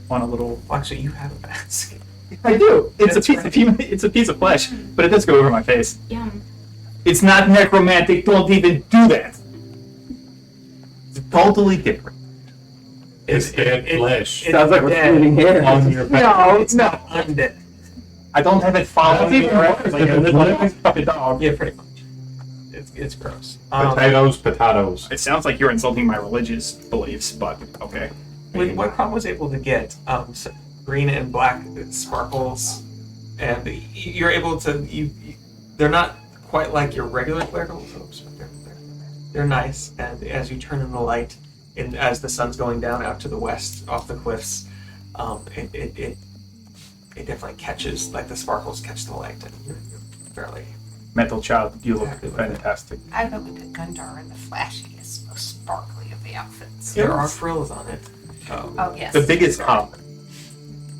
on a little. Well, actually, you have a mask. I do. It's That's a piece of it's a piece of flesh, but it does go over my face. Yum. It's not necromantic. Don't even do that. It's totally different. It's dead flesh. Sounds like we're dead. splitting hairs. On your back. No, It's no. not undead. I don't have it following me around like a little puppy dog. Yeah, pretty much. It's gross. Potatoes. It sounds like you're insulting my religious beliefs, but okay. What Crom was able to get, some green and black sparkles, and you're able to. They're not quite like your regular clerical robes, but they're nice. And as you turn in the light, and as the sun's going down out to the west off the cliffs, it definitely catches, like the sparkles catch the light, and you're fairly. Metal child, you look fantastic. I go with the Gundar and the flashiest, most sparkly of the outfits. There are frills on it. Oh, yes. The biggest cop.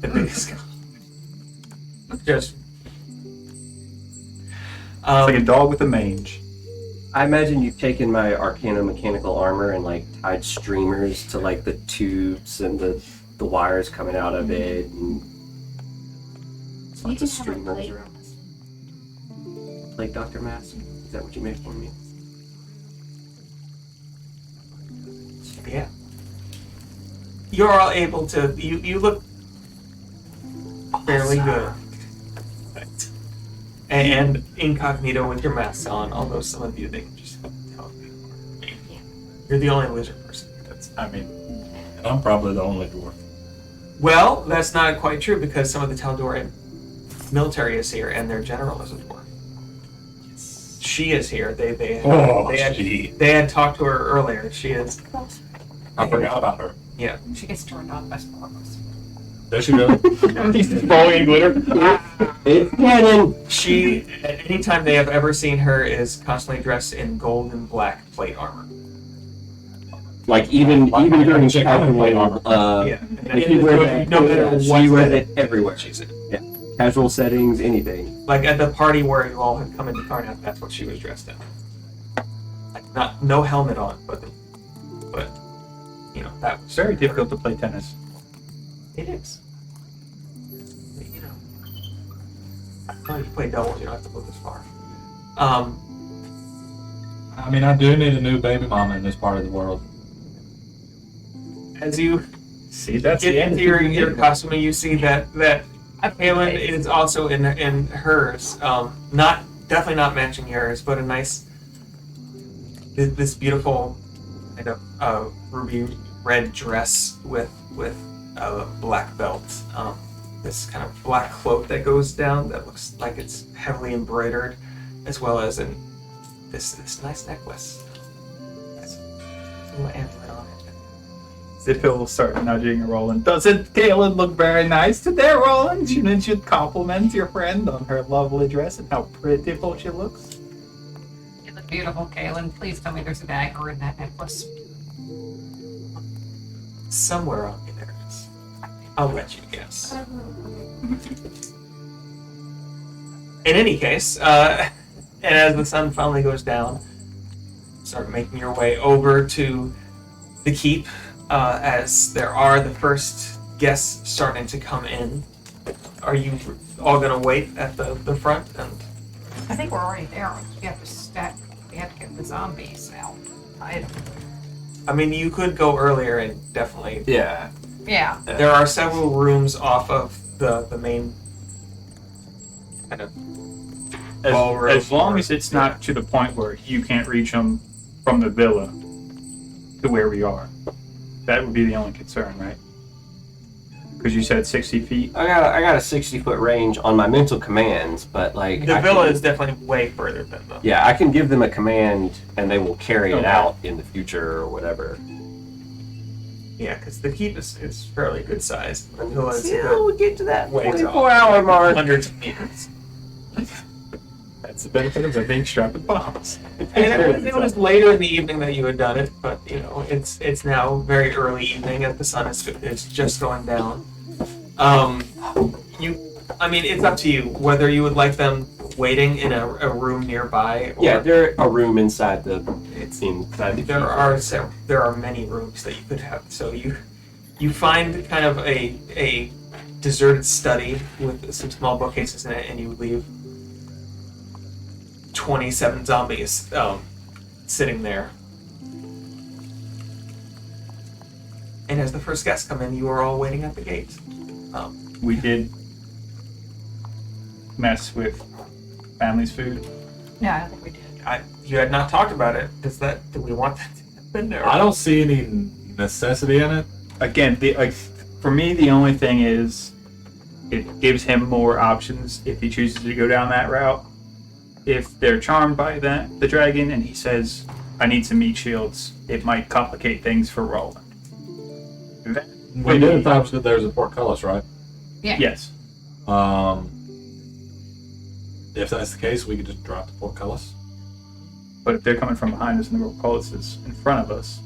The biggest. Just. It's like a dog with a mange. I imagine you've taken my Arcana mechanical armor and like tied streamers to like the tubes and the wires coming out of it, and You lots can of have a streamers plate. around. Like Dr. Mask, is that what you made for me? Yeah. You're all able to. You look fairly good. and incognito with your masks on. Although some of you, they can just tell you. You're the only lizard person. And I'm probably the only dwarf. Well, that's not quite true because some of the Tal'Doran military is here and their general is a dwarf. She is here. They had talked to her earlier. She is. I forgot about her. Yeah. She gets turned on by sparkles. There she goes. He's falling in glitter. It's canon. She, at any time they have ever seen her, is constantly dressed in gold and black plate armor. Like even during Check out her plate armor. If you wear that, no matter what she wears setting it everywhere. she's in. Casual settings, anything. Like at the party where you all had come into Karnak, that's what she was dressed in. Like no helmet on, but you know that was It's very difficult to play tennis. It is. But, you know, if you play doubles, you don't have to go this far. I mean, I do need a new baby mama in this part of the world. As you See, that's get the end. into your costume, you see that Halen is also in hers. Definitely not matching yours, but a nice, this beautiful kind of ruby red dress with a black belt. This kind of black cloak that goes down that looks like it's heavily embroidered, as well as this nice necklace. That's a little amulet on it. Ziphill will start nudging Roland. Doesn't Kaelin look very nice today, Roland? Shouldn't you compliment your friend on her lovely dress and how prettiful she looks? You look beautiful, Kaylin. Please tell me there's a dagger in that necklace. Somewhere on me there is. I'll let you guess. In any case, and as the sun finally goes down, start making your way over to the keep, as there are the first guests starting to come in. Are you all gonna wait at the front? And I think we're already there. We have to get the zombies out. I mean, you could go earlier and definitely. Yeah. Yeah. There are several rooms off of the main kind of ballroom. As long as it's not to the point where you can't reach them from the villa to where we are. That would be the only concern, right? Because you said 60 feet. I got a 60-foot range on my mental commands, but like The I villa can- is definitely way further than the. Yeah, I can give them a command and they will carry it Okay. out in the future or whatever. Yeah, because the keep is fairly good size. The villa is We'll get to that Way 24-hour mark. hundreds of meters. That's the benefit of being strapped with bombs. And it was later in the evening that you had done it, but you know it's now very early evening as the sun is just going down. I mean, it's up to you whether you would like them waiting in a room nearby. Or Yeah, there's a room inside the. It's inside the. there are many rooms that you could have. So you find kind of a deserted study with some small bookcases in it, and you leave 27 zombies sitting there. And as the first guests come in, you are all waiting at the gate. We did mess with family's food. No, I don't think we did. You had not talked about it. Do we want that to happen? Or? I don't see any necessity in it. Again, for me, the only thing is it gives him more options if he chooses to go down that route. If they're charmed by the dragon and he says, I need some meat shields, it might complicate things for Roland. We did establish that there's a portcullis, right? Yeah. Yes. If that's the case, we could just drop the portcullis. But if they're coming from behind us and the portcullis is in front of us,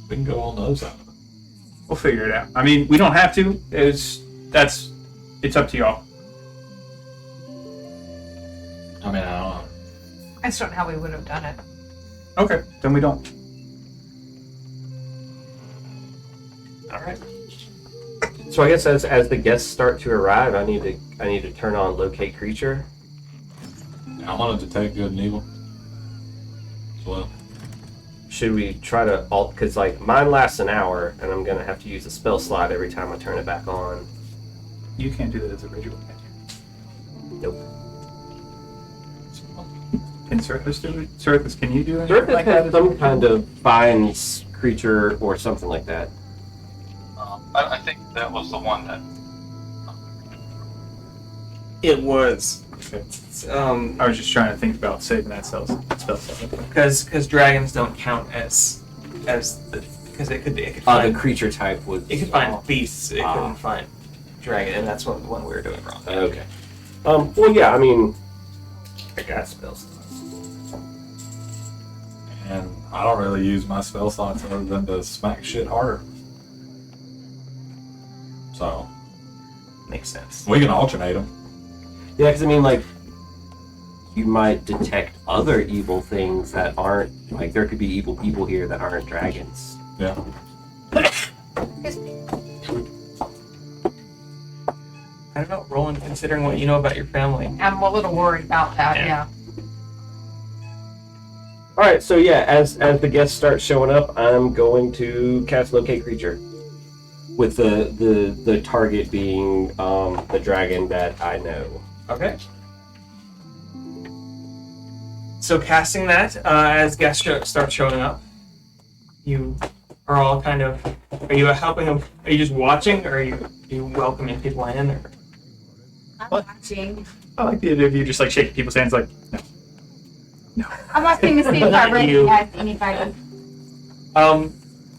We can go on the other side of it. we'll figure it out. I mean, we don't have to. It's up to y'all. I mean, I don't know. I just don't know how we would have done it. Okay, then we don't. All right. So I guess as the guests start to arrive, I need to turn on locate creature. I wanted to take good and evil as well. Should we try to because like mine lasts an hour and I'm gonna have to use a spell slot every time I turn it back on. You can't do that as a ritual, can you? Nope. Can Surface do it? Surface, can you do it? Surface has some kind of finds creature or something like that. I think that was the one that. It was. I was just trying to think about saving that spell slot. Because dragons don't count as because it could The find creature type would. it could find beasts. It couldn't find dragon, and that's what the one we were doing wrong. Okay. Well, yeah. I mean, I got spells. And I don't really use my spell slots other than to smack shit harder. So Makes sense. we can alternate them. Yeah, because I mean, like, you might detect other evil things that aren't like there could be evil people here that aren't dragons. Yeah. I don't know, Roland. Considering what you know about your family, I'm a little worried about that, yeah. All right, so yeah, as the guests start showing up, I'm going to cast Locate Creature, with the target being the dragon that I know. okay. So casting that as guests start showing up, you are all kind of. Are you helping them? Are you just watching, or are you welcoming people in? Or I'm What? watching. I like the idea of you just like shaking people's hands like, no. I'm watching to see if I You. recognize anybody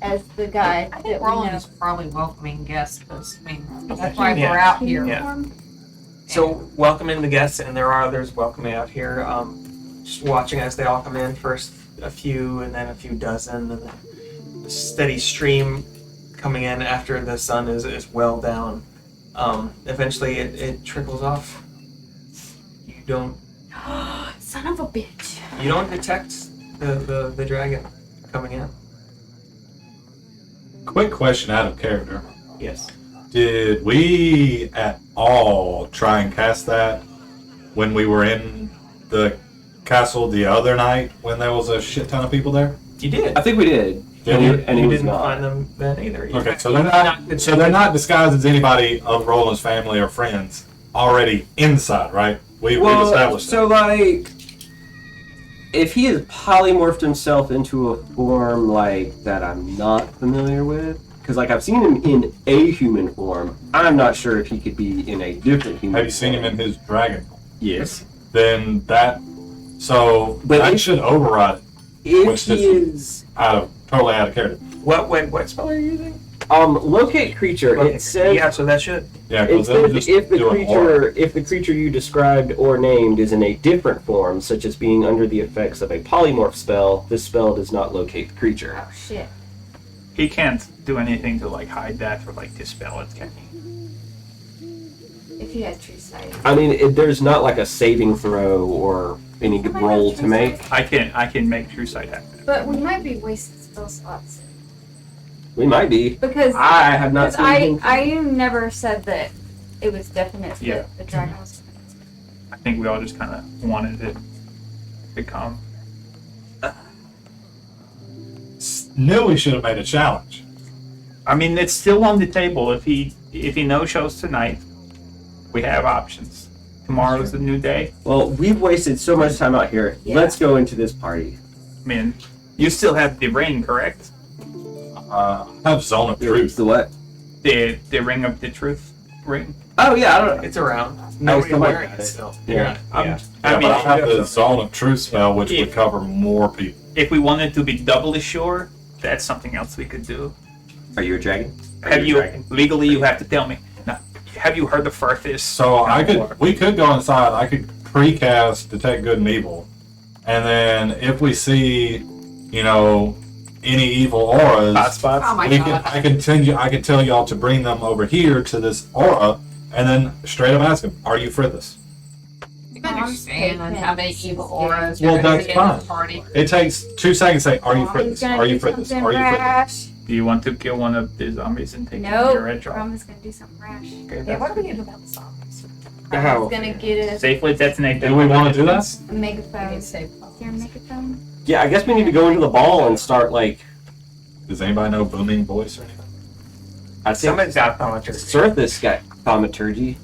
as the guy I that think we Roland know. is probably welcoming guests because, I mean, that's why Yeah. we're out here. Yeah. So welcoming the guests, and there are others welcoming out here. Just watching as they all come in. First a few, and then a few dozen, and then a steady stream coming in after the sun is well down. Eventually, it trickles off. You don't Son of a bitch. detect the dragon coming in. Quick question out of character. Yes. Did we at all try and cast that when we were in the castle the other night when there was a shit ton of people there? You did. I think we did, Did and, we? and he You was didn't not. find them then either. You- Okay, so they're not disguised as anybody of Roland's family or friends already inside, right? We've established so like, if he has polymorphed himself into a form like that I'm not familiar with, because like I've seen him in a human form, I'm not sure if he could be in a different human. that. Have you seen him form. in his dragon form? Yes. Then that, so But that if- should override If Which he is totally out of character. What spell are you using? locate creature, it says yeah, so that should. Yeah, it because then says just if the do an aura. creature you described or named is in a different form, such as being under the effects of a polymorph spell, this spell does not locate the creature. Oh shit. He can't do anything to like hide that or like dispel it, can he? If he had true sight. I mean, there's not like a saving throw or any Somebody roll has to true make. sight? I can make true sight happen. But we might be wasting spell slots. We might be. Because I have not seen him. I never said that it was definite Yeah. that the dragon was. I think we all just kind of wanted it to come. Knew we should have made a challenge. I mean, it's still on the table. If he no shows tonight, we have options. Tomorrow's a new day. Well, we've wasted so much time out here. Yeah. Let's go into this party. I mean, you still have the ring, correct? I have Zone of Truth. The what? The ring of the truth ring. Oh yeah, I don't know. It's around. I Nobody's still wearing like it it. still. Yeah. I Yeah, mean, but I have the Zone of Truth spell, which would cover more people. if we wanted to be doubly sure, that's something else we could do. Are you a dragon? Have you legally? You have to tell me. Now, have you heard of Farthis? So we could go inside. I could precast Detect Good and Evil, and then if we see, any evil auras, Hotspots. Oh my we god. I can tell y'all to bring them over here to this aura, and then straight up ask them, "Are you Frithis?" You understand how many evil auras Well, you're gonna that's get in fine. the party. It takes 2 seconds to say, "Are you He's Frithis? gonna Are you do Frithis? something Are you Frithis?" rash. Do you want to kill one of the zombies and take No, your edge off? Crumb gonna do something rash. Yeah, what do we do about the zombies? How? Crum's gonna get Safely detonate them. Do we want to do that? a We megaphone. need Is to save there a megaphone? Yeah, I guess we need to go into the ball and start like. Does anybody know booming voice or anything? I think Somebody's got thaumaturgy. Surthis got thaumaturgy.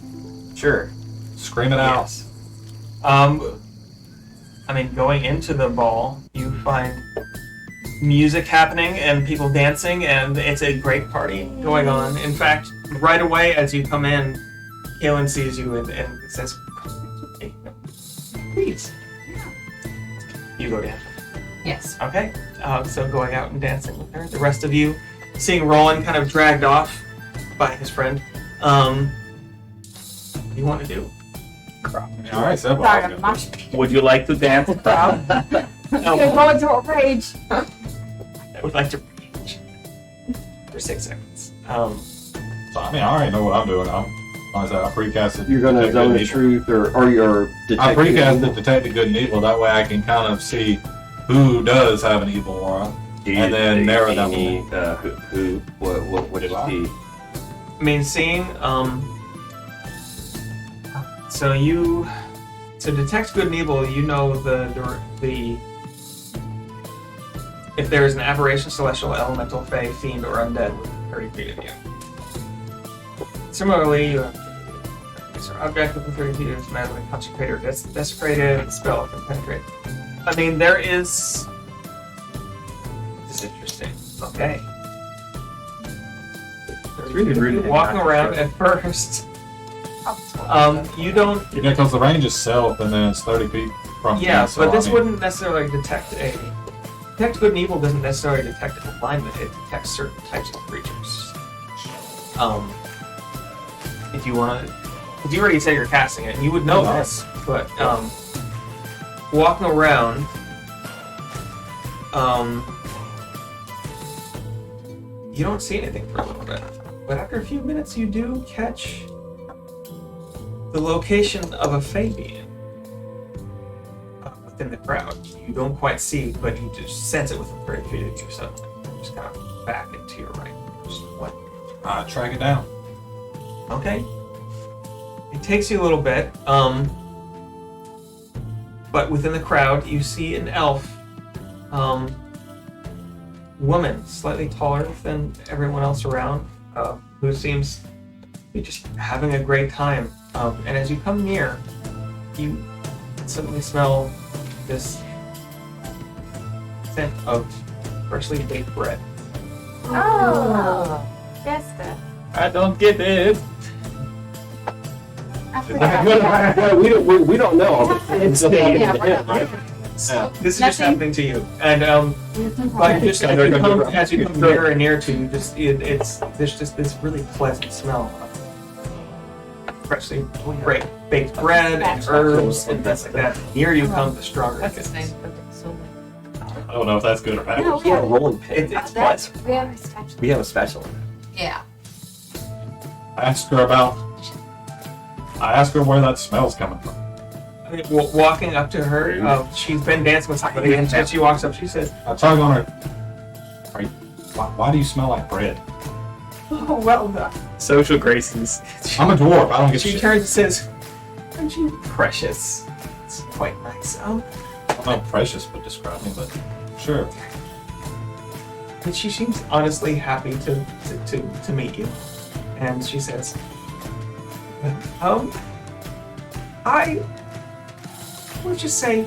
Sure. Scream it out. Yes. I mean, going into the ball, you find music happening and people dancing, and it's a great party going on. In fact, right away as you come in, Kaylin sees you and says, "Hey, please." You go dance. Yes. Okay, so going out and dancing with her. The rest of you, seeing Roland kind of dragged off by his friend. What do you want to do? All right, so Sorry, I'm mosh Would you like to dance, crowd? You're going to a rage. I would like to rage for 6 seconds. So, I mean, I already know what I'm doing. Like I said, I precasted. You're gonna Detect zone Good the and truth, or you're Evil. I detecting. precasted Detect the Good and Evil. That way I can kind of see who does have an evil aura. And then narrow down any, what Do is I? he? I mean, seeing, so you, to detect good and evil, you know the if there is an aberration, celestial, elemental, fey, fiend, or undead within 30 feet of you. Similarly, you have an object within 30 feet is magically consecrated or desecrated, the spell can penetrate. I mean, there is. This is interesting. Okay. really rude. Walking around at first. You don't. Yeah, because the range is self, and then it's 30 feet from me. Yeah, so, but this I mean, wouldn't necessarily detect a. Detect good and evil doesn't necessarily detect alignment. It detects certain types of creatures. If you want to, because you already said you're casting it, and you would know Yeah. this, but walking around, you don't see anything for a little bit. But after a few minutes, you do catch the location of a Fey being within the crowd. You don't quite see, but you just sense it within 30 feet of you suddenly. Just kind of back into your right. Just what? track it down. Okay. It takes you a little bit, but within the crowd, you see an elf woman, slightly taller than everyone else around, who seems to be just having a great time. And as you come near, you suddenly smell this scent of freshly baked bread. Oh, that's the. I don't get it. I forgot. Well, we don't know. It's Yeah, This is just Nothing. happening to you, and but just as you come nearer and nearer to you, just there's just this really pleasant smell of freshly baked bread and herbs and things like that. The nearer you come, the stronger it That's his gets. name. I don't know if that's good or bad. No, Yeah, rolling pin. It's That's pleasant. we have a statue. We have a special. Yeah. I asked her where that smell's coming from. I mean, walking up to her, she's been dancing with somebody, and as she walks up, she says, I tug on her. Why do you smell like bread? "Oh, well done." Social graces. I'm a dwarf. I don't get She shit. turns and says, "Aren't you precious? It's quite nice." I don't know if precious would describe me, but sure. And she seems honestly happy to meet you. And she says, I would just say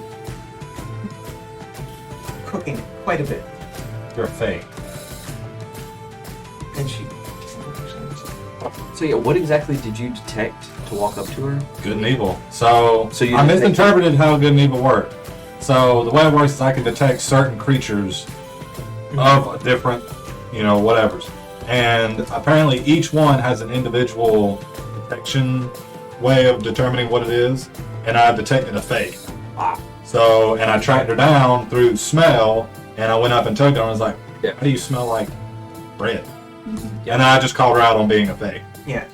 cooking quite a bit. You're a fake. And she So yeah, what exactly did you detect to walk up to her? Good and evil. So you I didn't think- misinterpreted how good and evil work. So the way it works is I can detect certain creatures of different, whatevers. And apparently each one has an individual detection way of determining what it is. And I detected a fake. So, and I tracked her down through smell, and I went up and tugged her and was like, Yeah. how do you smell like bread? And I just called her out on being a fake. Yeah.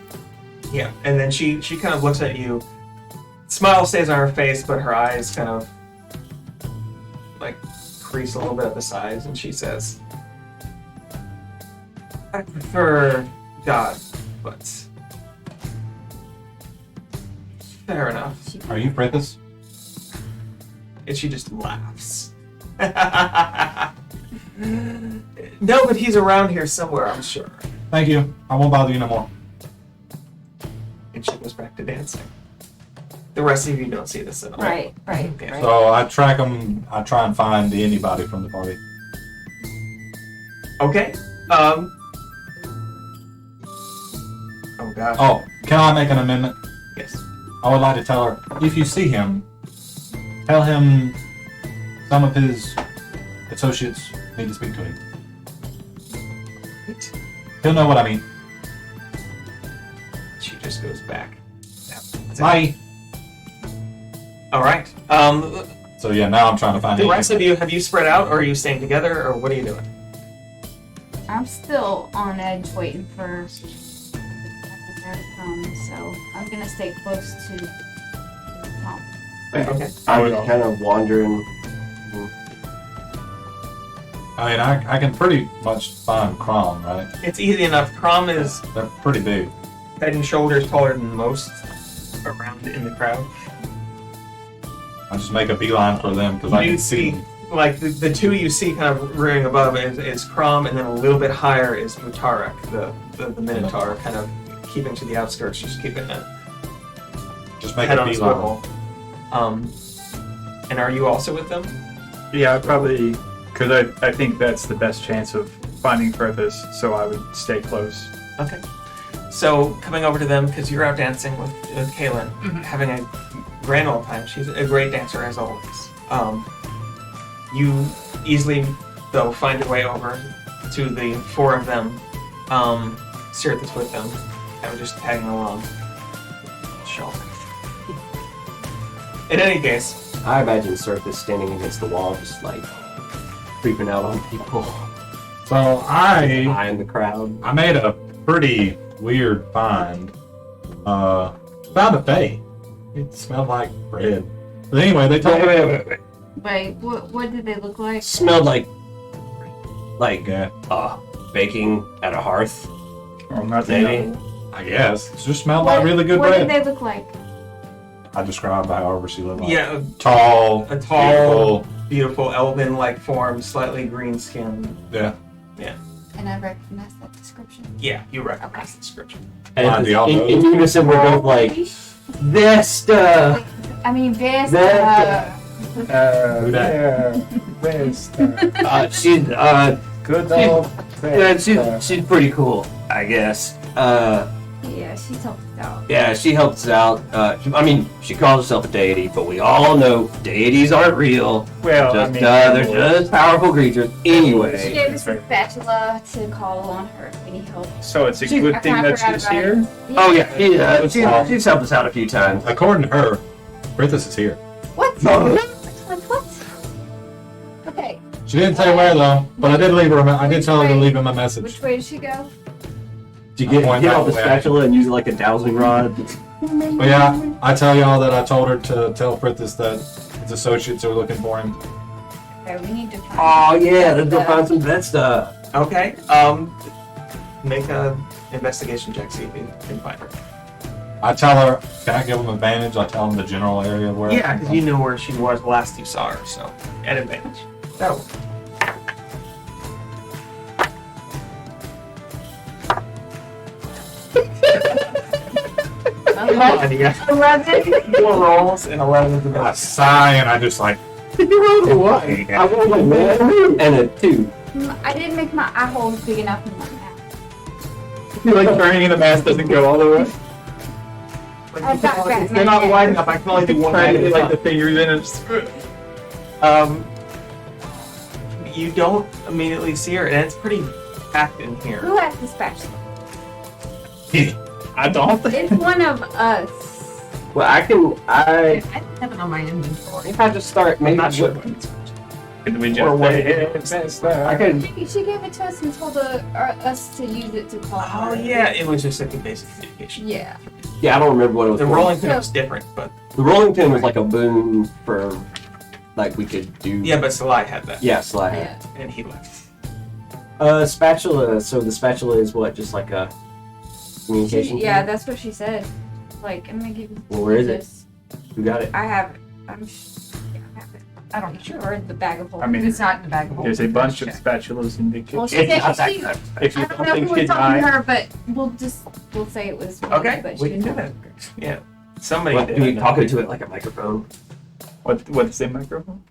And then she kind of looks at you. Smile stays on her face, but her eyes kind of like crease a little bit at the sides, and she says, I prefer God, but fair enough. Are you Prithis? And she just laughs. No, but he's around here somewhere, I'm sure. Thank you. I won't bother you no more. And she goes back to dancing. The rest of you don't see this at all. Right. Okay. So I track them. I try and find anybody from the party. Okay. Oh gosh. Oh, can I make an amendment? Yes. I would like to tell her, if you see him, tell him some of his associates need to speak to him. He'll know what I mean. She just goes back. Yeah. That's it. Bye. All right. So yeah, now I'm trying to find The rest of anybody. you, have you spread out, or are you staying together, or what are you doing? I'm still on edge waiting for there to come, so I'm gonna stay close to Tom. Okay. I would I'm kind of wandering. I mean, I can pretty much find Crom, right? It's easy enough. Crom is They're pretty big. head and shoulders taller than most around in the crowd. I just make a beeline for them because I You can see see, them. like the two you see kind of rearing above is Crom, and then a little bit higher is Mutarak, the Minotaur, kind of keeping to the outskirts, just keeping it Just make head a on a beeline. swivel. And are you also with them? Yeah, probably because I think that's the best chance of finding Firthus, so I would stay close. Okay. So coming over to them because you're out dancing with Kaylin, having a grand old time. She's a great dancer as always. You easily though find your way over to the four of them. Cirthus with them, kind of just tagging along. Sure. In any case, I imagine Surface standing against the wall, just like creeping out on people, So I eyeing the crowd. made a pretty weird find. Found a Fae. It smelled like bread. But anyway, they told me. Wait, what did they look like? Smelled like Yeah, baking at a hearth. Or not Maybe. I guess. It just smelled like really good what bread. did they look like? I described however she looked like. yeah, Tall. a tall, beautiful. beautiful elven-like form, slightly green skin. Yeah. And I recognize that description. Yeah, you recognize the description. And do y'all know? in unison, we're both like, Vesta! I mean, Vesta. Vesta. Who that? She's, Good old yeah, she's pretty cool, I guess. Yeah, she's helped us out. Yeah, she helps us out. I mean, she calls herself a deity, but we all know deities aren't real. Well, Just, I mean, they're just powerful creatures. She Anyway, gave us a spatula to call on her if we need help. so it's a She- good I thing kinda that forgot she's about here. oh yeah, she's helped us out a few times. According to her, Prithis is here. What? Oh. What? Okay, She didn't say where though, but I did leave her. I did tell her to leave him a message. which way did she go? Did you Point get that out the way. spatula and use it like a dowsing rod? But yeah, I tell y'all that I told her to tell Prithis that his associates are looking for him. Okay, we need to find. Oh yeah, let's go find some Vesta. Okay. Make a investigation check, see if you can find her. I tell her, can I give him advantage? I tell him the general area where. Yeah, because you knew where she was last you saw her, so at advantage. That'll work. Come on, you got 11. 4 rolls and 11 is the I best. sigh and I just like. I rolled a 1 and a 2. I didn't make my eye holes big enough in my mouth. You're like turning and the mask doesn't go all the way. I've got If Batman they're not hands. wide enough, I can only do one Trying to hand get at a like the time. fingers in and just. You don't immediately see her, and it's pretty packed in here. Who has the spatula? I don't think. It's one of us. Well, I I have it on my inventory. if I just start maybe. Not sure. Can we Or what just it say I could. She gave it to us and told us to use it to call. Oh yeah, it was just like a basic communication. Yeah. Yeah, I don't remember what it was. The for. rolling pin was different, but The rolling pin was like a boon for, like we could do. yeah, but Salai had that, Yeah, slide. Yeah. and he left. Spatula. So the spatula is what? Just like a communication. Yeah, thing? that's what she said. Like, I'm gonna give you. Well, where is it? this. Who got it? I have it. I have it. I don't know. Or in the bag of holding. I mean, It's not in the bag of There's a holding. bunch of Check. spatulas in the Well, kitchen. she It's not said that she. good. If you I don't don't know think who was she's talking to mine, her, but we'll say it was. me, Okay, but we she can do didn't. that. Yeah. Somebody What, did. do we talk into it like a microphone? What's the microphone?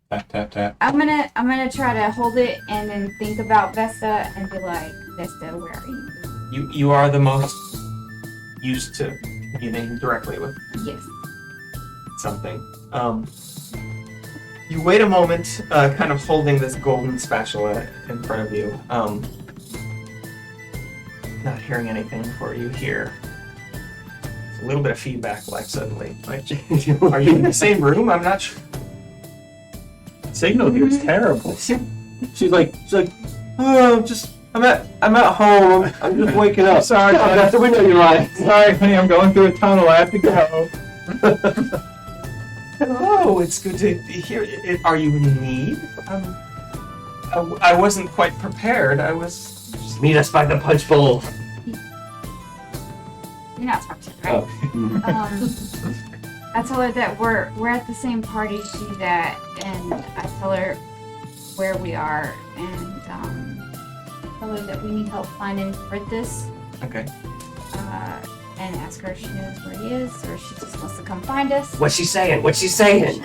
Tap, tap, tap. I'm gonna try to hold it and then think about Vesta and be like, Vesta, where are you? You are the most used to communicating directly with Yes. something. You wait a moment, kind of holding this golden spatula in front of you. Not hearing anything for you here. It's a little bit of feedback, like suddenly. Like, are you in the same room? I'm not sure. Signal here is terrible. She's like, oh, I'm at home. I'm just waking up. Sorry, Oh, that's the window you're right. Sorry, honey, I'm going through a tunnel. I have to go. Hello, it's good to hear. Are you in need? I wasn't quite prepared. I was. Just meet us by the punch bowl. You're not Spartan, right? Oh. I tell her that we're at the same party she's at, and I tell her where we are, and tell her that we need help finding Fritzis, Okay. and ask her if she knows where he is, or if she just wants to come find us. What's she saying? What's she saying?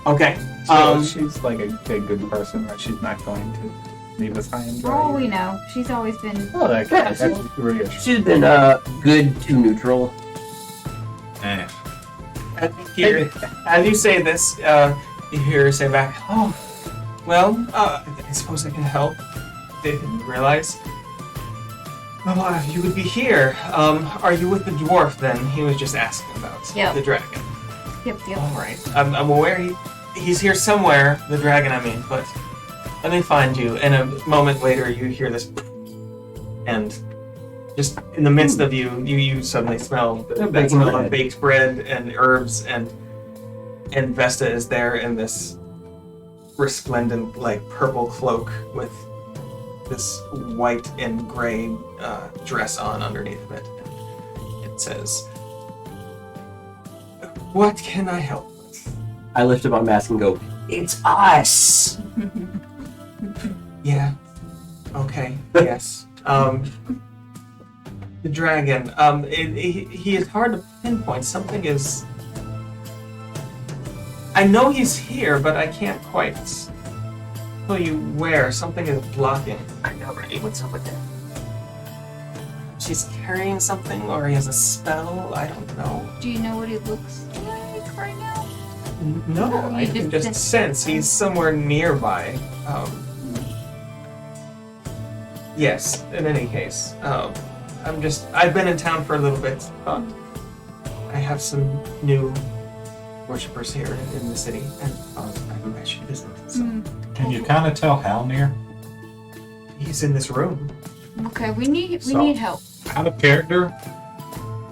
Okay. So she's like a good person, right? She's not going to leave us high and For dry. all we know, she's always been. Oh, that's reassuring. She's been good to neutral. Eh. As you say this, you hear her say back, "Oh, well, I suppose I can help." They didn't realize. Oh, you would be here. Are you with the dwarf then? He was just asking about Yep. the dragon. Yep. All right. I'm aware he's here somewhere. The dragon, I mean. But let me find you. And a moment later, you hear this, and just in the midst of you suddenly smell that Baking smell bread. of baked bread and herbs, and Vesta is there in this resplendent, like purple cloak with this white and gray dress on underneath of it. It says, "What can I help with?" I lift up my mask and go, it's us! Yeah. Okay. Yes. The dragon. He is hard to pinpoint. Something is. I know he's here, but I can't quite tell you where. Something is blocking. I know, right? What's up with that? She's carrying something, or he has a spell. I don't know. Do you know what he looks like right now? No, You I can just just sense he's somewhere nearby. Yes, in any case. I've been in town for a little bit. I have some new worshippers here in the city, and I should visit. So Can you kind of tell how near? he's in this room. Okay, we need So- help. Out of character?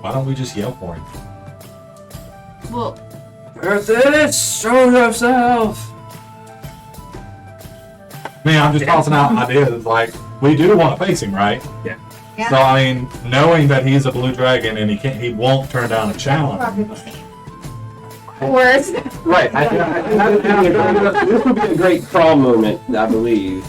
Why don't we just yell for him? Well, Earthis, show yourself! Man, I'm just tossing out ideas. Like, we do want to face him, right? Yeah. Yeah. So, I mean, knowing that he's a blue dragon and he won't turn down a challenge. words. Right, this would be a great crawl moment, I believe.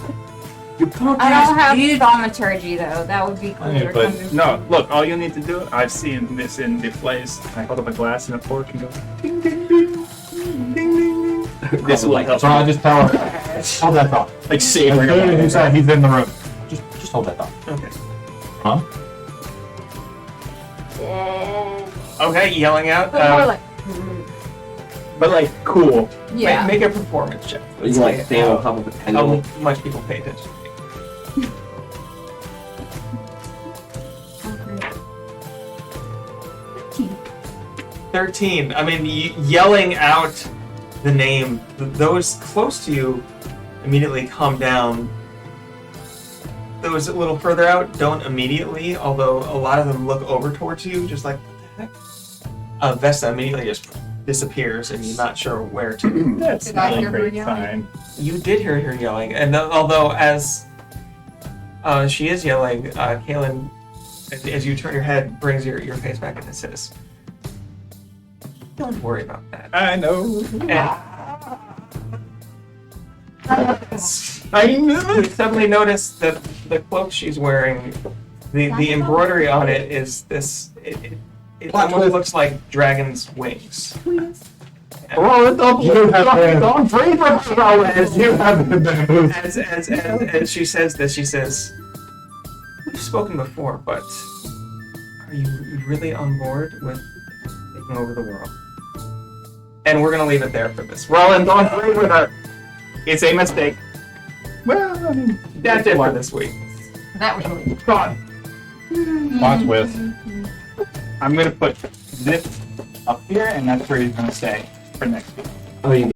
You I don't have thaumaturgy though. That would be cooler. but- coming- No, look, all you need to do, I've seen this in the plays. I hold up a glass and a fork and go ding ding ding ding ding ding. This will help. So I just tell her, hold that thought. Like As savoring soon as you it. say he's in the room, just hold that thought. Okay. Huh? Okay, yelling out. But more like, But like cool. yeah. Make a performance check. You can like stand on top of a How pendulum. much people pay attention. Okay. 13. I mean, yelling out the name, those close to you immediately calm down. Those a little further out don't immediately, although a lot of them look over towards you, just like, what the heck? Vesta immediately just disappears, and you're not sure where to. That's Did I not a hear her great yelling? sign. You did hear her yelling, and although as she is yelling, Kaylin, as you turn your head, brings your face back and says, "Don't worry about that." I know. And I know. you suddenly notice that the cloak she's wearing, the embroidery on it is this. It Plot almost twist. looks like dragon's wings. Oh, You have been- don't breathe for Roland. You have been bamboozled. As she says this, she says, "We've spoken before, but are you really on board with taking over the world?" And we're gonna leave it there for this. Roland, don't breathe with her. It's a mistake. Well, I mean, that's it for this week. That was really God, Plot twist. I'm gonna put this up here, and that's where he's gonna stay for next week. Oh, you